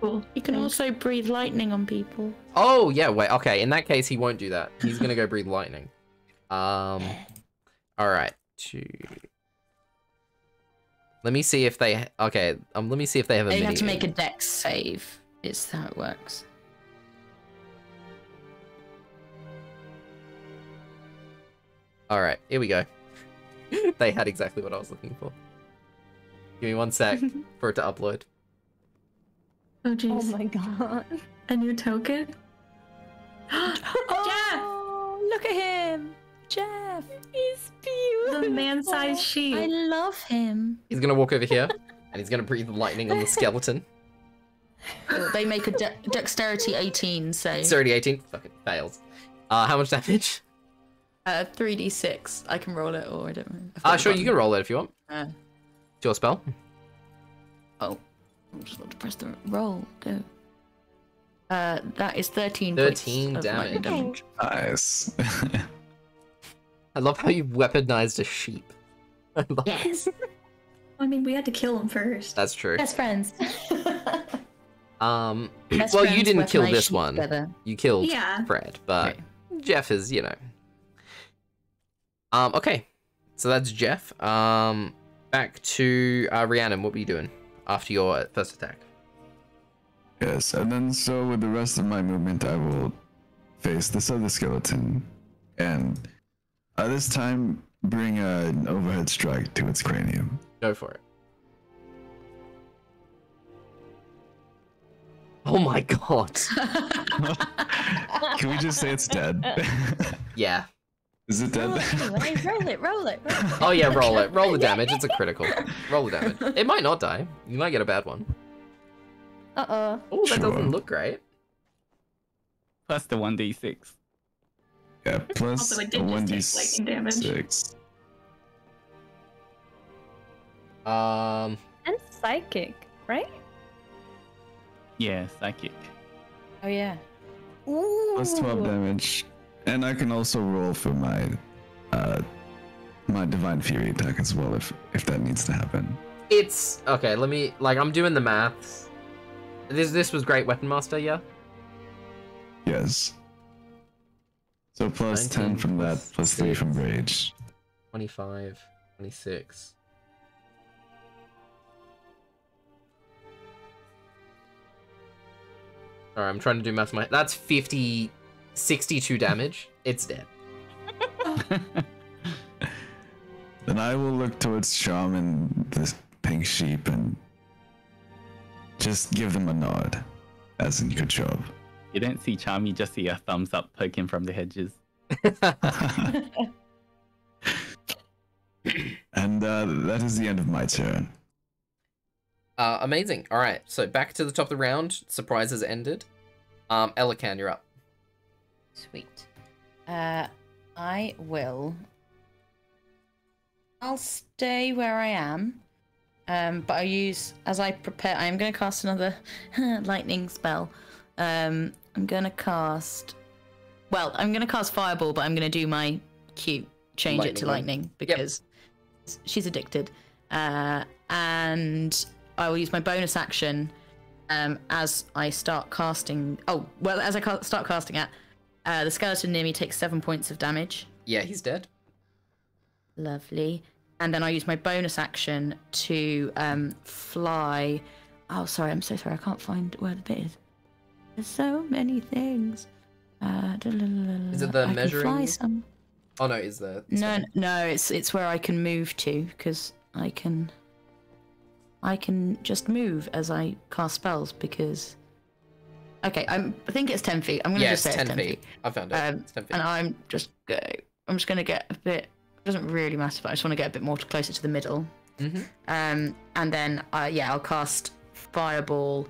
Cool. You can also breathe lightning on people. Oh, yeah, wait. Okay, in that case, he won't do that. He's going to go breathe lightning. All right. Let me see if they... Okay, let me see if they have a You mini. have to make a dex save. Is how it works. All right, here we go. They had exactly what I was looking for. Give me 1 sec for it to upload. Oh Oh jeez. my god. A new token? Oh, look at him! Jeff! He's beautiful. The man-sized I sheep. love him. He's going to walk over here, and he's going to breathe lightning on the skeleton. They make a dexterity 18, so... It's already 18. Fucking fails. How much damage? 3d6. I can roll it, or I don't know. Sure, you can roll it if you want. It's your spell. Oh, I'm just about to press the roll. Go. That is 13. 13 points of lightning damage. Nice. I love how you weaponized a sheep. I love it. Yes. I mean, we had to kill him first. That's true. Best friends. Best Well, you friends didn't kill weaponize this sheep one. together. You killed Yeah. Fred, but Okay. Jeff is, you know. Okay. So that's Jeff. Back to Rhiannon. What were you doing after your first attack? Yes, and then so with the rest of my movement, I will face this other skeleton, and this time bring an overhead strike to its cranium. Go for it. Oh my god. Can we just say it's dead? Yeah. Is it dead? Roll it. Oh yeah, roll it. Roll the damage. It's a critical. Roll the damage. It might not die. You might get a bad one. Uh-oh. Oh, that Sure. doesn't look great. Plus the 1d6. Yeah, plus Also, a it did just take lightning damage. 1d6. And psychic, right? Yeah, psychic. Oh yeah. Plus 12 damage. And I can also roll for my my Divine Fury attack as well if that needs to happen. It's okay. Let me I'm doing the maths. This was Great Weapon Master, yeah. Yes. So plus 10 19 from that, plus plus 3 6. from Rage. 25, 26. Alright, I'm trying to do maths. That's 62 damage. It's dead. Then I will look towards Shaman, this pink sheep, and just give them a nod, as in good job. You don't see Charm, you just see a thumbs up poking from the hedges. And that is the end of my turn. Amazing. Alright, so back to the top of the round. Surprise has ended. Elican, you're up. Sweet. I'll stay where I am. But as I prepare, I'm going to cast another lightning spell. I'm going to cast Fireball, but I'm going to do my cute, change it to lightning because she's addicted. And I will use my bonus action as I start casting. Start casting it, the skeleton near me takes 7 points of damage. Yeah, he's dead. Lovely. And then I use my bonus action to fly. Oh, sorry, I'm so sorry. I can't find where the bit is. There's so many things. Is it the I measuring? Can fly some. Oh no, is the No, it's where I can move to because I can just move as I cast spells because. Okay, I think it's 10 feet. I'm gonna just say it's 10 feet. I found it. It's 10 feet. And I'm just gonna get a bit. It doesn't really matter, but I just want to get a bit more closer to the middle. Mm-hmm. And then I'll cast Fireball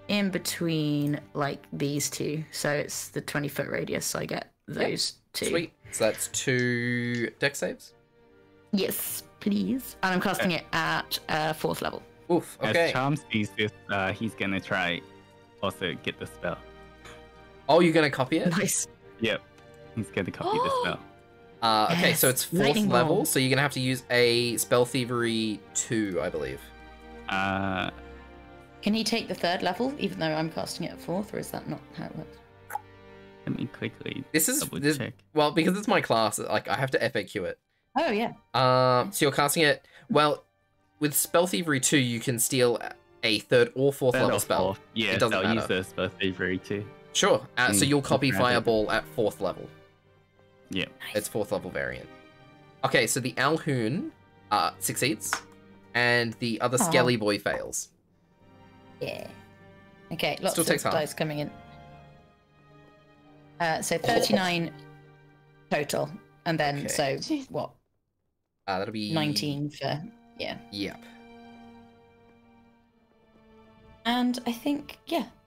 in between like these two, so it's the 20-foot radius. So I get those two. Sweet. So that's 2 dex saves. Yes, please. And I'm casting it at 4th level. Oof. Okay. As Charm sees this, he's gonna try also get the spell. Oh, you're gonna copy it? Nice. Yep, he's gonna copy the spell. Okay, so it's 4th Lightning level, bolt. so you're gonna have to use a Spell Thievery 2, I believe. Can he take the 3rd level, even though I'm casting it at 4th, or is that not how it works? Let me quickly This check. well, because it's my class, like I have to FAQ it. Oh yeah. So you're casting it. Well, with Spell Thievery 2, you can steal a 3rd or 4th Third level or spell. fourth. Yeah, it doesn't I'll matter. use the spell thievery too. Sure. So you'll copy grab it. Fireball at 4th level. Yep. It's 4th level variant. Okay, so the Alhoon succeeds, and the other Skelly boy fails. Yeah. Okay, lots Still of takes half. dice coming in. So 39 total, and then Okay. so what? That'll be 19 for Yep. And I think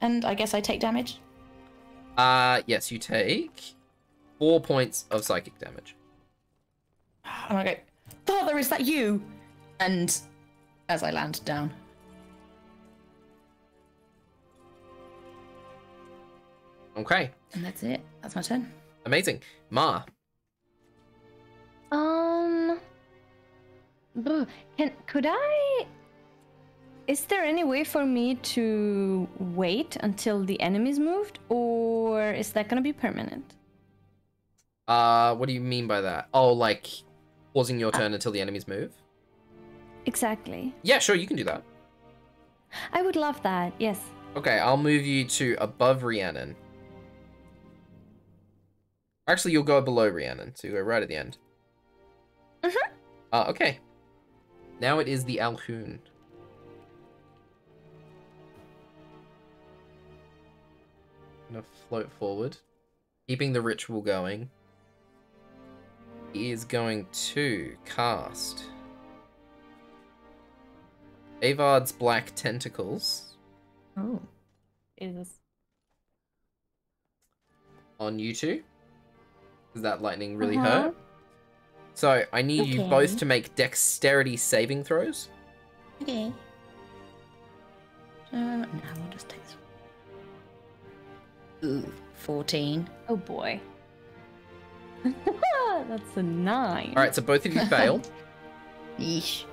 and I guess I take damage. Yes, you take 4 points of psychic damage. And I go, Father, is that you? And as I land down. Okay, And that's it. That's my turn. amazing. Ma. Could I? Is there any way for me to wait until the enemy's moved, or is that gonna be permanent? What do you mean by that? Oh, like pausing your turn until the enemies move. Exactly. Yeah, sure, you can do that. I would love that. Yes. Okay, I'll move you to above Rhiannon. Actually, you'll go below Rhiannon, so you go right at the end. Okay. Now it is the Alhoon. I'm gonna float forward, keeping the ritual going. He is going to cast Avard's Black Tentacles. Oh. Jesus. On you two. Does that lightning really hurt? So I need you Okay. both to make dexterity saving throws. Okay. No, we'll just take this. Ooh, 14. Oh boy. That's a 9. All right, so both of you fail. Yeesh.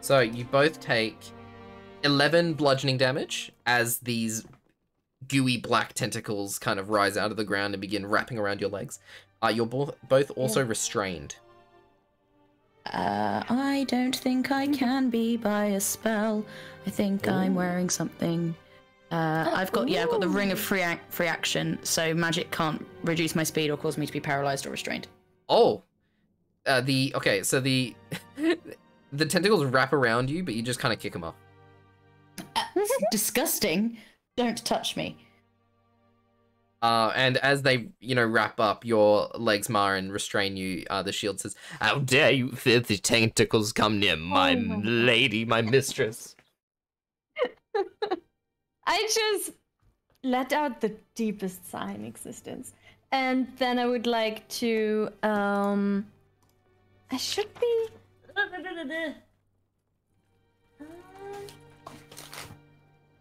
So you both take 11 bludgeoning damage as these gooey black tentacles kind of rise out of the ground and begin wrapping around your legs. You're both also restrained. I don't think I can be by a spell. I think I'm wearing something. I've got the ring of free action, so magic can't reduce my speed or cause me to be paralyzed or restrained. Oh, so the the tentacles wrap around you, but you just kind of kick them off. Disgusting. Don't touch me. And as they, wrap up your legs, Mar, and restrain you, the shield says, "How dare you filthy tentacles come near my lady, my mistress." I just let out the deepest sigh in existence. And then I would like to, I should be...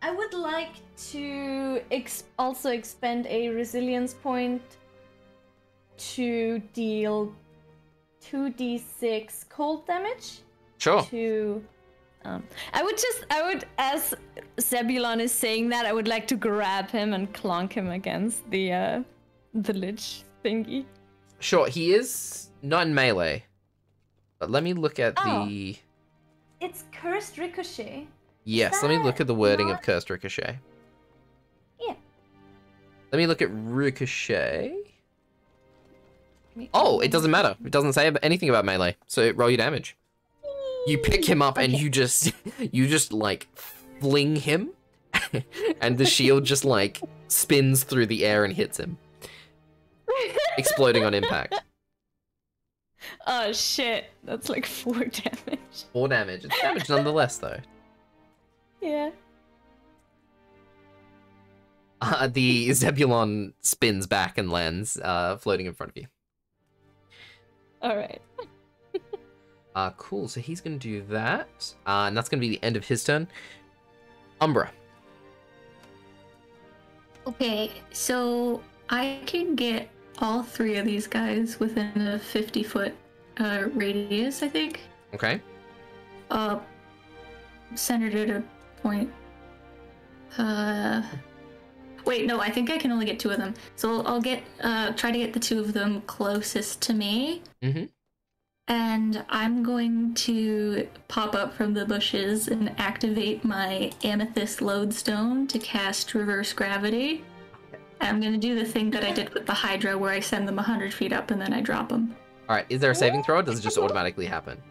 I would like to also expend a resilience point to deal 2d6 cold damage. Sure. I would, as Zebulon is saying that, I would like to grab him and clonk him against the lich thingy. Sure, he is not in melee. But let me look at the... It's Cursed Ricochet. Yes, let me look at the wording of Cursed Ricochet. Yeah. Let me look at Ricochet. Oh, it doesn't matter. It doesn't say anything about melee. So roll your damage. You pick him up and you just like fling him and the shield just like spins through the air and hits him, exploding on impact. Oh shit, that's like 4 damage. 4 damage. It's damage nonetheless though. Yeah. The Zebulon spins back and lands floating in front of you. Alright. Cool, so he's gonna do that. And that's gonna be the end of his turn. Umbra. Okay, so I can get all 3 of these guys within a 50-foot radius, I think. Okay. Centered at a point. Wait, no, I think I can only get 2 of them. So I'll get try to get the 2 of them closest to me. Mm-hmm. And I'm going to pop up from the bushes and activate my amethyst lodestone to cast reverse gravity. I'm going to do the thing that I did with the Hydra where I send them 100 feet up and then I drop them. Alright, is there a saving throw or does it just automatically happen?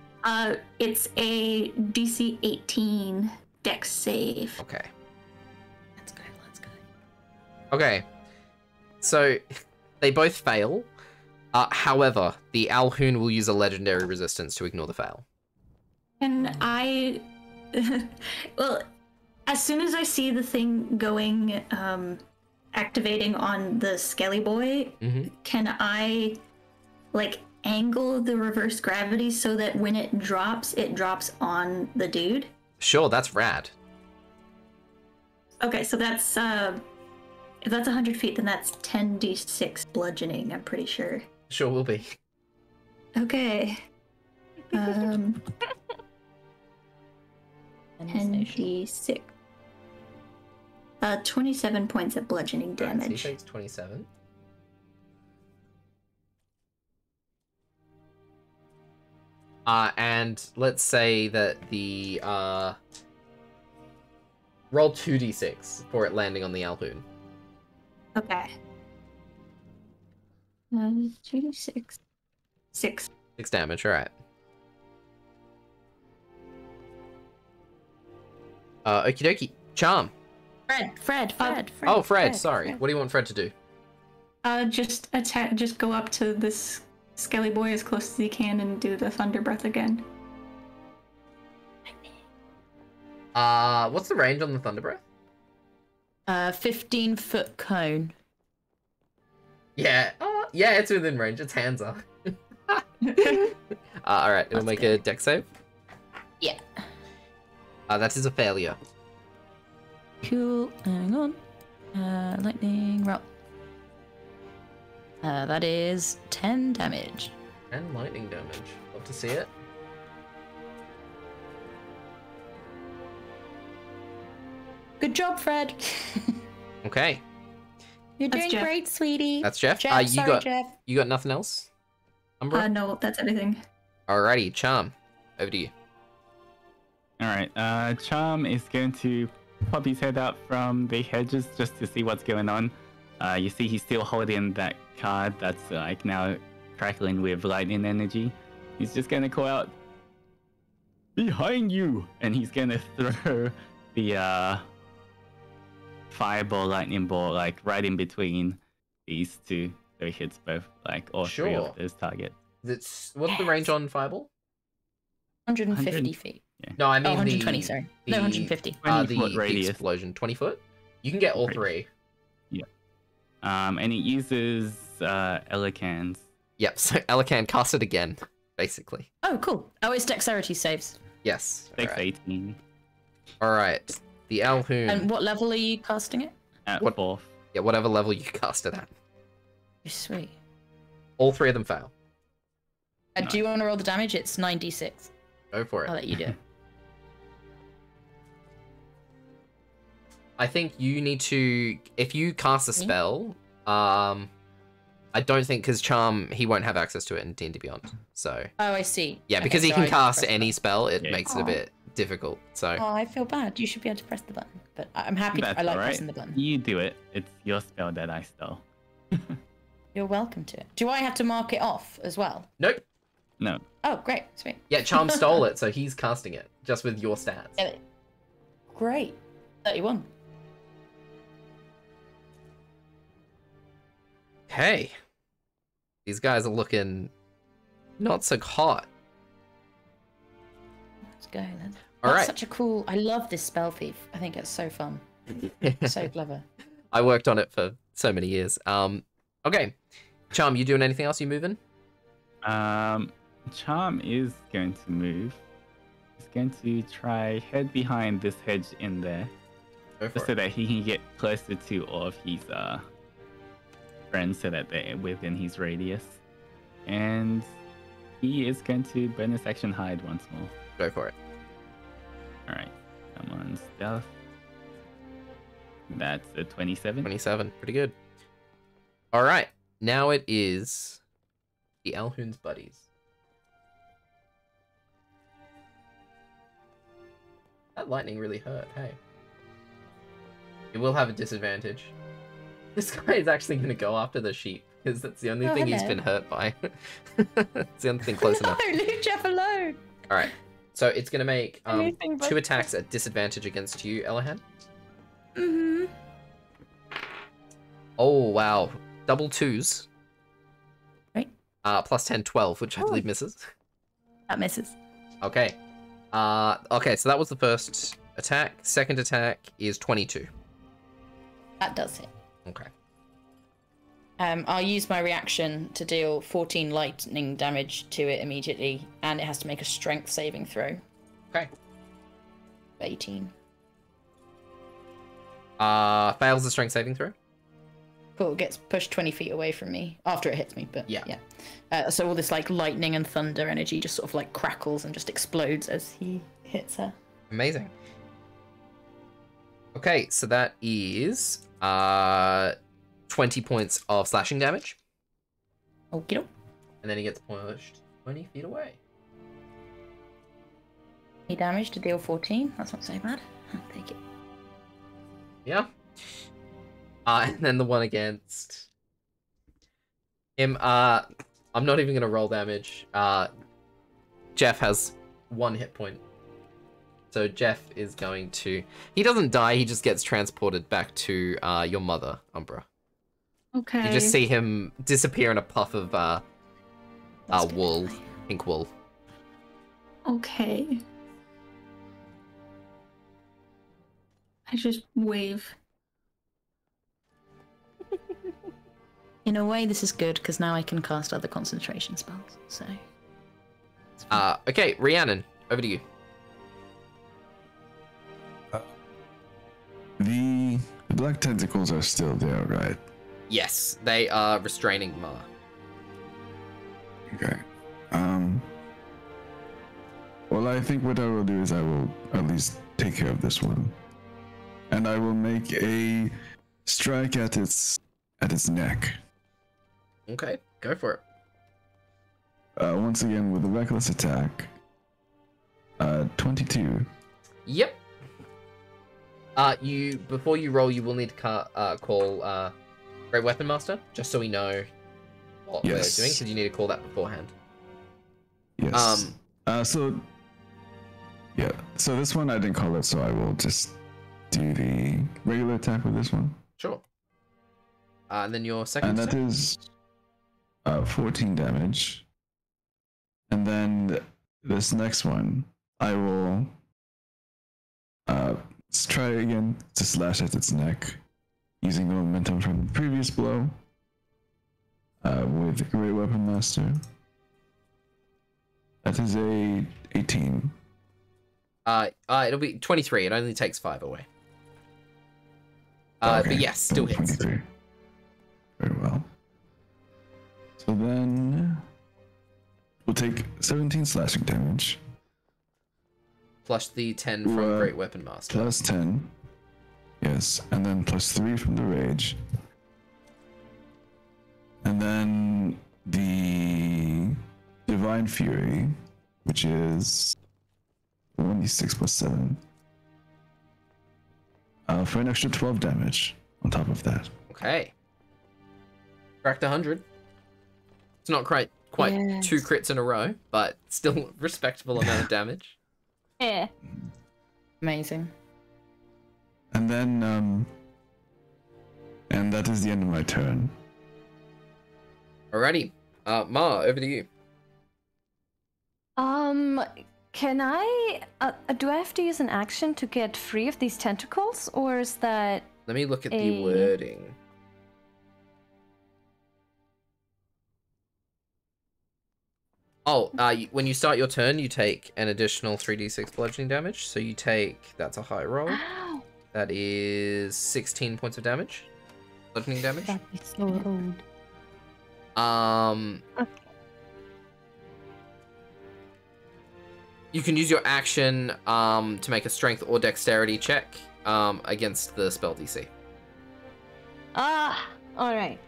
It's a DC 18 Dex save. Okay. Let's go. Okay. So, they both fail. However, the Alhoon will use a legendary resistance to ignore the fail. And I... well, as soon as I see the thing going, activating on the Skelly Boy, can I, like, angle the reverse gravity so that when it drops on the dude? Sure, that's rad. Okay, so that's, if that's 100 feet, then that's 10d6 bludgeoning, I'm pretty sure. Sure will be. Okay. 10d6. 27 points of bludgeoning Alright, so he damage. takes 27. And let's say that the roll 2d6 for it landing on the Alhoon. Okay. 2d6. 6. 6 damage, alright. Okie dokie. Charm. Fred. Oh, Fred, sorry. What do you want Fred to do? Just attack. Just go up to this skelly boy as close as he can and do the thunder breath again. What's the range on the thunder breath? 15-foot cone. Yeah. Yeah, it's within range. Its hands are. Alright, it'll make a dex save. Yeah. That is a failure. Cool. Hang on. Lightning roll. That is 10 damage. 10 lightning damage. Love to see it. Good job, Fred. Okay. You're That's doing Jeff. great, sweetie. That's Jeff. Jeff, sorry, Jeff. You got nothing else? Umbra? No, that's everything. Alrighty, Charm. Over to you. Alright, Charm is going to pop his head out from the hedges just to see what's going on. You see he's still holding that card that's like now crackling with lightning energy. He's just gonna call out, "Behind you!" And he's gonna throw the fireball, lightning ball, like right in between these two. So he hits both, like all three Sure. of those targets. What's the range on Fireball? 150 feet. No, I mean 120, sorry. No, 150. 20-foot the radius. explosion. 20 foot? You can get all Radius. 3. And it uses Elicans. Yep, so Elican cast it again, basically. Oh, cool. Oh, it's dexterity saves. Yes. 618 Alright. The Alhoon. And what level are you casting it? at What- 4th. Yeah, whatever level you cast it at. Sweet. All 3 of them fail. Do you want to roll the damage? It's 9d6. Go for it. I'll let you do it. I think you need to, if you cast a spell, I don't think, because Charm, he won't have access to it in D&D Beyond, so. Oh, I see. Yeah, Okay, because he so can I cast press any the spell, it Yeah. makes it a bit difficult, so. button. Oh, I feel bad. You should be able to press the button. But I'm happy. That's I like alright. pressing the button. You do it. It's your spell that I stole. You're welcome to it. Do I have to mark it off as well? Nope. No. Oh, great. Sweet. Yeah, Charm stole it, so he's casting it, just with your stats. Get it. Great. 31. Hey. These guys are looking not so hot. Let's go then. All That's right. such a cool. I love this spell thief. I think it's so fun. So clever. I worked on it for so many years. Okay. Charm, you doing anything else? You moving? Charm is going to move. He's going to try head behind this hedge in there, Go for just so it. that he can get closer to all of his friends, so that they're within his radius. And he is going to bonus action hide once more. Go for it. All right, come on, stealth. That's a 27. 27. Pretty good. All right. Now it is the Alhoon's buddies. That lightning really hurt, hey. It will have a disadvantage. This guy is actually going to go after the sheep, because that's the only Oh, thing he's hello. been hurt by. It's the only thing close No, enough. leave Jeff alone. All right. So it's going to make Anything but 2 attacks at disadvantage against you, Elahan. Mm-hmm. Oh, wow. Double 2s. Right. Plus 10, 12, which I Oh. believe misses. That misses. Okay. Okay, so that was the first attack. Second attack is 22. That does hit. Okay. I'll use my reaction to deal 14 lightning damage to it immediately, and it has to make a strength saving throw. Okay. 18. Fails the strength saving throw. Cool, it gets pushed 20 feet away from me after it hits me, but Yeah. So all this like lightning and thunder energy just sort of like crackles and just explodes as he hits her. Amazing. Okay, so that is 20 points of slashing damage, Okie doke. and then he gets pushed 20 feet away. damage to deal 14. That's not so bad. I'll take it. Yeah. And then the one against him. I'm not even gonna roll damage. Jeff has 1 hit point. So Jeff is going to... He doesn't die, he just gets transported back to your mother, Umbra. Okay. You just see him disappear in a puff of wool, pink wool. Okay. I just wave. In a way, this is good, because now I can cast other concentration spells, so... Okay, Rhiannon, over to you. The black tentacles are still there, right? Yes, they are restraining Ma. Okay. Well, I think what I will do is I will at least take care of this one, and I will make a strike at its neck. Okay, go for it. Once again with a reckless attack. 22. Yep. Before you roll, you will need to call Great Weapon Master, just so we know what we're doing, because you need to call that beforehand. Yes. So this one I didn't call it, so I will just do the regular attack with this one. Sure. And then your second And that attack? is 14 damage. And then this next one, I will try again to slash at its neck, using the momentum from the previous blow with Great Weapon Master. That is a 18. It'll be 23. It only takes 5 away. Okay, But yes, still hits. 23. Very well. So then we'll take 17 slashing damage. Plus the 10 from Great Weapon Master. Plus 10. Yes, and then plus 3 from the rage. And then the Divine Fury, which is 1d6 plus 7. For an extra 12 damage on top of that. Okay. Cracked 100. It's not quite Yes. 2 crits in a row, but still respectable amount of damage. Yeah. Amazing. And then, and that is the end of my turn. Alrighty. Ma, over to you. Can I? Do I have to use an action to get free of these tentacles, or is that? Let me look at the wording. Oh, when you start your turn, you take an additional 3d6 bludgeoning damage. So you take, that's a high roll. Ow! That is 16 points of damage. Bludgeoning damage. That'd be so old. Okay. You can use your action to make a strength or dexterity check against the spell DC. All right.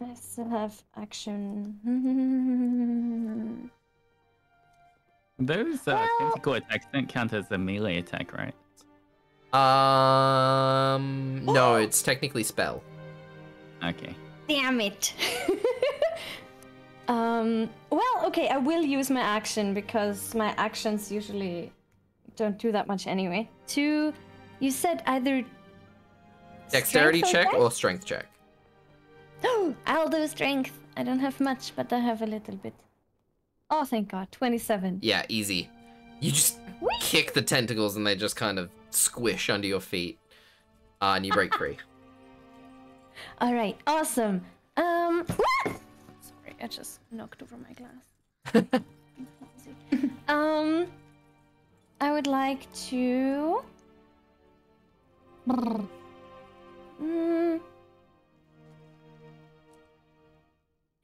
I still have action. Those tentacle attacks don't count as a melee attack, right? No, it's technically spell. Okay. Damn it. Well, okay, I will use my action because my actions usually don't do that much anyway. You said either Dexterity strength check or strength check. Oh, I'll do strength. I don't have much, but I have a little bit. Oh, thank God, 27. Yeah, easy. You just kick the tentacles and they just kind of squish under your feet. And you break free. All right, awesome. Sorry, I just knocked over my glass. I would like to.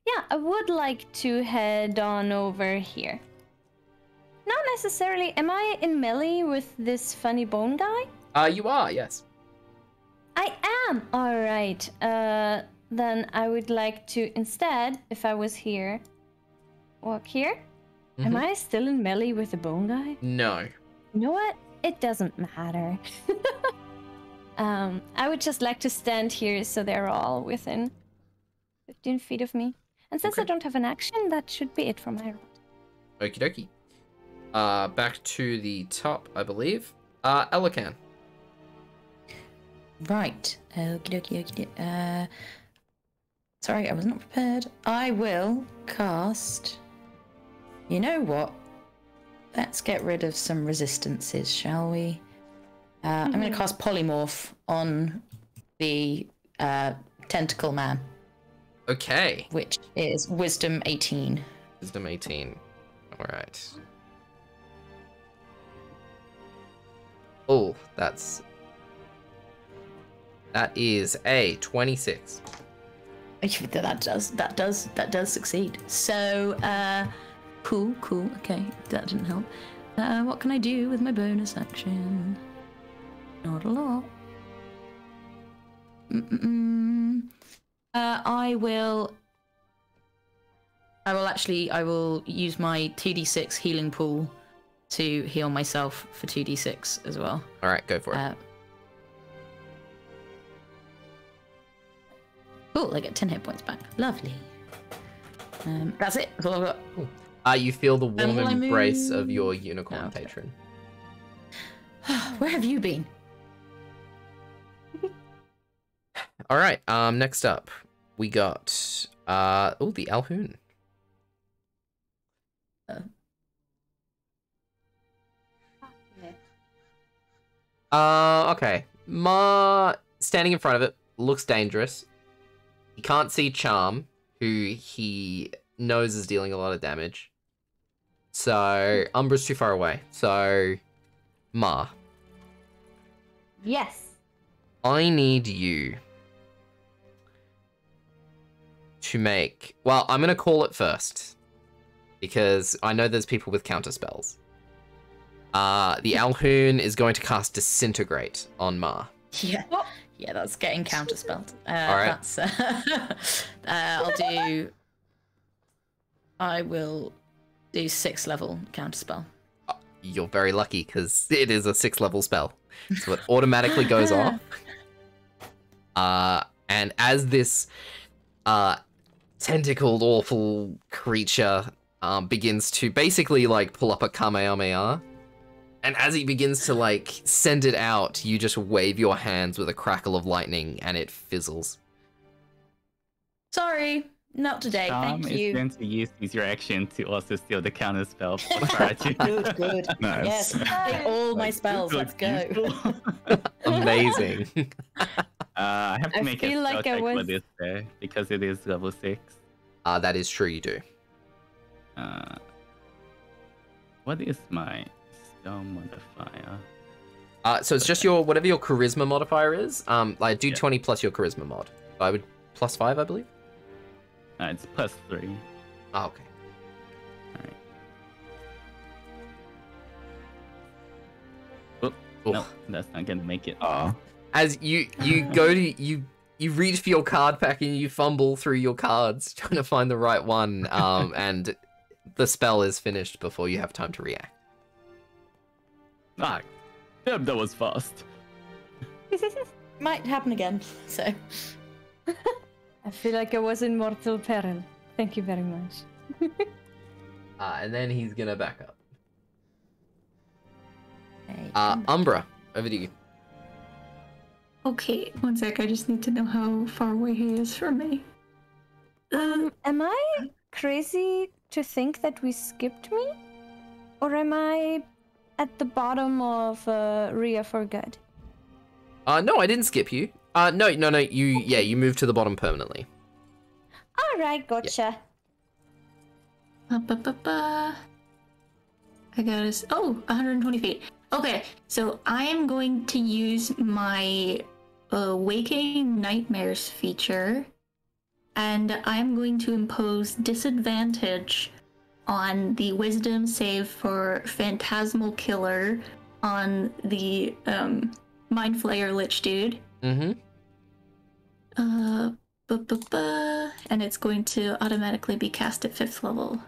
Yeah, I would like to head on over here. Not necessarily. Am I in melee with this funny bone guy? You are, yes. I am! Alright. Then I would like to instead, if I was here, walk here. Am I still in melee with the bone guy? No. You know what? It doesn't matter. I would just like to stand here so they're all within 15 feet of me. And since I don't have an action, that should be it for my round. Okie dokie. Back to the top, I believe. Elican. Right. Okie dokie, okie dokie. Sorry, I was not prepared. I will cast... You know what? Let's get rid of some resistances, shall we? I'm going to cast Polymorph on the Tentacle Man. Okay. Which is Wisdom 18. Wisdom 18. Alright. Oh, that is a 26. That does succeed. So, cool. Okay, that didn't help. What can I do with my bonus action? Not a lot. I will use my 2d6 healing pool to heal myself for 2d6 as well. Alright, go for it. Cool, I get 10 hit points back. Lovely. That's it. That's all I've got. You feel the warm embrace of your unicorn patron. Where have you been? Alright, next up, we got, the Alhoon. Okay. Ma, standing in front of it, looks dangerous. He can't see Charm, who he knows is dealing a lot of damage. So, Umbra's too far away. So, Ma. Yes. I need you to make... Well, I'm going to call it first. Because I know there's people with counter spells. The Alhoon is going to cast Disintegrate on Ma. Yeah. Yeah, that's getting counterspelled. Alright. That's, I will do 6th level counterspell. You're very lucky, because it is a 6th level spell. So it automatically goes off. And as this tentacled, awful creature begins to basically, like, pull up a Kamehameha, and as he begins to, like, send it out, you just wave your hands with a crackle of lightning, and it fizzles. Sorry, not today, thank you. Is going to use your action to also steal the counter spell. Good. Nice. Yes, take all my spells, let's go. Amazing. I have to I make a feel spell like I check for was- this there, because it is level 6. That is true, you do. What is my spell modifier? So it's just your, whatever your charisma modifier is. Like, do 20 plus your charisma mod. I would plus 5, I believe. It's plus 3. Oh, okay. Alright. Oof. No, that's not gonna make it. As you go to you reach for your card pack and you fumble through your cards trying to find the right one, and the spell is finished before you have time to react. Damn, that was fast. Might happen again, so. I feel like I was in mortal peril. Thank you very much. And then he's gonna back up. Hey, Umbra, over to you. Okay, one sec. I just need to know how far away he is from me. Am I crazy to think that we skipped me? Or am I at the bottom of Rhea for good? No, I didn't skip you. No, you moved to the bottom permanently. Alright, gotcha. I got us. Oh, 120 feet. Okay, so I am going to use my Waking Nightmares feature, and I'm going to impose disadvantage on the Wisdom save for Phantasmal Killer on the Mind Flayer Lich dude. Mm-hmm. And it's going to automatically be cast at 5th level.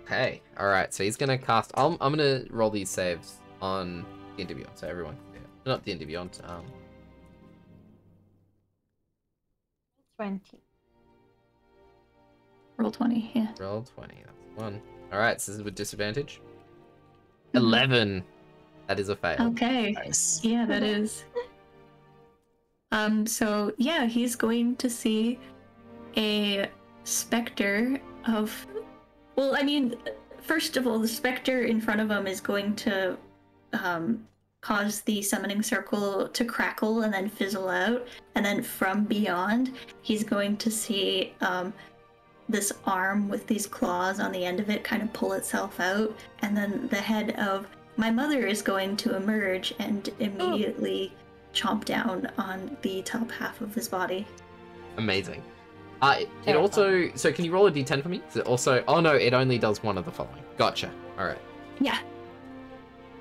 Okay. All right. So he's gonna cast. I'm gonna roll these saves on D&D Beyond, so everyone can do it. Not D&D Beyond. 20. Roll 20, yeah. Roll 20. That's one. All right. So this is with disadvantage. Mhm. 11. That is a fail. Okay. Nice. Yeah, that is. So yeah, he's going to see a specter of, well, I mean, first of all, the specter in front of him is going to cause the summoning circle to crackle and then fizzle out, and then from beyond, he's going to see this arm with these claws on the end of it kind of pull itself out, and then the head of my mother is going to emerge and immediately chomp down on the top half of his body. Amazing. It also, so can you roll a d10 for me? 'Cause it also, oh no, it only does one of the following. Gotcha. All right. Yeah.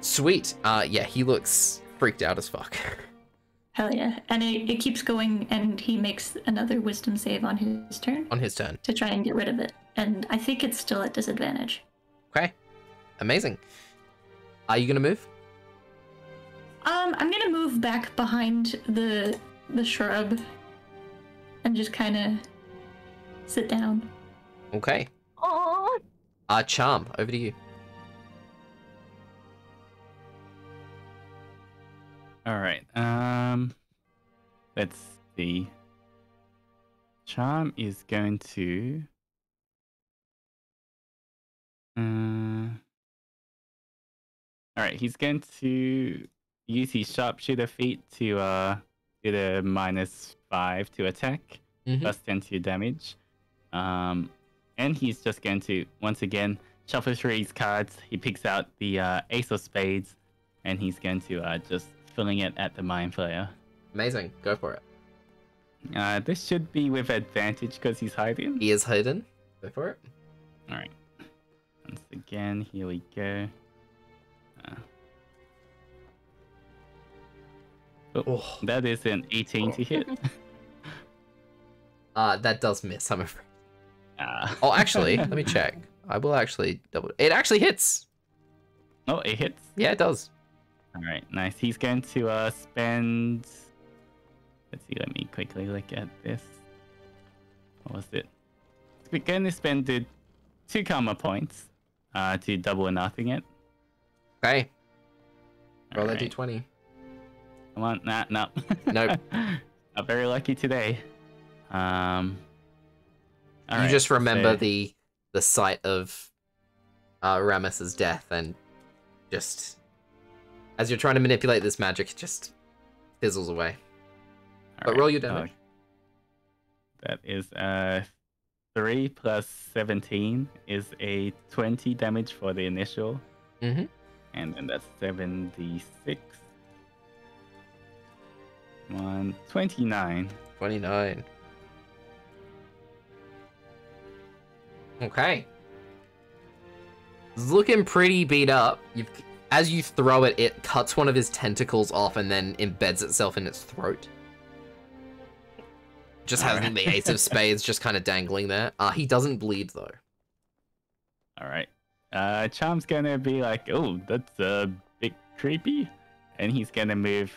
Sweet. Yeah, he looks freaked out as fuck. Hell yeah. And it keeps going, and he makes another wisdom save on his turn On his turn. to try and get rid of it. And I think it's still at disadvantage. Okay. Amazing. Are you gonna move? I'm gonna move back behind the shrub and just kind of sit down. Okay. Oh, Charm, over to you. All right. Let's see. Charm is going to. All right. He's going to use his sharpshooter feat to do the -5 to attack, Mhm. plus 10 to damage. And he's just going to once again shuffle through his cards. He picks out the Ace of Spades, and he's going to just filling it at the Mind Flayer. Amazing. Go for it. This should be with advantage because he's hiding. He is hidden. Go for it. All right. Once again, here we go. Oh. That is an 18 to hit. That does miss, I'm afraid. Ah. Oh, actually, let me check. I will actually double. It actually hits. Oh, it hits. Yeah, it does. All right, nice. He's going to spend. Let's see. Let me quickly look at this. What was it? We're going to spend the 2 karma points to double or nothing it. Okay. Roll Alright. that d20. Come on, nah, no. Nope. Not very lucky today. You just remember the sight of Rammus's death, and just as you're trying to manipulate this magic, it just fizzles away. But roll your damage. That is 3 plus 17 is a 20 damage for the initial. Mm-hmm. And then that's 7d6. 29. 29. Okay. It's looking pretty beat up. As you throw it, it cuts one of his tentacles off and then embeds itself in its throat. Just having the Ace of Spades just kind of dangling there. He doesn't bleed though. All right. Charm's gonna be like, oh, that's a bit creepy. And he's gonna move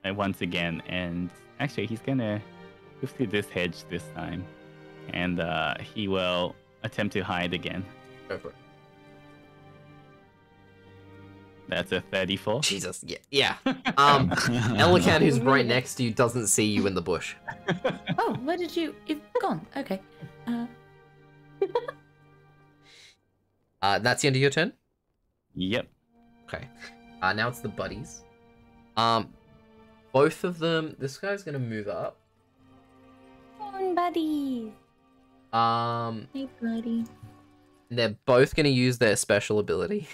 once again. And actually, he's gonna move through this hedge this time. And he will attempt to hide again. Go for it. That's a 34. Jesus, yeah. Elican, who's right next to you, doesn't see you in the bush. Oh, where did you? You've gone. Okay. That's the end of your turn? Yep. Okay. Now it's the buddies. Both of them. This guy's gonna move up. come on, buddies. Hey, buddy. They're both gonna use their special ability.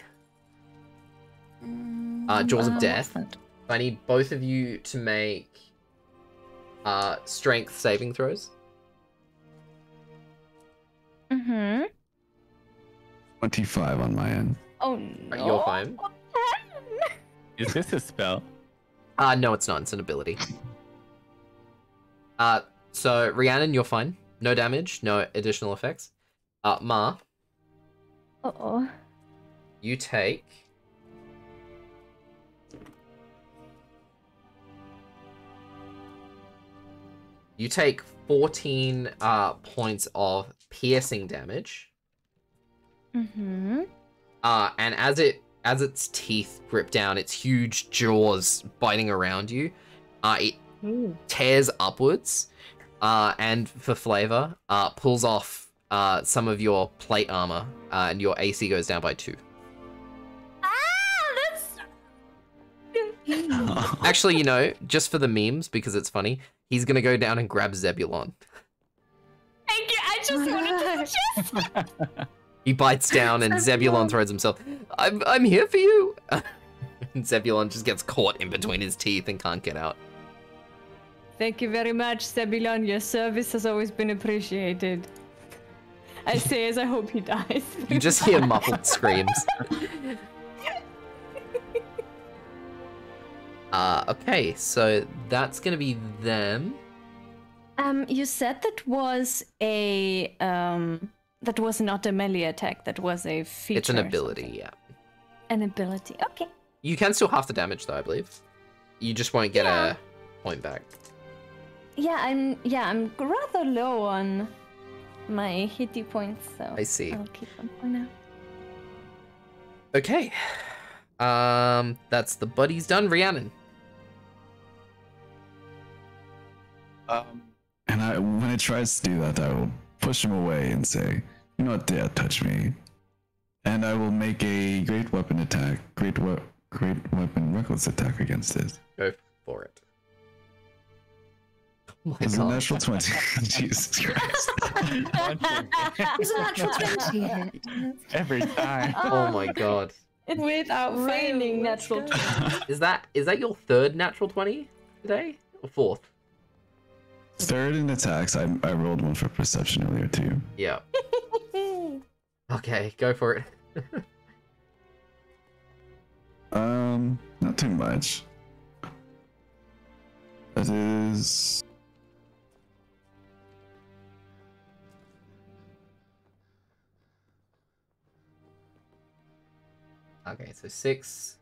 Jaws of Death. I need both of you to make strength saving throws. Mm-hmm. 25 on my end. Oh Right, no. you're fine. Is this a spell? No, it's not. It's an ability. So Rhiannon, you're fine. No damage, no additional effects. Ma, Uh-oh. You take... You take 14 points of piercing damage. Mm-hmm. And as its teeth grip down, its huge jaws biting around you, it tears upwards, and for flavor, pulls off some of your plate armor, and your AC goes down by 2. Actually, you know, just for the memes, because it's funny, he's gonna go down and grab Zebulon. Thank you. I just wanted to just. He bites down and Zebulon throws himself. I'm here for you. And Zebulon just gets caught in between his teeth and can't get out. Thank you very much, Zebulon. Your service has always been appreciated. I say as I hope he dies. You just hear muffled screams. Okay, so that's gonna be them. You said that was a that was not a melee attack. That was a feature. It's an ability, yeah. An ability. Okay. You can still half the damage though, I believe. You just won't get a point back. Yeah, I'm rather low on my hitty points, so I see. I'll keep them for now. Okay. That's the buddies done. Rhiannon. And when it tries to do that, I will push him away and say, "You not dare touch me." And I will make a great weapon attack, great weapon reckless attack against it. Go for it. Oh my It's a god. natural 20. Jesus Christ. It's a natural 20. Every time. Oh my god. Without failing, natural. Is that your third natural 20 today? Or fourth? Third in attacks, I rolled one for perception earlier too. Yeah. Okay, go for it. Not too much. That is... Okay, so 6,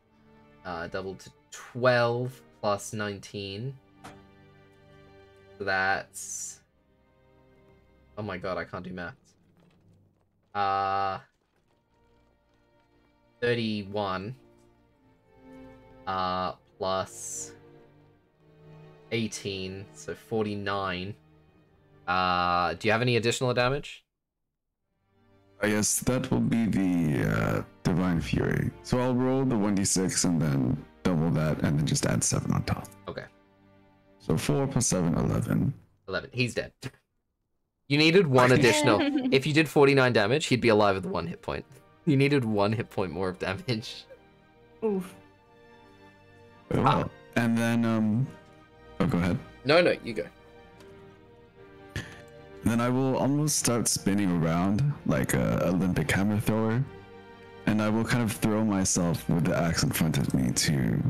doubled to 12 plus 19. So that's... Oh my god, I can't do maths. 31. Plus 18, so 49. Do you have any additional damage? Yes, that will be the Divine Fury. So I'll roll the 1d6 and then double that and then just add 7 on top. Okay. So 4 plus 7, 11. 11. He's dead. You needed one additional. If you did 49 damage, he'd be alive with 1 hit point. You needed 1 hit point more of damage. Oof. Well, and then, oh, go ahead. No, you go. Then I will almost start spinning around like a Olympic hammer thrower. And I will kind of throw myself with the axe in front of me to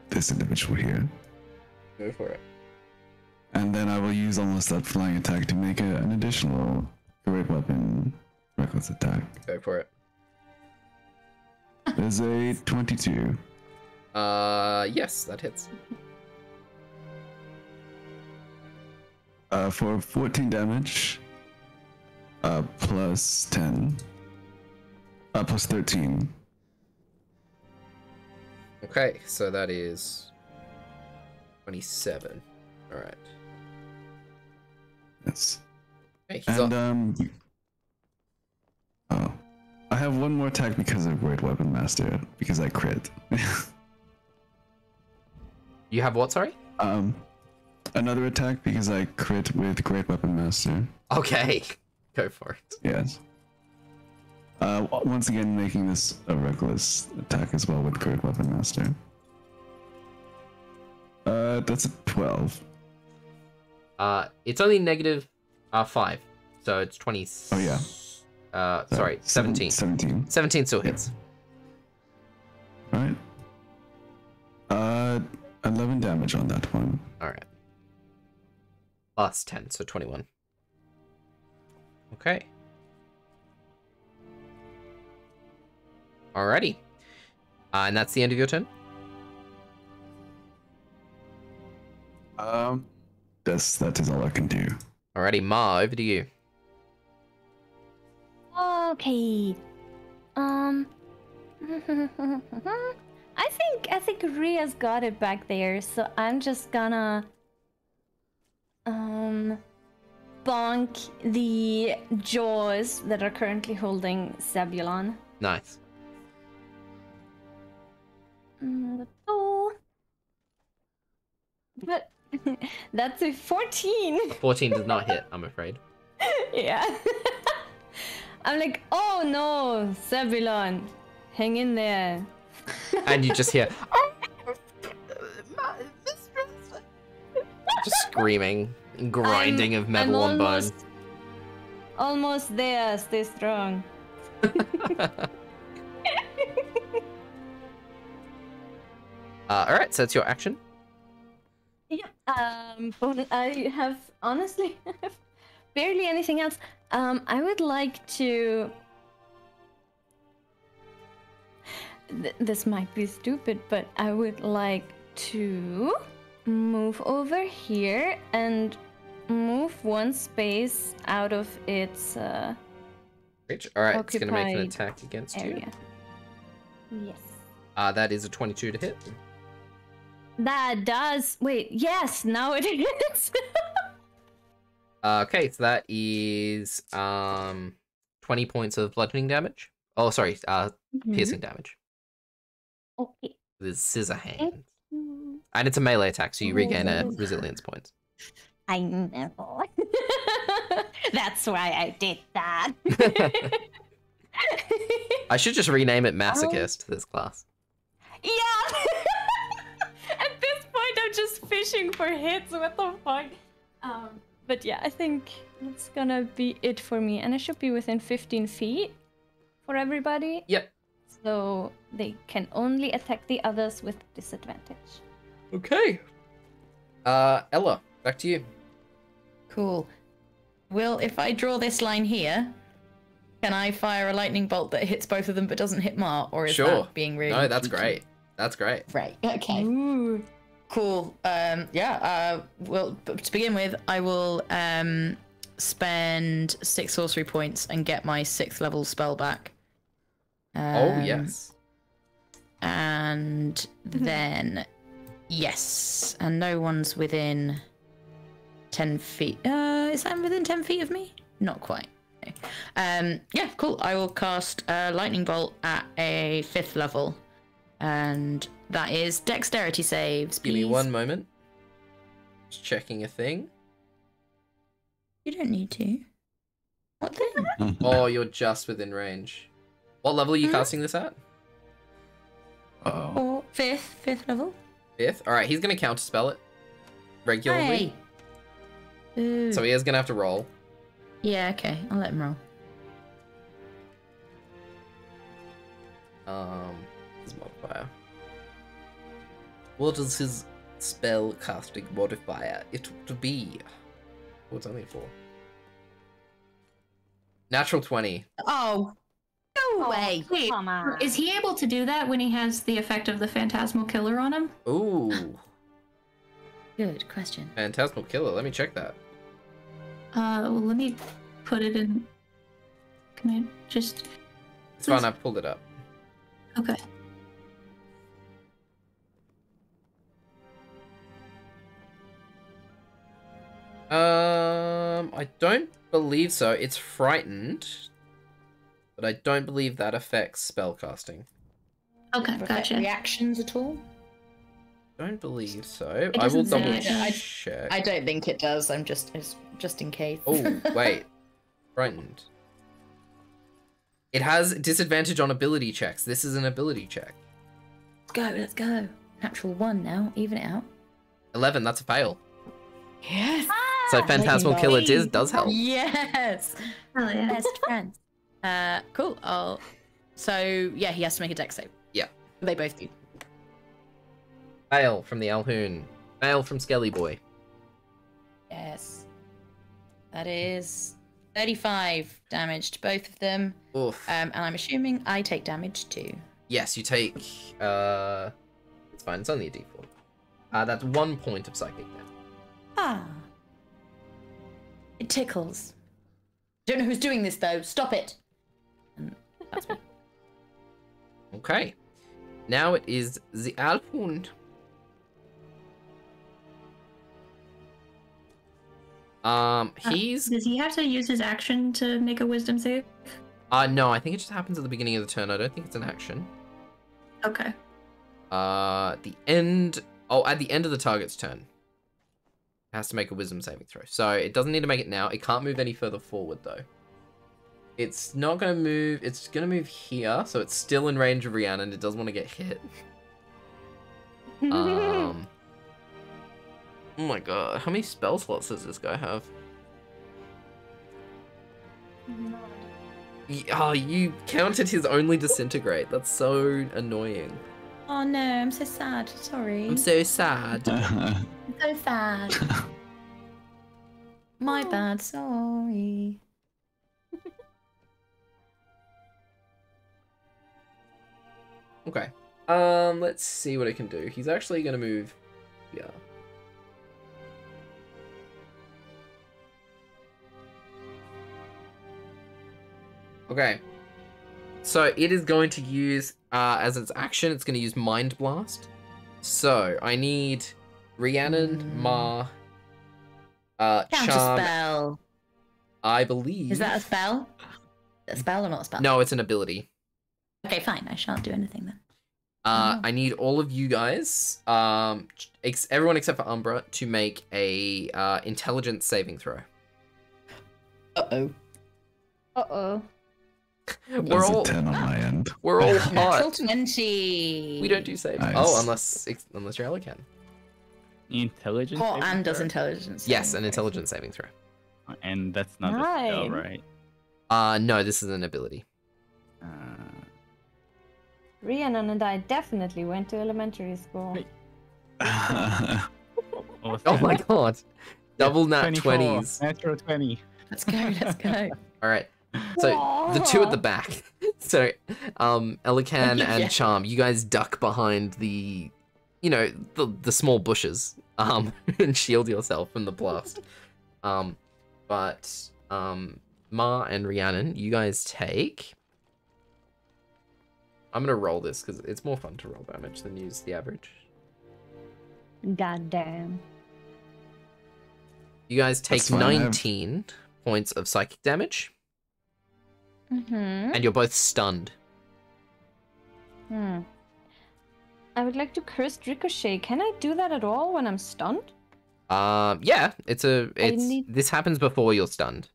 this individual here. Go for it. And then I will use almost that flying attack to make an additional great weapon reckless attack. Go for it. There's a 22. Yes, that hits. For 14 damage. Plus 10. Plus 13. Okay, so that is 27. All right. Yes. Okay, he's And oh, I have one more attack because of Great Weapon Master because I crit. You have what? Sorry. Another attack because I crit with Great Weapon Master. Okay, go for it. Yes. Once again, making this a reckless attack as well with Great Weapon Master. That's a 12. It's only negative 5, so it's 20. Oh yeah. Sorry, 17. 17. 17 still hits. All right. 11 damage on that one. All right. Plus 10, so 21. Okay. Alrighty. And that's the end of your turn? That is all I can do. Alrighty, Ma, over to you. Okay. I think Ria's got it back there, so I'm just gonna bonk the jaws that are currently holding Zebulon. Nice. But that's a 14. 14 does not hit, I'm afraid. Yeah. I'm like, oh no, Zebulon, hang in there. And you just hear just screaming and grinding of metal on bone. Almost there, stay strong. Alright, so that's your action. Yeah. I have honestly barely anything else. I would like to. This might be stupid, but I would like to move over here and move one space out of its Alright, it's gonna make an attack against area. Yes. you. That is a 22 to hit. That does. Wait, yes, now it is. Okay, so that is 20 points of bludgeoning damage. Oh, sorry, piercing damage. Okay. With scissor hand. And it's a melee attack, so you regain a resilience point. I know. That's why I did that. I should just rename it Masochist, this class. Yeah! At this point, I'm just fishing for hits. What the fuck? But yeah, I think that's gonna be it for me. And I should be within 15 feet for everybody. Yep. So they can only attack the others with disadvantage. Okay. Ella, back to you. Cool. Will, if I draw this line here, can I fire a lightning bolt that hits both of them but doesn't hit Mar? Or is that being really No, that's cheeky? great. That's great. Right, okay. Ooh. Cool. Well, to begin with, I will spend 6 sorcery points and get my 6th level spell back. Oh, yes. And then, yes, and no one's within 10 feet. Is that within 10 feet of me? Not quite. Okay. Yeah, cool. I will cast a lightning bolt at a 5th level. And that is dexterity saves, please. Give me one moment. Just checking a thing. You don't need to. What thing? Oh, you're just within range. What level are you casting this at? Or 5th level. 5th? Alright, he's going to counterspell it regularly. Hey. Ooh. So he is going to have to roll. Yeah, okay. I'll let him roll. His modifier. What is his spell casting modifier? It would be... Oh, it's only a 4. Natural 20. Oh, no way. Wait, Come on. is he able to do that when he has the effect of the Phantasmal Killer on him? Ooh. Good question. Phantasmal Killer. Let me check that. Well, let me put it in. Can I just? It's fine, I've pulled it up. Okay. I don't believe so. It's frightened, but I don't believe that affects spellcasting. Okay, gotcha. Reactions at all? Don't believe so. It I will doesn't double say. check. I don't think it does. I'm just in case. Oh, wait. Frightened. It has disadvantage on ability checks. This is an ability check. Let's go. Natural 1 now. Even it out. 11, that's a fail. Yes. So Phantasmal Killer does help. Yes. Oh yeah. Best friends. Cool. So yeah, he has to make a dex save. Yeah. They both do. Fail from the Alhoon. Fail from Skelly Boy. Yes. That is 35 damage to both of them. Oof. And I'm assuming I take damage too. Yes, you take. It's fine. It's only a d4. That's 1 point of psychic damage. Ah. It tickles. Don't know who's doing this though. Stop it. And that's me. Okay. Now it is the Alphund. Does he have to use his action to make a wisdom save? No, I think it just happens at the beginning of the turn. I don't think it's an action. Okay. At the end of the target's turn. It has to make a wisdom saving throw. So it doesn't need to make it now. It can't move any further forward though. It's not gonna move. It's gonna move here, so it's still in range of Rhiannon. It doesn't want to get hit. Oh my god, how many spell slots does this guy have? Oh, you counted his only disintegrate. That's so annoying. Oh no, I'm so sad. Sorry. I'm so sad. I'm so sad. My bad, sorry. Okay. Let's see what it can do. He's actually gonna move here. Okay. So it is going to use, as its action, it's going to use Mind Blast. So I need Rhiannon, Ma, Counter Charm. spell. I believe. Is that a spell? A spell or not a spell? No, it's an ability. Okay, fine. I shan't do anything then. I need all of you guys, everyone except for Umbra, to make a intelligence saving throw. Uh-oh. Uh-oh. We're That's all a 10 on my end. we're all Natural hot. 20. We don't do saves. Nice. Oh, unless your ally can. Intelligence. Hot saving and does throw? intelligence. Yes, saving an throw. intelligence saving throw. And that's not a spell, Nine. right? No, this is an ability. Rhiannon and I definitely went to elementary school. Wait. What was Oh that? my god. Double nat 24, 20s. Natural 20. Let's go, let's go. Alright. So the two at the back. So Elican and Yeah. Charm, you guys duck behind the the small bushes. And shield yourself from the blast. But Ma and Rhiannon, you guys take. I'm gonna roll this because it's more fun to roll damage than use the average. God damn. You guys take That's fine, I have- 19 points of psychic damage, Mm-hmm. and you're both stunned. I would like to curse Ricochet. Can I do that at all when I'm stunned? Yeah, need- this happens before you're stunned.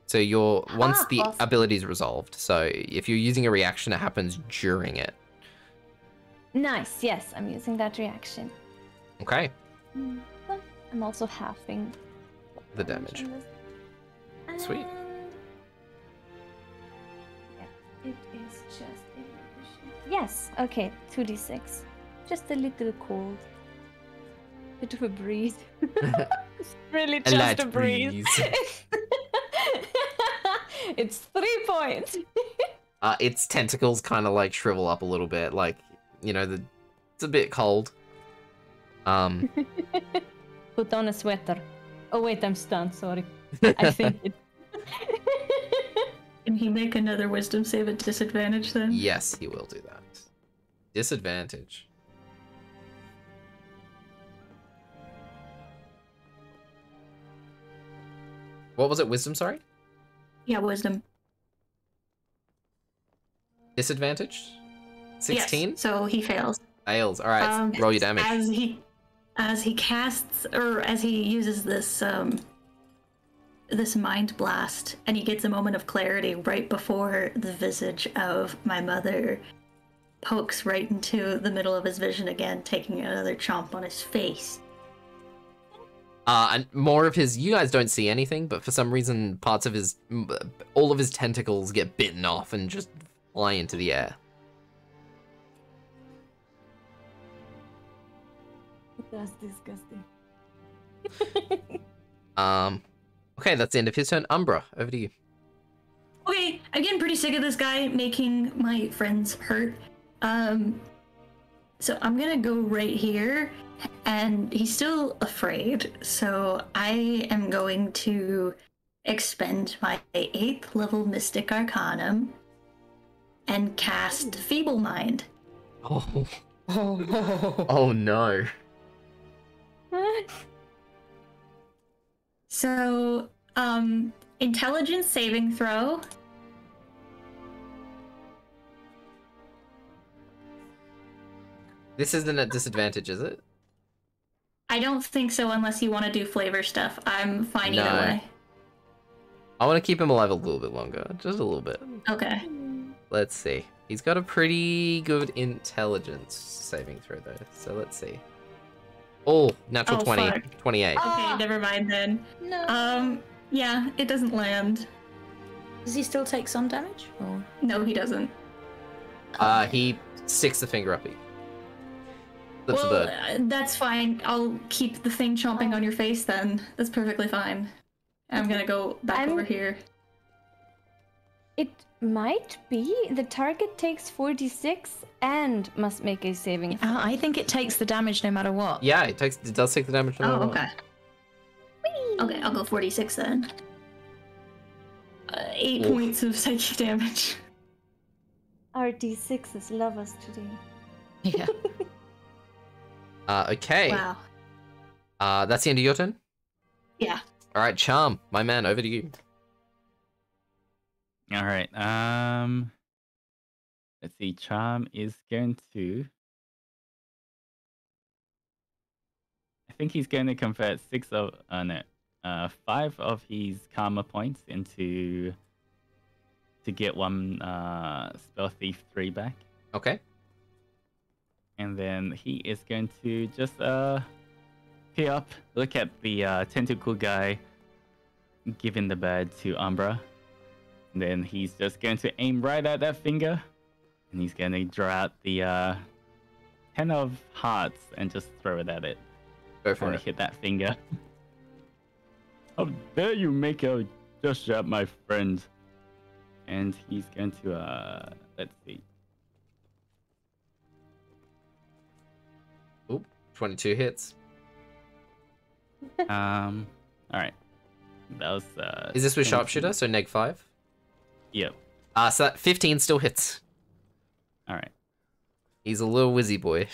So once the awesome. ability is resolved. So if you're using a reaction, it happens during it. Nice, yes, I'm using that reaction. Okay. I'm also halving The damage. on this. Sweet. And- Yeah, it is just a ricochet. Yes, okay, 2d6. Just a little cold. Bit of a breeze. It's really A just light a breeze. breeze. It's 3 points. Its tentacles kind of like shrivel up a little bit, like it's a bit cold. Put on a sweater. Oh wait, I'm stunned. Sorry. I think it. Can he make another wisdom save at disadvantage then? Yes, he will do that. Disadvantage. What was it? Wisdom, sorry? Yeah, wisdom. Disadvantage? 16? Yes, so he fails. Fails. Alright, roll your damage. As he casts, or as he uses this this mind blast, and he gets a moment of clarity right before the visage of my mother pokes right into the middle of his vision again, taking another chomp on his face. And more of his, you guys don't see anything, but for some reason parts of all of his tentacles get bitten off and just fly into the air. That's disgusting. Okay, that's the end of his turn. Umbra, over to you. Okay, I'm getting pretty sick of this guy making my friends hurt. So I'm gonna go right here, and he's still afraid, so I am going to expend my 8th level Mystic Arcanum and cast Feeble Mind. Oh, Oh. oh no. So, intelligence saving throw. This isn't at disadvantage, is it? I don't think so unless you want to do flavor stuff. I'm fine either No. way. I want to keep him alive a little bit longer. Just a little bit. Okay. Let's see. He's got a pretty good intelligence saving throw, though. So let's see. Oh, natural Oh, 20. fuck. 28. Okay, never mind then. No. Yeah, it doesn't land. Does he still take some damage? Or... No, he doesn't. He sticks the finger up at you. Flips the Well, bird. that's fine. I'll keep the thing chomping on your face then. That's perfectly fine. I'm gonna go back over here. It might be the target takes 46 and must make a saving throw. I think it takes the damage no matter what. Yeah, it does take the damage. No matter Oh, what. okay. Okay, I'll go 46 then. 8 Oof. points of psychic damage. Our D6s love us today. Yeah. Okay. Wow. That's the end of your turn? Yeah. Alright, Charm, my man, over to you. All right. Let's see. Charm is going to. I think he's going to convert 5 of his karma points into to get 1 spell thief 3 back, Okay. and then he is going to just peer up, look at the tentacle guy, giving the bird to Umbra. And then he's just going to aim right at that finger, and he's going to draw out the 10 of hearts and just throw it at it. Go for Trying it. to hit that finger. How dare you make a gesture at my friend? And he's going to let's see. Oop, 22 hits. All right. That was Is this with 10. sharpshooter, so neg 5? Yep. So that 15 still hits. All right. He's a little whizzy boy.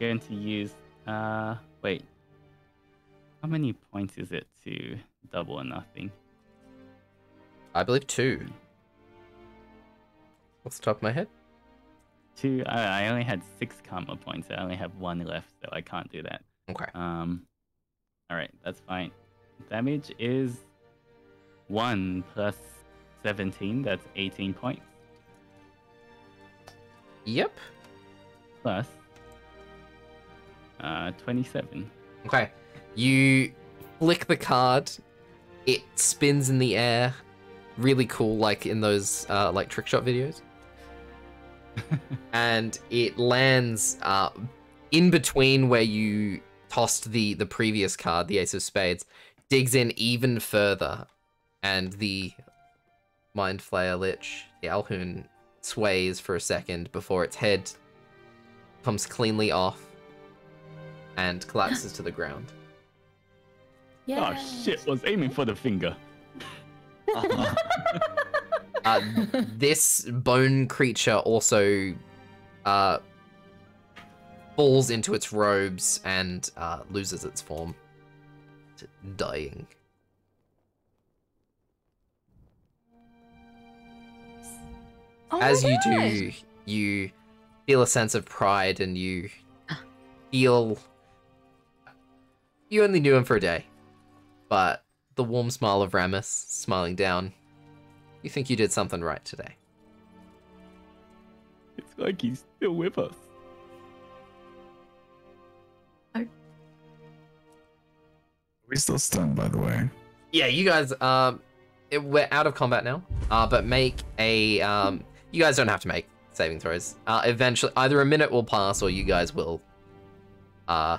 Going to use wait. How many points is it to double or nothing? I believe 2. Off the top of my head. 2. I only had 6 karma points. I only have 1 left, so I can't do that. Okay. All right, that's fine. Damage is 1 plus 17. That's 18 points. Yep. Plus 27. Okay. You flick the card. It spins in the air. Really cool, like in those like trick shot videos. And it lands in between where you tossed the previous card, the Ace of Spades, digs in even further, and the Mind Flayer Lich, the Alhoon, sways for a second before its head comes cleanly off and collapses to the ground. Yeah. Oh shit! Was aiming for the finger. This bone creature also falls into its robes and loses its form, dying. Oh As my you God. do, you feel a sense of pride, and you feel you only knew him for a day, but the warm smile of Ramus smiling down, you think you did something right today. It's like he's still with us. Are we still stunned, by the way? Yeah, you guys, we're out of combat now, but make a, you guys don't have to make saving throws. Eventually, either a minute will pass or you guys will uh,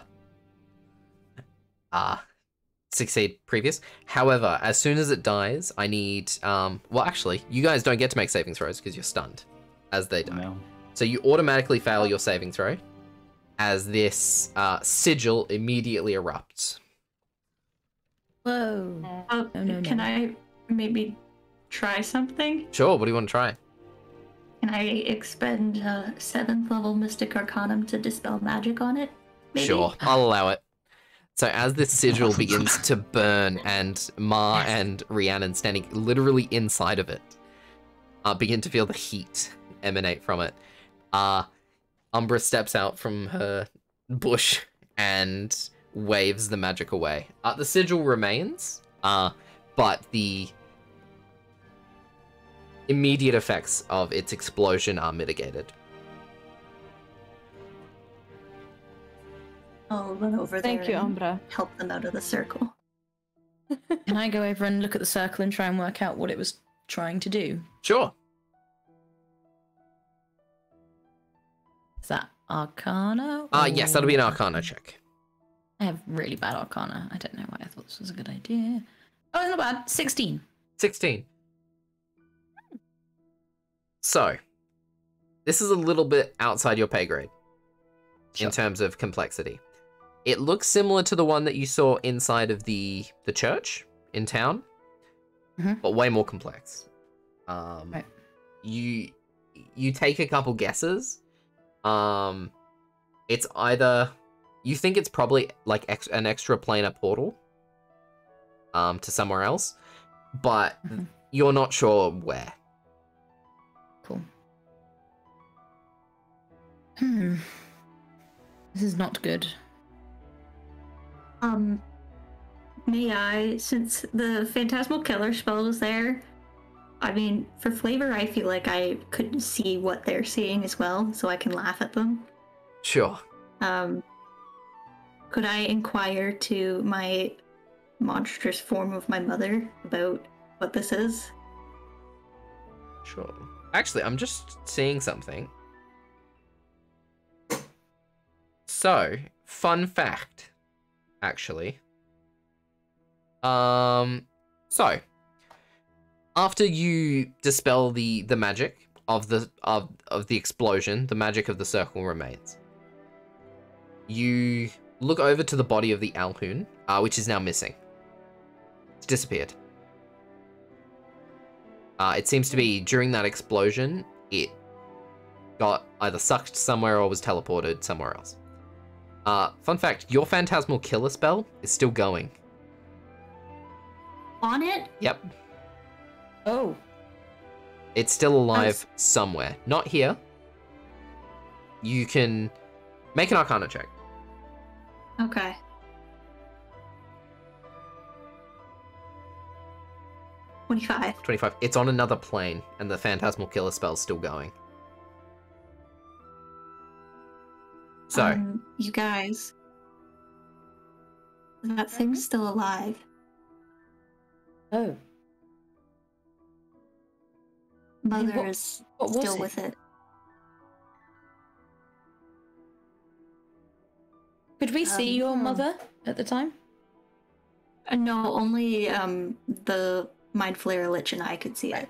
succeed previous. However, as soon as it dies, I need, well, actually, you guys don't get to make saving throws because you're stunned as they die. No. So you automatically fail your saving throw as this sigil immediately erupts. Whoa. No. Can I maybe try something? Sure, what do you want to try? Can I expend 7th level Mystic Arcanum to dispel magic on it? Maybe? Sure, I'll allow it. So as this sigil begins to burn and Ma and Rhiannon standing literally inside of it begin to feel the heat emanate from it, Umbra steps out from her bush and waves the magic away. The sigil remains, but the immediate effects of its explosion are mitigated. I'll run over there. Thank you, and Umbra. help them out of the circle. Can I go over and look at the circle and try and work out what it was trying to do? Sure. Is that Arcana? Yes, that'll be an or- Arcana check. I have really bad Arcana. I don't know why I thought this was a good idea. Oh, not bad. 16. 16. So, this is a little bit outside your pay grade in terms of complexity. It looks similar to the one that you saw inside of the church in town, but way more complex. Right. You take a couple guesses. It's either you think it's probably like an extra planar portal to somewhere else, but you're not sure where. Cool. This is not good. May I, since the Phantasmal Killer spell was there, I mean, for flavor, I feel like I could see what they're seeing as well, so I can laugh at them. Sure. Could I inquire to my monstrous form of my mother about what this is? Sure. Actually, I'm just seeing something. So, fun fact, actually. So, after you dispel the magic of the explosion, the magic of the circle remains. You look over to the body of the Alhoon, which is now missing. It's disappeared. It seems to be during that explosion, it got either sucked somewhere or was teleported somewhere else. Fun fact, your Phantasmal Killer spell is still going. On it? Yep. Oh. It's still alive somewhere. Not here. You can make an Arcana check. Okay. $25. 25. It's on another plane, and the Phantasmal Killer spell's still going. So, You guys, that thing's still alive. Oh. Mother is what was still it? with it. Could we see your mother at the time? No, only the Mind Flayer Lich and I could see it.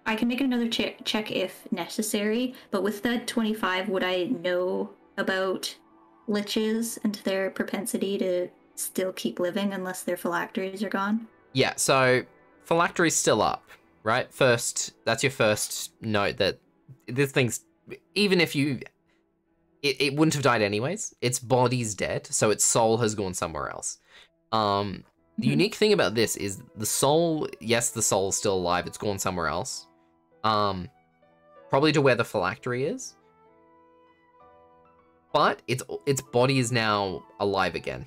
I can make another check if necessary, but with that 25, would I know about liches and their propensity to still keep living unless their phylacteries are gone? yeah, so Phylactery's still up, right? That's your first note that this thing's, even if it wouldn't have died anyways. Its body's dead, so its soul has gone somewhere else. The unique thing about this is the soul, yes, the soul's still alive, it's gone somewhere else. Probably to where the phylactery is. But its body is now alive again,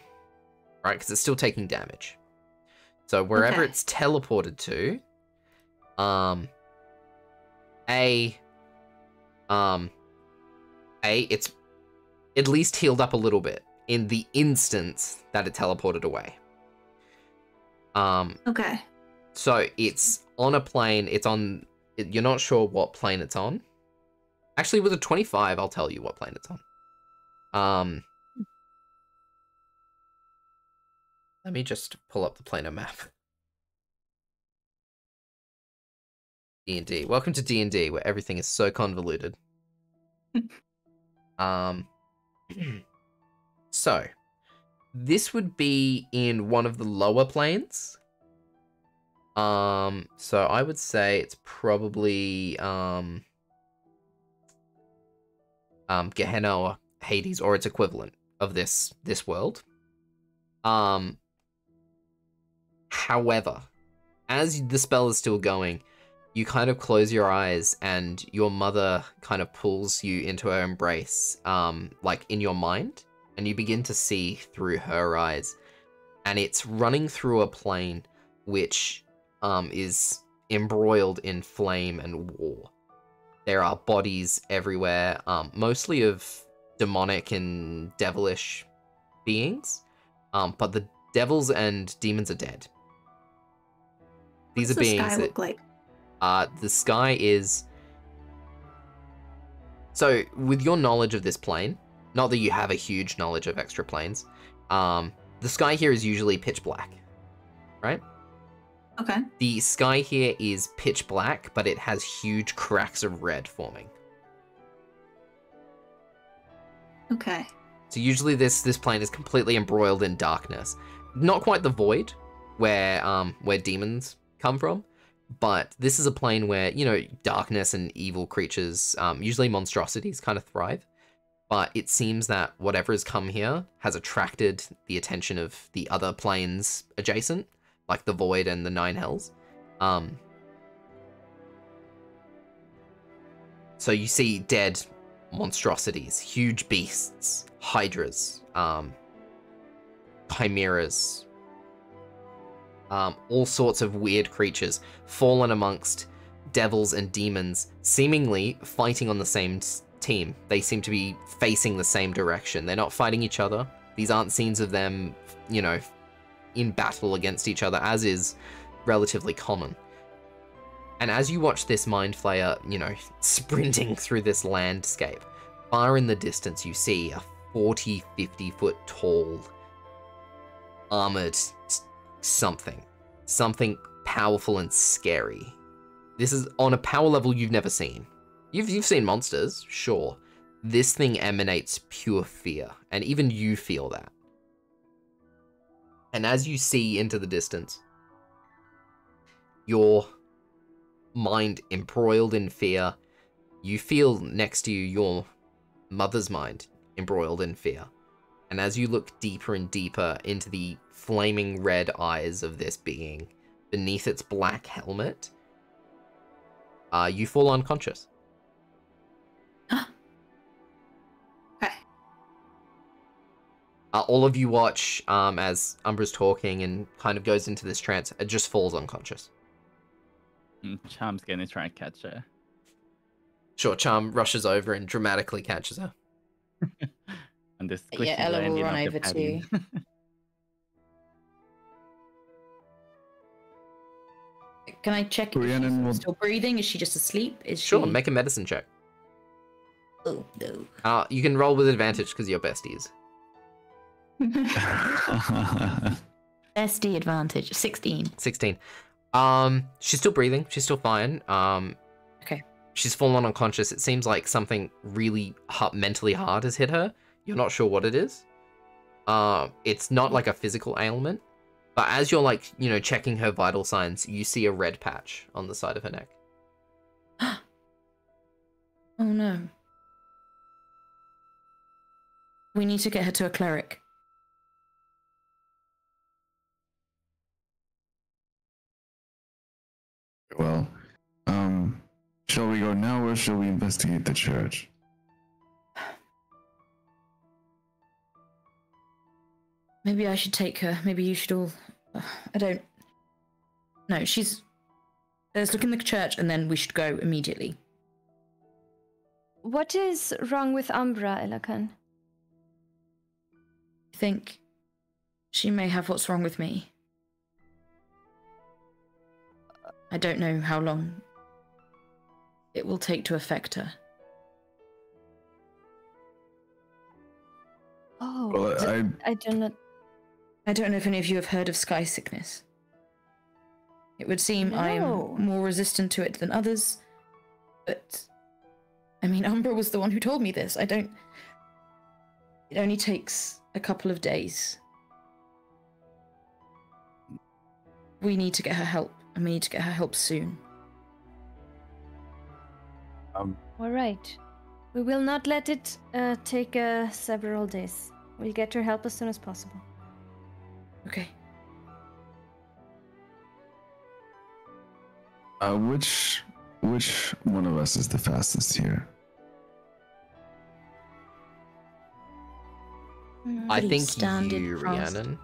right? Because it's still taking damage. So wherever Okay. it's teleported to, it's at least healed up a little bit in the instance that it teleported away. Okay. So it's on a plane, it's on you're not sure what plane it's on. Actually, with a 25, I'll tell you what plane it's on. Let me just pull up the planar map. D&D. Welcome to D&D, where everything is so convoluted. So, this would be in one of the lower planes. So I would say it's probably Gehenna or Hades or its equivalent of this world. However, as the spell is still going, you kind of close your eyes and your mother kind of pulls you into her embrace, like in your mind, and you begin to see through her eyes, and it's running through a plane which is embroiled in flame and war. There are bodies everywhere, mostly of demonic and devilish beings, but the devils and demons are dead. These are beings the sky that look like? the sky is... So, with your knowledge of this plane, not that you have a huge knowledge of extra planes, the sky here is usually pitch black, right? Okay. The sky here is pitch black, but it has huge cracks of red forming. Okay. So usually this plane is completely embroiled in darkness. Not quite the void, where demons come from, but this is a plane where, you know, darkness and evil creatures, usually monstrosities, kind of thrive. But it seems that whatever has come here has attracted the attention of the other planes adjacent, like the Void and the Nine Hells. So you see dead monstrosities, huge beasts, hydras, chimeras, all sorts of weird creatures fallen amongst devils and demons, seemingly fighting on the same team. They seem to be facing the same direction. They're not fighting each other. These aren't scenes of them, you know, in battle against each other, as is relatively common. And as you watch this Mind Flayer, you know, sprinting through this landscape, far in the distance you see a 40, 50 foot tall armored something powerful and scary. This is on a power level you've never seen. You've seen monsters, sure. This thing emanates pure fear, and even you feel that. And as you see into the distance, your mind embroiled in fear, you feel next to you your mother's mind embroiled in fear. And as you look deeper and deeper into the flaming red eyes of this being, beneath its black helmet, you fall unconscious. Okay. All of you watch as Umbra's talking and kind of goes into this trance. It just falls unconscious. Charm's gonna try and catch her. Sure, Charm rushes over and dramatically catches her. And the squishy Yeah, Ella will landing run of the over too. padding. Can I check if Rhiannon she's will- still breathing? Is she just asleep? Is she... Sure, make a medicine check. Oh, no. You can roll with advantage because you're besties. Bestie advantage. 16. 16. She's still breathing. She's still fine. Okay. She's fallen unconscious. It seems like something really mentally hard has hit her. You're not sure what it is. It's not like a physical ailment, but as you're like, you know, checking her vital signs, you see a red patch on the side of her neck. Oh no. We need to get her to a cleric. Well, shall we go now or shall we investigate the church? Maybe I should take her. Maybe you should all... I don't... No, let's look in the church and then we should go immediately. What is wrong with Umbra, Elakan? I think she may have what's wrong with me. I don't know how long it will take to affect her. Oh, Well, I do not. I don't know if any of you have heard of sky sickness. It would seem I No. am more resistant to it than others, but I mean, Umbra was the one who told me this. I don't. It only takes a couple of days. We need to get her help, and we need to get her help soon. All right. We will not let it take several days. We'll get her help as soon as possible. Okay. Which one of us is the fastest here? I Pretty think standard you, fast. Rhiannon.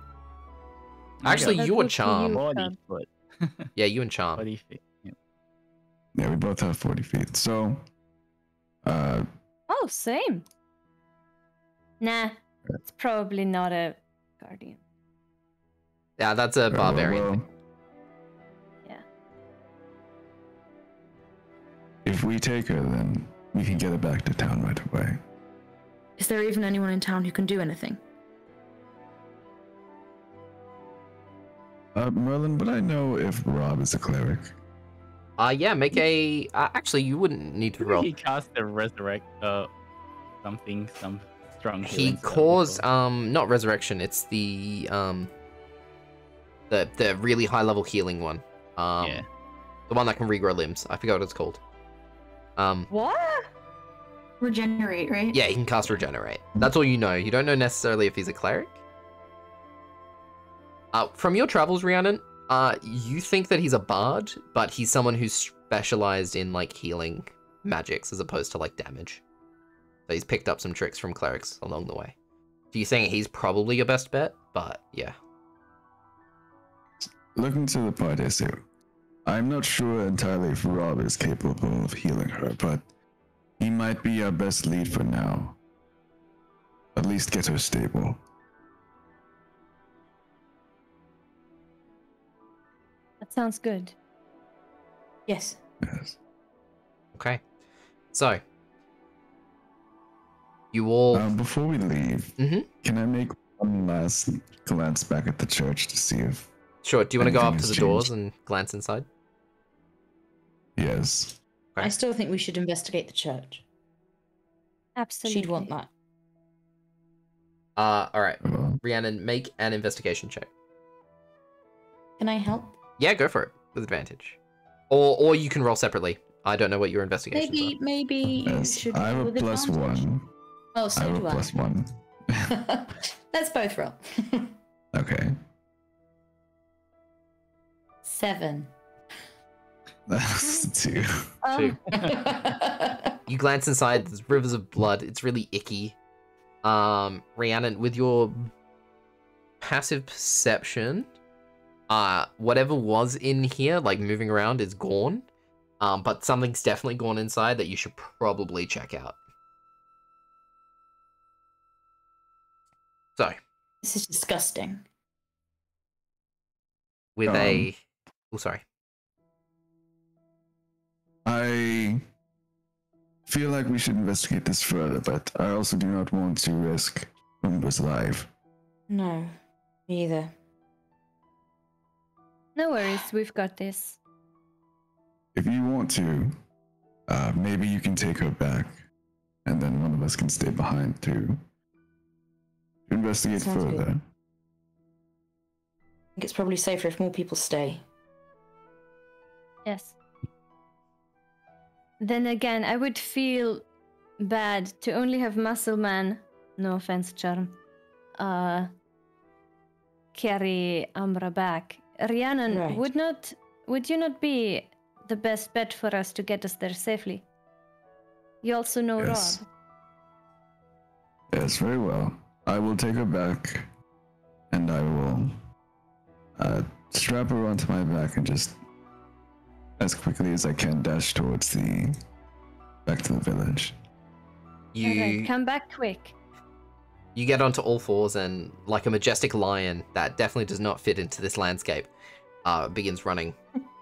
Actually, Let's you go and for Charm. you. 40 foot. Yeah, you and Charm. 40 feet. Yeah. Yeah, we both have 40 feet. So, Oh, same. Nah, it's probably not a guardian. Yeah, that's a barbarian well, thing. Yeah. if we take her, then we can get her back to town right away. Is there even anyone in town who can do anything? Merlin, would I know if Rob is a cleric? Yeah, make a. Actually, you wouldn't need to roll. He cast the resurrect some strong He healing spell caused before. not resurrection. It's the really high level healing one. Yeah. The one that can regrow limbs. I forgot what it's called. What? Regenerate, right? Yeah, he can cast regenerate. That's all you know. You don't know necessarily if he's a cleric. From your travels, Rhiannon, you think that he's a bard, but he's someone who's specialized in like healing magics as opposed to like damage. So he's picked up some tricks from clerics along the way. So you think he's probably your best bet, but yeah. Looking to the party, I say, I'm not sure entirely if Rob is capable of healing her, but he might be our best lead for now. At least get her stable. That sounds good. Yes. Yes. Okay. So you all. Before we leave, Mhm. can I make one last glance back at the church to see if... Sure. Do you want to go up anything to the has doors changed? and glance inside? Yes. Okay. I still think we should investigate the church. Absolutely. She'd want that. All right. Well, Rhiannon, make an investigation check. Can I help? Yeah, go for it with advantage. Or you can roll separately. I don't know what your investigations Maybe you yes, should I have roll a with plus advantage. one. Oh, I so have do a I. plus one. Let's both roll. Okay. 7. That's two. are. Two. You glance inside. There's rivers of blood. It's really icky. Rhiannon, with your passive perception, whatever was in here, like moving around, is gone. But something's definitely gone inside that you should probably check out. So, This is disgusting. with a... Oh, sorry. I feel like we should investigate this further, but I also do not want to risk Umbra's life. No, me either. No worries, we've got this. If you want to, maybe you can take her back, and then one of us can stay behind to investigate Sounds good. further. I think it's probably safer if more people stay. Yes. Then again, I would feel bad to only have Muscle Man, no offense, Charm, carry Umbra back. Rhiannon, Right. would you not be the best bet for us to get us there safely? You also know Yes. Rob. Yes, very well. I will take her back, and I will strap her onto my back and just, as quickly as I can, dash towards back to the village. Alright, come back quick. You get onto all fours and, like a majestic lion that definitely does not fit into this landscape, begins running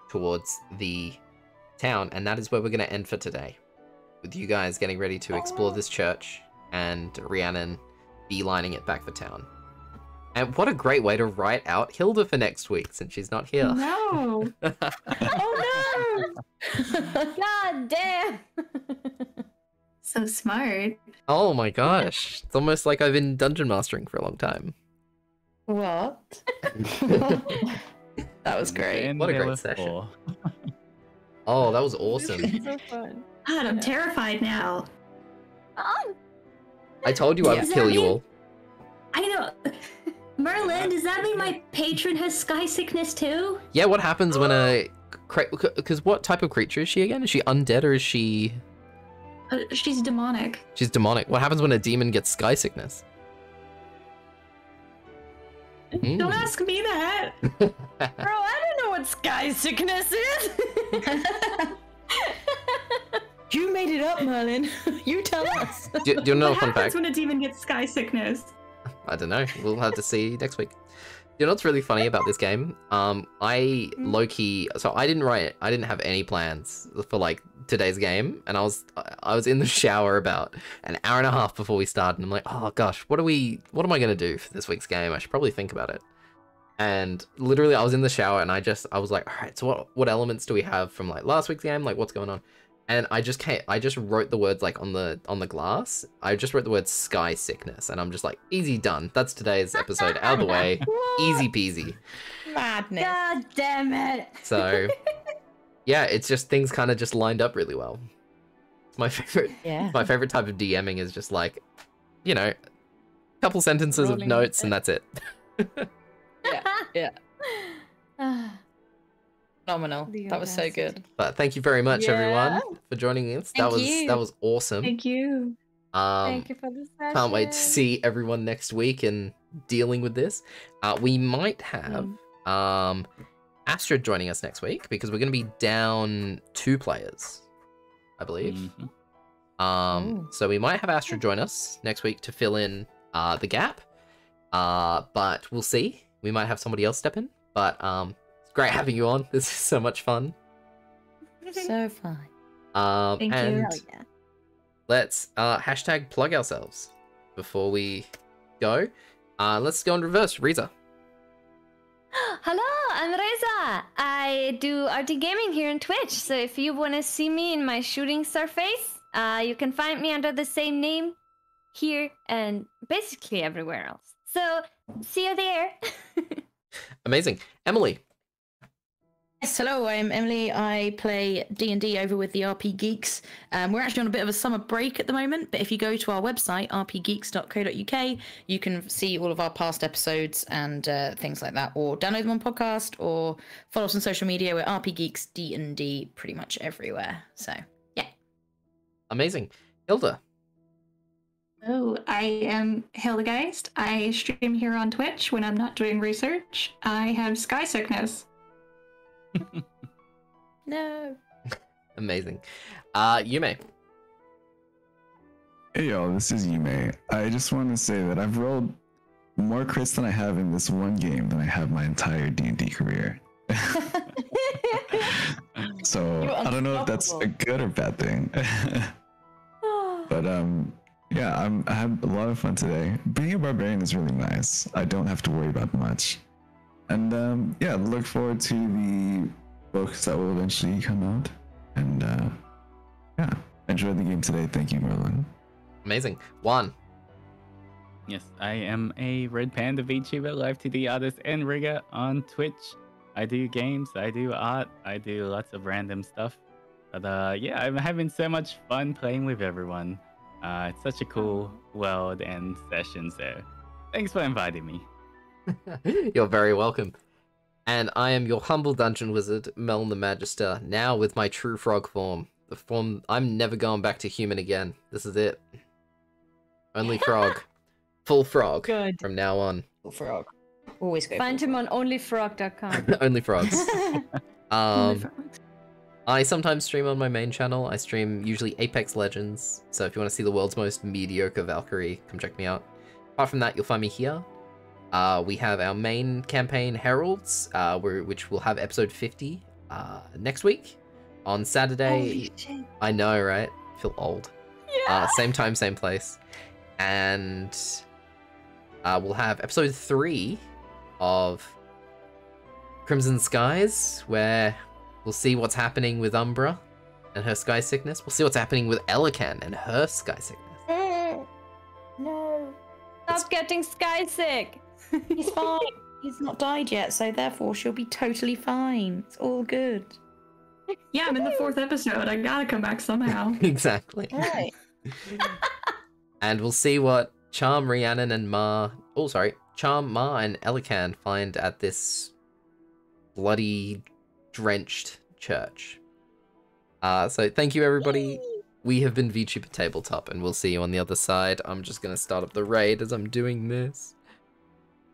towards the town, and that is where we're going to end for today. With you guys getting ready to explore this church, and Rhiannon beelining it back for town. And what a great way to write out Hilda for next week, since she's not here. No. Oh no! God damn! So smart. Oh my gosh. It's almost like I've been dungeon mastering for a long time. What? That was great. And What a there great were session. 4. Oh, that was awesome. So fun. God, I'm terrified now. Oh, I told you I would Does kill that you mean- all. I know. Merlin, does that mean my patron has sky sickness too? Yeah, what happens when a... Because what type of creature is she again? Is she undead or is she... She's demonic. She's demonic. What happens when a demon gets sky sickness? Don't ask me that. bro, I don't know what sky sickness is. You made it up, Merlin. You tell us. Do you know a What fun happens fact? when a demon gets sky sickness? I don't know. We'll have to see next week. You know what's really funny about this game? I low-key... So I didn't have any plans for, like, today's game. And I was in the shower about an hour and a half before we started. And I'm like, oh gosh, what am I going to do for this week's game? I should probably think about it. And literally I was in the shower and I was like, all right, so what elements do we have from, like, last week's game? Like, what's going on? And I just wrote the words, like, on the glass. I just wrote the word sky sickness, and I'm just like, easy done. That's today's episode out of the way. Easy peasy. Madness. God damn it. So, yeah, it's just things kind of just lined up really well. It's my favorite. Yeah. My favorite type of DMing is just like, you know, a couple sentences Rolling of notes, with and that's it. Yeah. Ah, Phenomenal. The That was so audacity. good. But thank you very much, everyone, for joining us. Thank you. That was awesome. Thank you. Thank you for the session. Can't wait to see everyone next week and dealing with this. We might have Astrid joining us next week because we're going to be down 2 players, I believe. So we might have Astrid join us next week to fill in the gap. But we'll see. We might have somebody else step in. But it's great having you on. This is so much fun. So fun. Thank you. And Hell yeah. let's hashtag plug ourselves before we go. Let's go in reverse. Riza. Hello, I'm Reza. I do RT gaming here on Twitch. So if you want to see me in my shooting star face, you can find me under the same name here and basically everywhere else. So see you there. Amazing. Emily. Yes, hello, I'm Emily. I play D&D over with the RP Geeks. We're actually on a bit of a summer break at the moment, but if you go to our website, rpgeeks.co.uk, you can see all of our past episodes and things like that, or download them on podcast, or follow us on social media. We're RP Geeks D&D pretty much everywhere. So, yeah. Amazing. Hilda. Oh, I am Hildegeist. I stream here on Twitch when I'm not doing research. I have sky sickness. No. Amazing. Yume. Hey y'all, this is Yume. I just want to say that I've rolled more crits than I have in this one game than I have my entire D&D career. So You're I don't know if that's a unstoppable. good or bad thing. But yeah, I had a lot of fun today. Being a barbarian is really nice. I don't have to worry about much. And yeah, look forward to the books that will eventually come out. And yeah, enjoyed the game today. Thank you, Merlin. Amazing. Juan. Yes, I am a Red Panda VTuber, live TD artist and rigger on Twitch. I do games, I do art, I do lots of random stuff. But yeah, I'm having so much fun playing with everyone. It's such a cool world and session, so thanks for inviting me. You're very welcome. And I am your humble dungeon wizard, Melon the Magister, now with my true frog form. The form I'm never going back to human again. This is it. Only frog. Full frog. Good. From now on. Frog. Always go. Find him on onlyfrog.com. Only frogs. Only Um, frogs. I sometimes stream on my main channel. I stream usually Apex Legends. So if you want to see the world's most mediocre Valkyrie, come check me out. Apart from that, you'll find me here. We have our main campaign, Heralds, which will have episode 50 next week. on Saturday. I know, right? I feel old. Yeah. Same time, same place. And we'll have episode 3 of Crimson Skies, where we'll see what's happening with Umbra and her sky sickness. We'll see what's happening with Elican and her sky sickness. No. Stop getting sky sick. He's fine. He's not died yet, so therefore she'll be totally fine. It's all good. Yeah, I'm in the 4th episode. I gotta come back somehow. Exactly. Right. And we'll see what Charm, Rhiannon, and Charm, Ma, and Elican find at this bloody, drenched church. So thank you, everybody. We have been VTuber Tabletop, and we'll see you on the other side. I'm just gonna start up the raid as I'm doing this.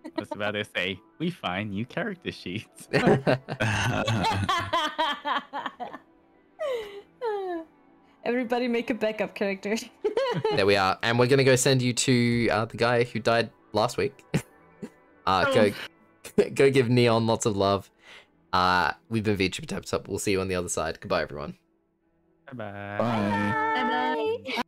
I was about to say, we find new character sheets. Everybody make a backup character. There we are, and we're gonna go send you to the guy who died last week. Go give Neon lots of love. We've been VTuber Tabletop. We'll see you on the other side. Goodbye, everyone. Bye-bye. Bye. Bye.